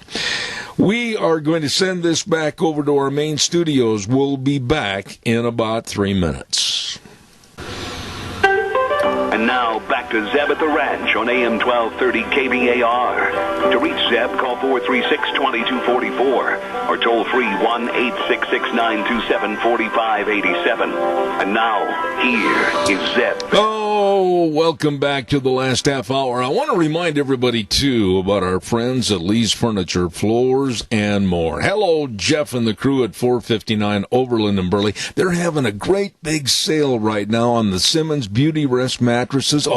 We are going to send this back over to our main studios. We'll be back in about 3 minutes. And now, back to Zeb at the Ranch on AM 1230 KBAR. To reach Zeb, call 436-2244 or toll free 1-866-927-4587. And now, here is Zeb. Oh, welcome back to the last half hour. I want to remind everybody, too, about our friends at Lee's Furniture, Floors, and More. Hello, Jeff and the crew at 459 Overland in Burley. They're having a great big sale right now on the Simmons Beauty Rest mattresses.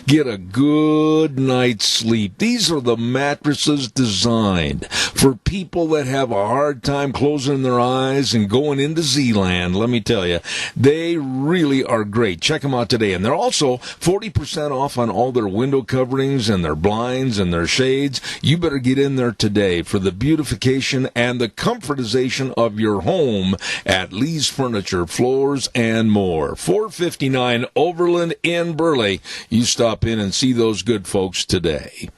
Get a good night's sleep. These are the mattresses designed for people that have a hard time closing their eyes and going into Z-land. Let me tell you, they really are great. Check them out today. And they're also 40% off on all their window coverings and their blinds and their shades. You better get in there today for the beautification and the comfortization of your home at Lee's Furniture, Floors, and More. 459 Overland in Burley. You stop in and see those good folks today.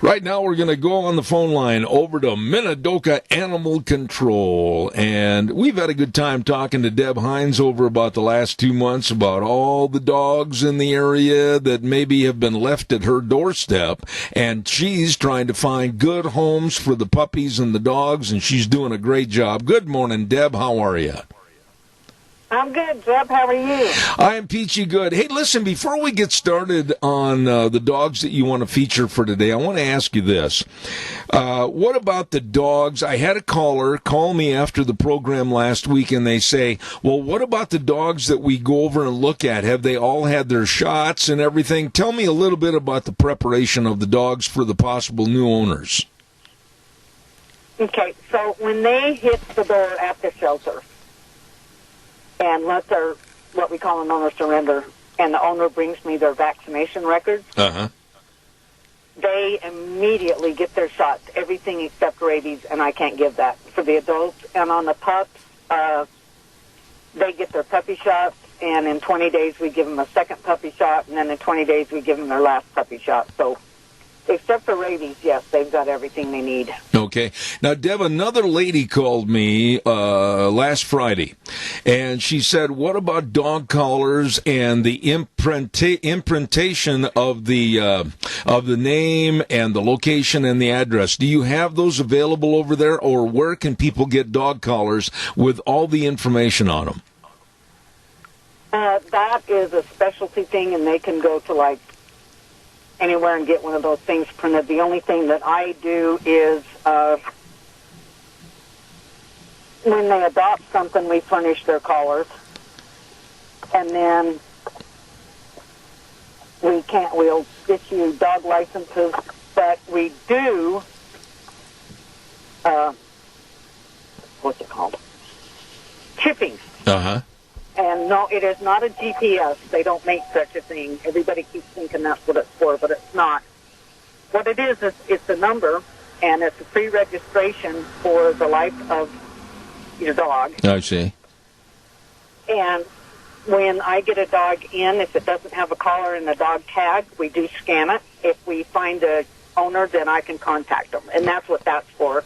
Right now, we're going to go on the phone line over to Minidoka Animal Control. And we've had a good time talking to Deb Hines over about the last 2 months about all the dogs in the area that maybe have been left at her doorstep. And she's trying to find good homes for the puppies and the dogs, and she's doing a great job. Good morning, Deb. How are you? I'm good, Jeb. How are you? I am peachy good. Hey, listen, before we get started on the dogs that you want to feature for today, I want to ask you this. What about the dogs? I had a caller call me after the program last week, and they say, well, what about the dogs that we go over and look at? Have they all had their shots and everything? Tell me a little bit about the preparation of the dogs for the possible new owners. Okay, so when they hit the door at the shelter, and let their, what we call an owner surrender, and the owner brings me their vaccination records, they immediately get their shots, everything except rabies, and I can't give that. For the adults and on the pups, they get their puppy shots, and in 20 days we give them a second puppy shot, and then in 20 days we give them their last puppy shot. So except for rabies, yes, they've got everything they need. Okay. Now, Deb, another lady called me last Friday, and she said, what about dog collars and the imprintation of the name and the location and the address? Do you have those available over there, or where can people get dog collars with all the information on them? That is a specialty thing, and they can go to, like, anywhere and get one of those things printed. The only thing that I do is when they adopt something, we furnish their collars, and then we'll issue dog licenses, but we do what's it called? Chipping. And no, it is not a GPS. They don't make such a thing. Everybody keeps thinking that's what it's for, but it's not. What it is it's a number, and it's a pre-registration for the life of your dog. I see. And when I get a dog in, if it doesn't have a collar and a dog tag, we do scan it. If we find a owner, then I can contact them, and that's what that's for.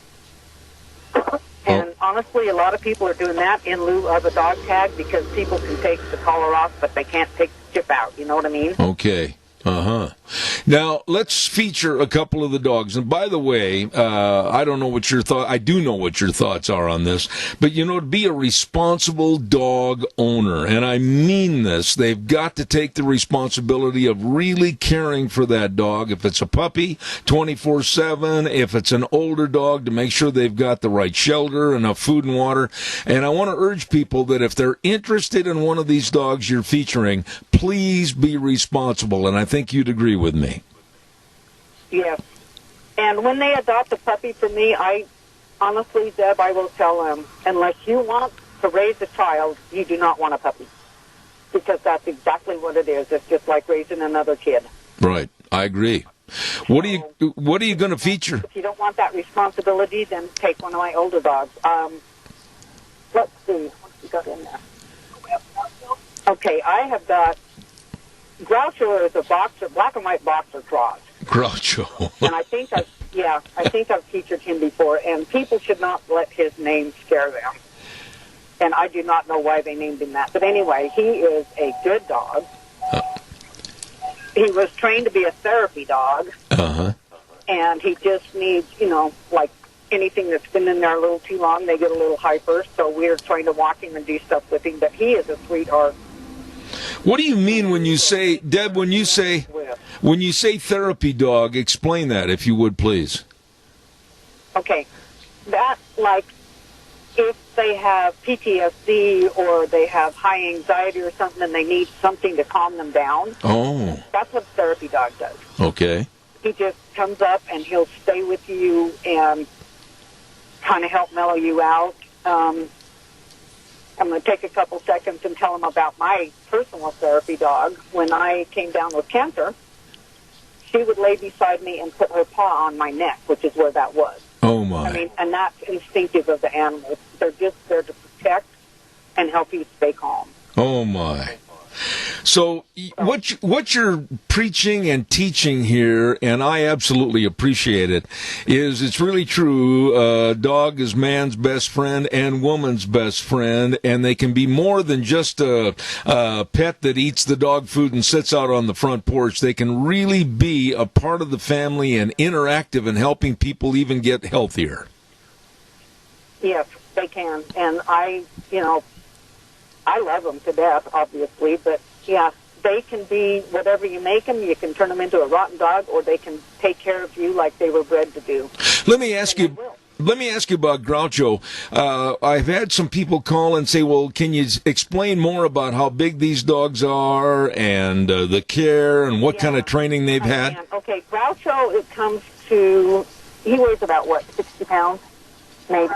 And honestly, a lot of people are doing that in lieu of a dog tag because people can take the collar off, but they can't take the chip out. You know what I mean? Okay. Now, let's feature a couple of the dogs. And by the way, I don't know what your thought. I do know what your thoughts are on this. But, you know, to be a responsible dog owner, and I mean this, they've got to take the responsibility of really caring for that dog. If it's a puppy, 24/7. If it's an older dog, to make sure they've got the right shelter, enough food and water. And I want to urge people that if they're interested in one of these dogs you're featuring, please be responsible. And I think you'd agree with me. Yes. And when they adopt a puppy from me, I honestly, Deb, I will tell them, unless you want to raise a child, you do not want a puppy. Because that's exactly what it is. It's just like raising another kid. Right. I agree. What are you going to feature? If you don't want that responsibility, then take one of my older dogs. Let's see. What we got in there? Okay, I have got Groucho is a boxer, black and white boxer cross. Groucho. And I think I've featured him before, and people should not let his name scare them. And I do not know why they named him that. But anyway, he is a good dog. He was trained to be a therapy dog. And he just needs, like anything that's been in there a little too long, they get a little hyper. So we're trying to walk him and do stuff with him. But he is a sweetheart. What do you mean when you say, Deb, when you say therapy dog, explain that, if you would, please. Okay. That's like if they have PTSD or they have high anxiety or something and they need something to calm them down. Oh. That's what a therapy dog does. Okay. He just comes up and he'll stay with you and kind of help mellow you out. I'm going to take a couple seconds and tell them about my personal therapy dog. When I came down with cancer, she would lay beside me and put her paw on my neck, which is where that was. Oh, my. I mean, and that's instinctive of the animals. They're just there to protect and help you stay calm. Oh, my. So what you're preaching and teaching here, and I absolutely appreciate it, is it's really true. Dog is man's best friend and woman's best friend, and they can be more than just a pet that eats the dog food and sits out on the front porch. They can really be a part of the family and interactive in helping people even get healthier. Yes, they can. And I love them to death, obviously, but yeah, they can be whatever you make them. You can turn them into a rotten dog, or they can take care of you like they were bred to do. Let me ask you about Groucho. I've had some people call and say, well, can you explain more about how big these dogs are and the care and what kind of training they've had? Okay, Groucho, he weighs about, 60 pounds, maybe?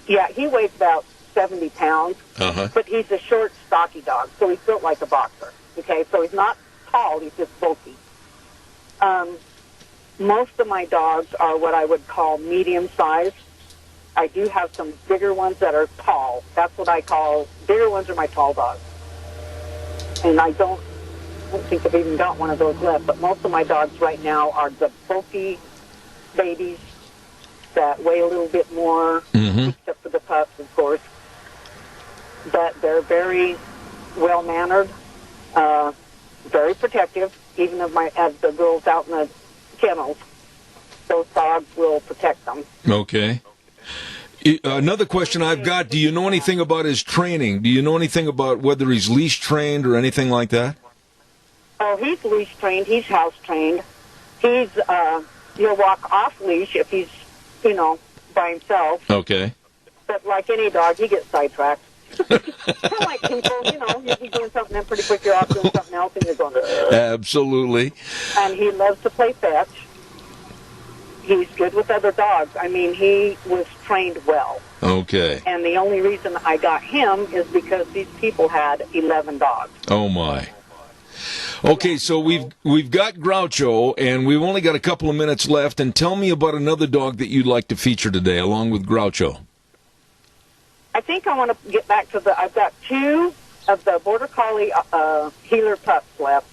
Yeah, he weighs about 70 pounds, but he's a short, stocky dog, so he's built like a boxer, okay? So he's not tall, he's just bulky. Most of my dogs are what I would call medium size. I do have some bigger ones that are tall. That's what I call, bigger ones are my tall dogs. And I don't think I've even got one of those left, but most of my dogs right now are the bulky babies that weigh a little bit more, except for the pups, of course. But they're very well-mannered, very protective, even of the girls out in the kennels. Those dogs will protect them. Okay. Another question I've got, do you know anything about his training? Do you know anything about whether he's leash trained or anything like that? Oh, he's leash trained. He's house trained. He'll walk off leash if he's, by himself. Okay. But like any dog, he gets sidetracked. Kind of like people, you'll be doing something and pretty quick you're off doing something else and you're going, Absolutely. And he loves to play fetch. He's good with other dogs. I mean, he was trained well. Okay. And the only reason I got him is because these people had 11 dogs. Oh, my. Okay, so we've got Groucho, and we've only got a couple of minutes left. And tell me about another dog that you'd like to feature today, along with Groucho. I think I want to get back to I've got 2 of the Border Collie healer pups left,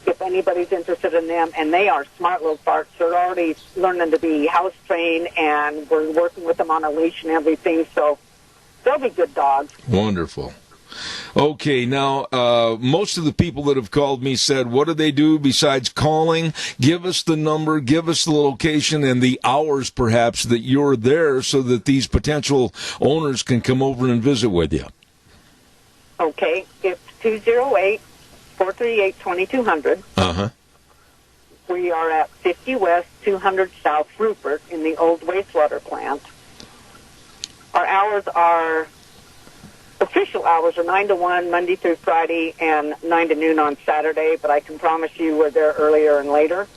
if anybody's interested in them. And they are smart little farts. They're already learning to be house trained, and we're working with them on a leash and everything. So they'll be good dogs. Wonderful. Okay, now, most of the people that have called me said, what do they do besides calling? Give us the number, give us the location, and the hours, perhaps, that you're there so that these potential owners can come over and visit with you. Okay, it's 208-438-2200. We are at 50 West, 200 South Rupert in the old wastewater plant. Our hours are... Official hours are 9 to 1, Monday through Friday, and 9 to noon on Saturday, but I can promise you we're there earlier and later.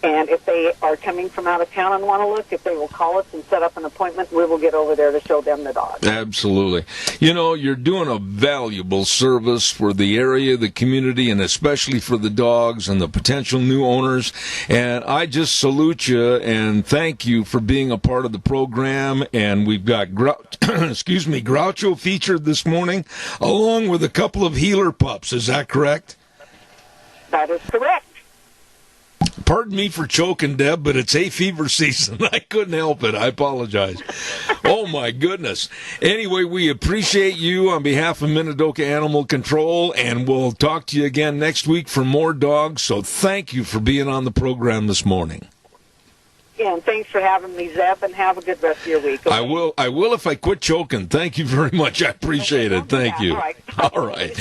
And if they are coming from out of town and want to look, if they will call us and set up an appointment, we will get over there to show them the dog. Absolutely. You're doing a valuable service for the area, the community, and especially for the dogs and the potential new owners. And I just salute you and thank you for being a part of the program. And we've got Groucho featured this morning, along with a couple of healer pups. Is that correct? That is correct. Pardon me for choking, Deb, but it's hay fever season. I couldn't help it. I apologize. Oh, my goodness. Anyway, we appreciate you on behalf of Minidoka Animal Control, and we'll talk to you again next week for more dogs. So thank you for being on the program this morning. Yeah, and thanks for having me, Zeb, and have a good rest of your week. Okay? I will if I quit choking. Thank you very much. I appreciate it. Thank you. All right.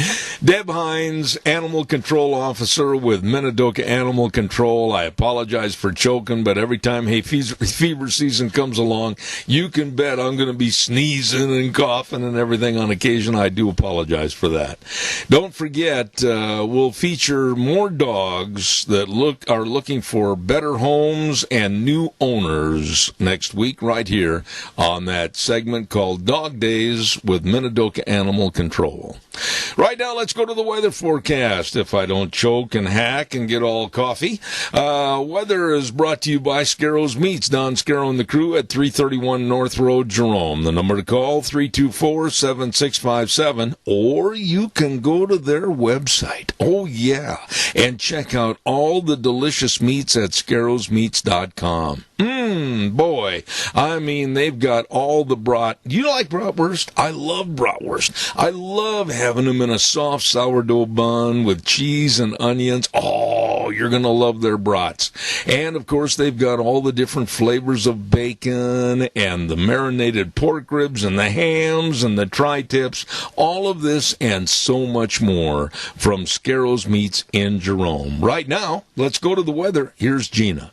Deb Hines, Animal Control Officer with Minidoka Animal Control. I apologize for choking, but every time hay fever season comes along, you can bet I'm going to be sneezing and coughing and everything on occasion. I do apologize for that. Don't forget, we'll feature more dogs that are looking for better homes and new new owners next week right here on that segment called Dog Days with Minidoka Animal Control. Right now, let's go to the weather forecast. If I don't choke and hack and get all coffee. Weather is brought to you by Scarro's Meats. Don Scarrow and the crew at 331 North Road, Jerome. The number to call, 324-7657. Or you can go to their website. Oh, yeah. And check out all the delicious meats at scarrowsmeats.com. Boy. I mean, they've got all the brat. You like bratwurst? I love bratwurst. I love having them in a soft sourdough bun with cheese and onions. Oh, you're going to love their brats. And, of course, they've got all the different flavors of bacon and the marinated pork ribs and the hams and the tri-tips. All of this and so much more from Scarro's Meats in Jerome. Right now, let's go to the weather. Here's Gina.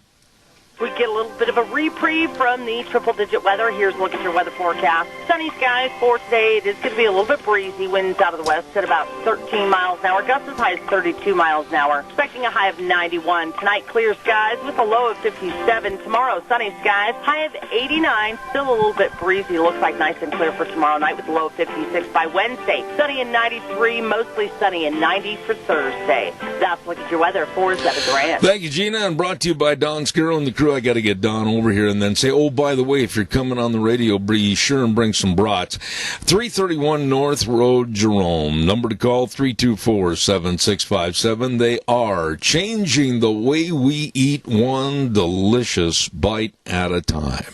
We get a little bit of a reprieve from the triple-digit weather. Here's a look at your weather forecast. Sunny skies for today. It is going to be a little bit breezy. Winds out of the west at about 13 miles an hour. Gusts as high as 32 miles an hour. Expecting a high of 91. Tonight, clear skies with a low of 57. Tomorrow, sunny skies. High of 89. Still a little bit breezy. Looks like nice and clear for tomorrow night with a low of 56 by Wednesday. Sunny and 93. Mostly sunny and 90 for Thursday. That's a look at your weather for 7 Grand. Thank you, Gina, and brought to you by Don Scarrow and the crew. I got to get Don over here and then say, oh, by the way, if you're coming on the radio, be sure and bring some brats. 331 North Road, Jerome. Number to call, 324-7657. They are changing the way we eat, one delicious bite at a time.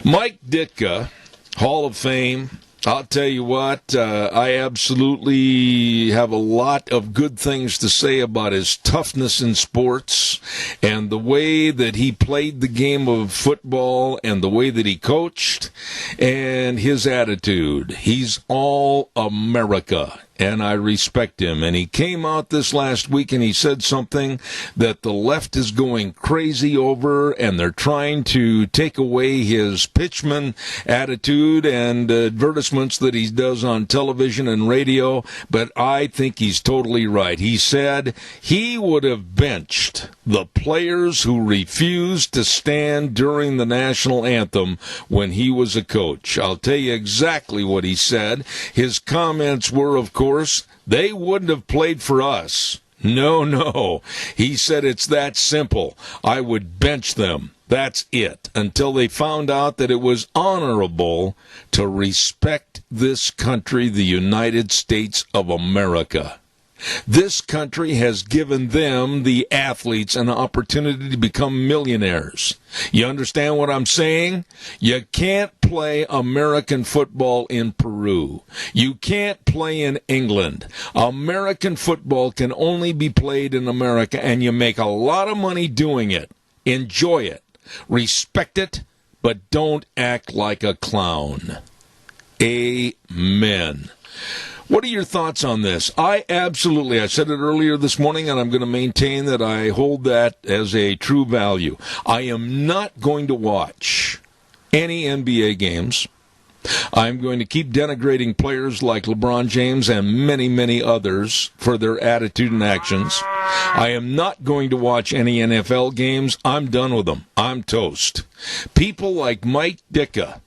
Mike Ditka, Hall of Fame. I'll tell you what, I absolutely have a lot of good things to say about his toughness in sports and the way that he played the game of football and the way that he coached and his attitude. He's all America, and I respect him. And he came out this last week and he said something that the left is going crazy over, and they're trying to take away his pitchman attitude and advertisements that he does on television and radio. But I think he's totally right. He said he would have benched the players who refused to stand during the national anthem when he was a coach. I'll tell you exactly what he said. His comments were, of course, they wouldn't have played for us. No. He said it's that simple. I would bench them. That's it. Until they found out that it was honorable to respect this country, the United States of America. This country has given them, the athletes, an opportunity to become millionaires. You understand what I'm saying? You can't play American football in Peru. You can't play in England. American football can only be played in America, and you make a lot of money doing it. Enjoy it. Respect it, but don't act like a clown. Amen. What are your thoughts on this? I said it earlier this morning, and I'm going to maintain that I hold that as a true value. I am not going to watch any NBA games. I'm going to keep denigrating players like LeBron James and many, many others for their attitude and actions. I am not going to watch any NFL games. I'm done with them. I'm toast. People like Mike Ditka,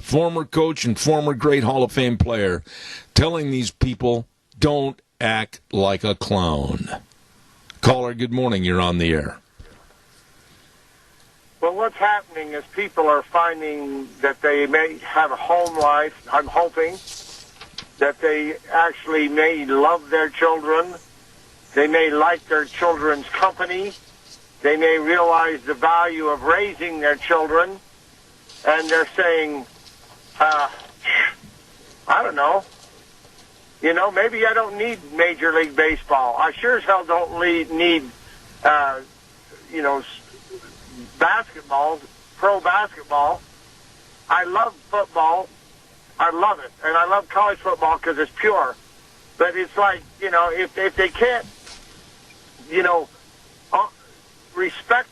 former coach and former great Hall of Fame player, telling these people, don't act like a clown. Caller, good morning. You're on the air. Well, what's happening is people are finding that they may have a home life. I'm hoping that they actually may love their children. They may like their children's company. They may realize the value of raising their children. And they're saying, I don't know. You know, maybe I don't need Major League Baseball. I sure as hell don't need basketball, pro basketball. I love football. I love it. And I love college football because it's pure. But it's like, if they can't, respect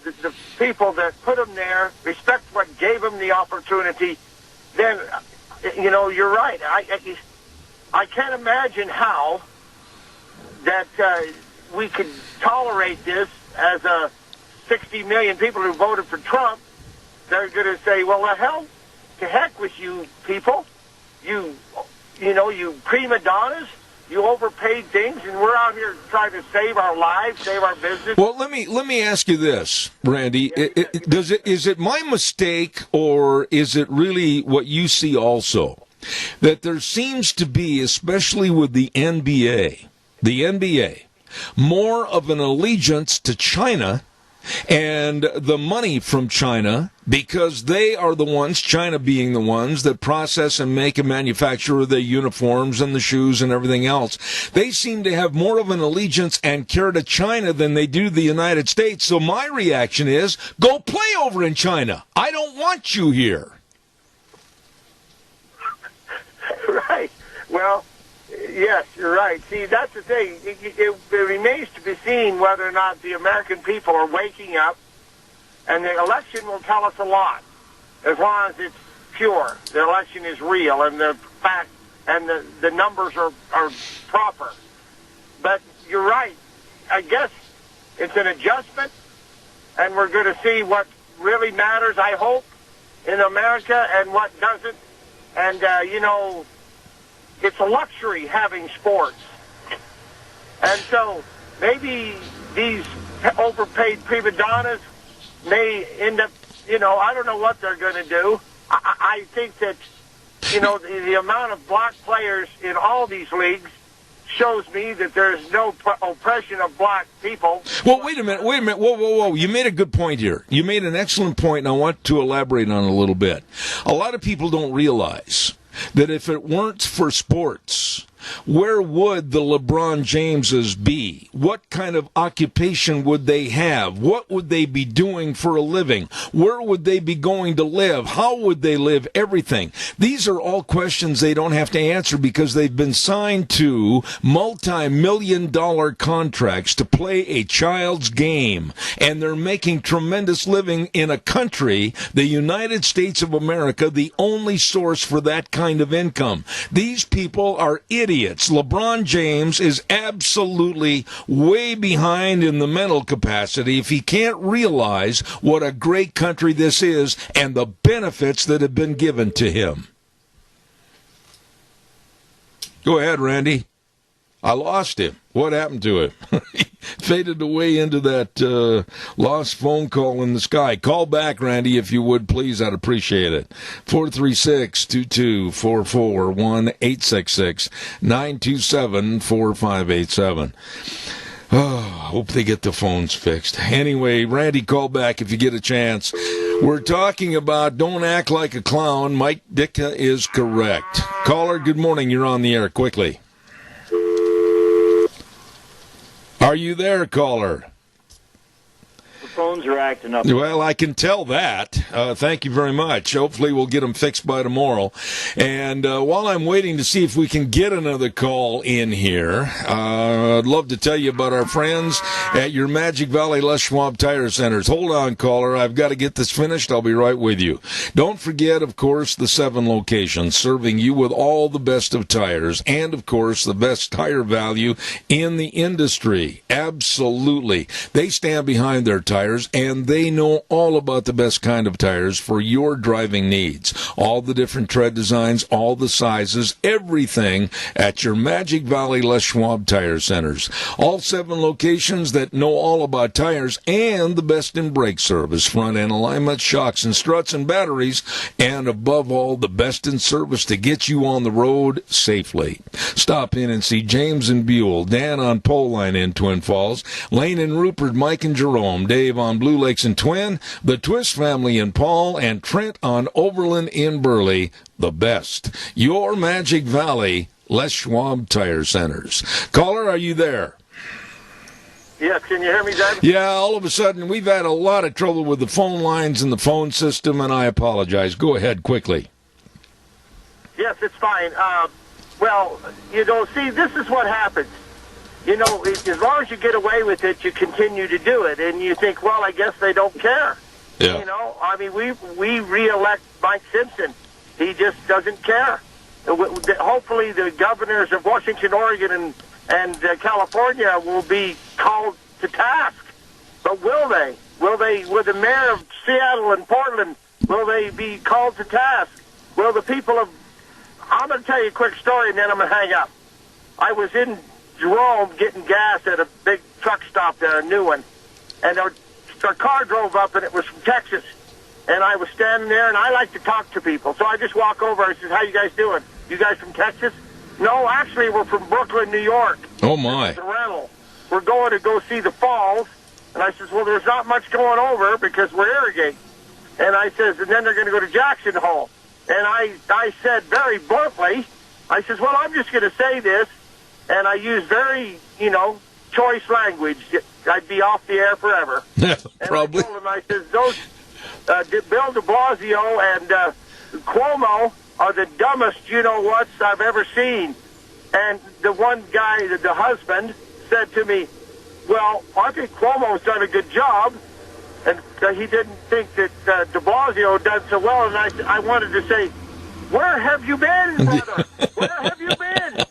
the people that put them there, respect what gave them the opportunity, then, you're right. I can't imagine how that we could tolerate this as a 60 million people who voted for Trump, they're going to say, well, to heck with you people. You prima donnas. You overpaid things, and we're out here trying to save our lives, save our business. Well, let me ask you this, Randy. Is it my mistake, or is it really what you see also? That there seems to be, especially with the NBA, more of an allegiance to China and the money from China, because they are the ones, China being the ones, that process and make and manufacture the uniforms and the shoes and everything else. They seem to have more of an allegiance and care to China than they do the United States. So my reaction is, go play over in China. I don't want you here. Right. Well, yes, you're right. See, that's the thing. It remains to be seen whether or not the American people are waking up, and the election will tell us a lot, as long as it's pure. The election is real, and the fact and the numbers are proper. But you're right. I guess it's an adjustment, and we're going to see what really matters, I hope, in America and what doesn't. And, it's a luxury having sports. And so maybe these overpaid prima donnas may end up, I don't know what they're going to do. I think that, the amount of black players in all these leagues shows me that there's no oppression of black people. Well, wait a minute. Whoa. You made a good point here. You made an excellent point, and I want to elaborate on it a little bit. A lot of people don't realize that if it weren't for sports, where would the LeBron Jameses be? What kind of occupation would they have? What would they be doing for a living? Where would they be going to live? How would they live? Everything. These are all questions they don't have to answer because they've been signed to multi-million-dollar contracts to play a child's game. And they're making tremendous living in a country, the United States of America, the only source for that kind of income. These people are idiots. LeBron James is absolutely way behind in the mental capacity if he can't realize what a great country this is and the benefits that have been given to him. Go ahead, Randy. I lost him. What happened to him? He faded away into that lost phone call in the sky. Call back, Randy, if you would, please. I'd appreciate it. 436-2244, 1-866-927-4587. Oh, hope they get the phones fixed. Anyway, Randy, call back if you get a chance. We're talking about don't act like a clown. Mike Ditka is correct. Caller, good morning. You're on the air. Quickly. Are you there, caller? The phones are acting up. Well, I can tell that. Thank you very much. Hopefully we'll get them fixed by tomorrow. And while I'm waiting to see if we can get another call in here, I'd love to tell you about our friends at your Magic Valley Les Schwab Tire Centers. Hold on, caller. I've got to get this finished. I'll be right with you. Don't forget, of course, the 7 locations serving you with all the best of tires and, of course, the best tire value in the industry. Absolutely. They stand behind their tires, and they know all about the best kind of tires for your driving needs. All the different tread designs, all the sizes, everything at your Magic Valley Les Schwab Tire Centers. All 7 locations that know all about tires and the best in brake service, front end alignment, shocks and struts and batteries, and above all, the best in service to get you on the road safely. Stop in and see James and Buell, Dan on Pole Line in Twin Falls, Lane and Rupert, Mike and Jerome, Dave on Blue Lakes and Twin, the Twist family in Paul, and Trent on Overland in Burley. The best. Your Magic Valley Les Schwab Tire Centers. Caller, are you there? Yes, can you hear me, Dad? Yeah, all of a sudden, we've had a lot of trouble with the phone lines and the phone system, and I apologize. Go ahead, quickly. Yes, it's fine. See, this is what happens. As long as you get away with it, you continue to do it, and you think, well, I guess they don't care. Yeah. We re-elect Mike Simpson. He just doesn't care. Hopefully the governors of Washington, Oregon, and California will be called to task. But will they? Will will the mayor of Seattle and Portland, will they be called to task? Will the people of, I'm going to tell you a quick story and then I'm going to hang up. I was in Jerome getting gas at a big truck stop there, a new one, and our car drove up and it was from Texas. And I was standing there and I like to talk to people. So I just walk over, I says, how you guys doing? You guys from Texas? No, actually we're from Brooklyn, New York. Oh my. It's a rental. We're going to go see the falls. And I says, well, there's not much going over because we're irrigating. And I says, and then they're going to go to Jackson Hole. And I said very bluntly, I says, well, I'm just going to say this. And I used very, choice language. I'd be off the air forever. Probably. And I told him, I says, those Bill de Blasio and Cuomo are the dumbest you-know-whats I've ever seen. And the one guy, the husband, said to me, well, I think Cuomo's done a good job, and he didn't think that de Blasio done so well. And I wanted to say, where have you been, brother? Where have you been?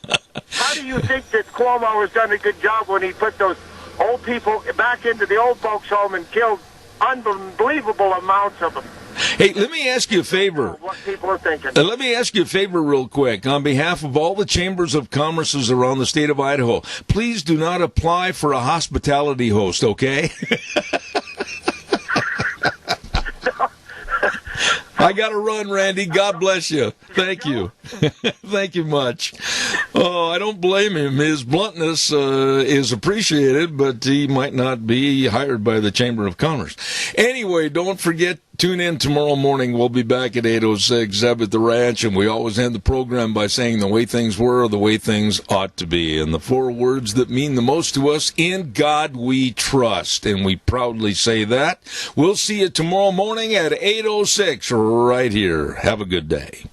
How do you think that Cuomo has done a good job when he put those old people back into the old folks' home and killed unbelievable amounts of them? Hey, let me ask you a favor. What people are thinking. Let me ask you a favor real quick. On behalf of all the chambers of commerces around the state of Idaho, please do not apply for a hospitality host, okay? I got to run, Randy. God bless you. Thank you. Thank you much. Oh, I don't blame him. His bluntness is appreciated, but he might not be hired by the Chamber of Commerce. Anyway, don't forget, tune in tomorrow morning. We'll be back at 8:06, Zeb at the Ranch, and we always end the program by saying the way things were, the way things ought to be. And the 4 words that mean the most to us, in God we trust. And we proudly say that. We'll see you tomorrow morning at 8:06 right here. Have a good day.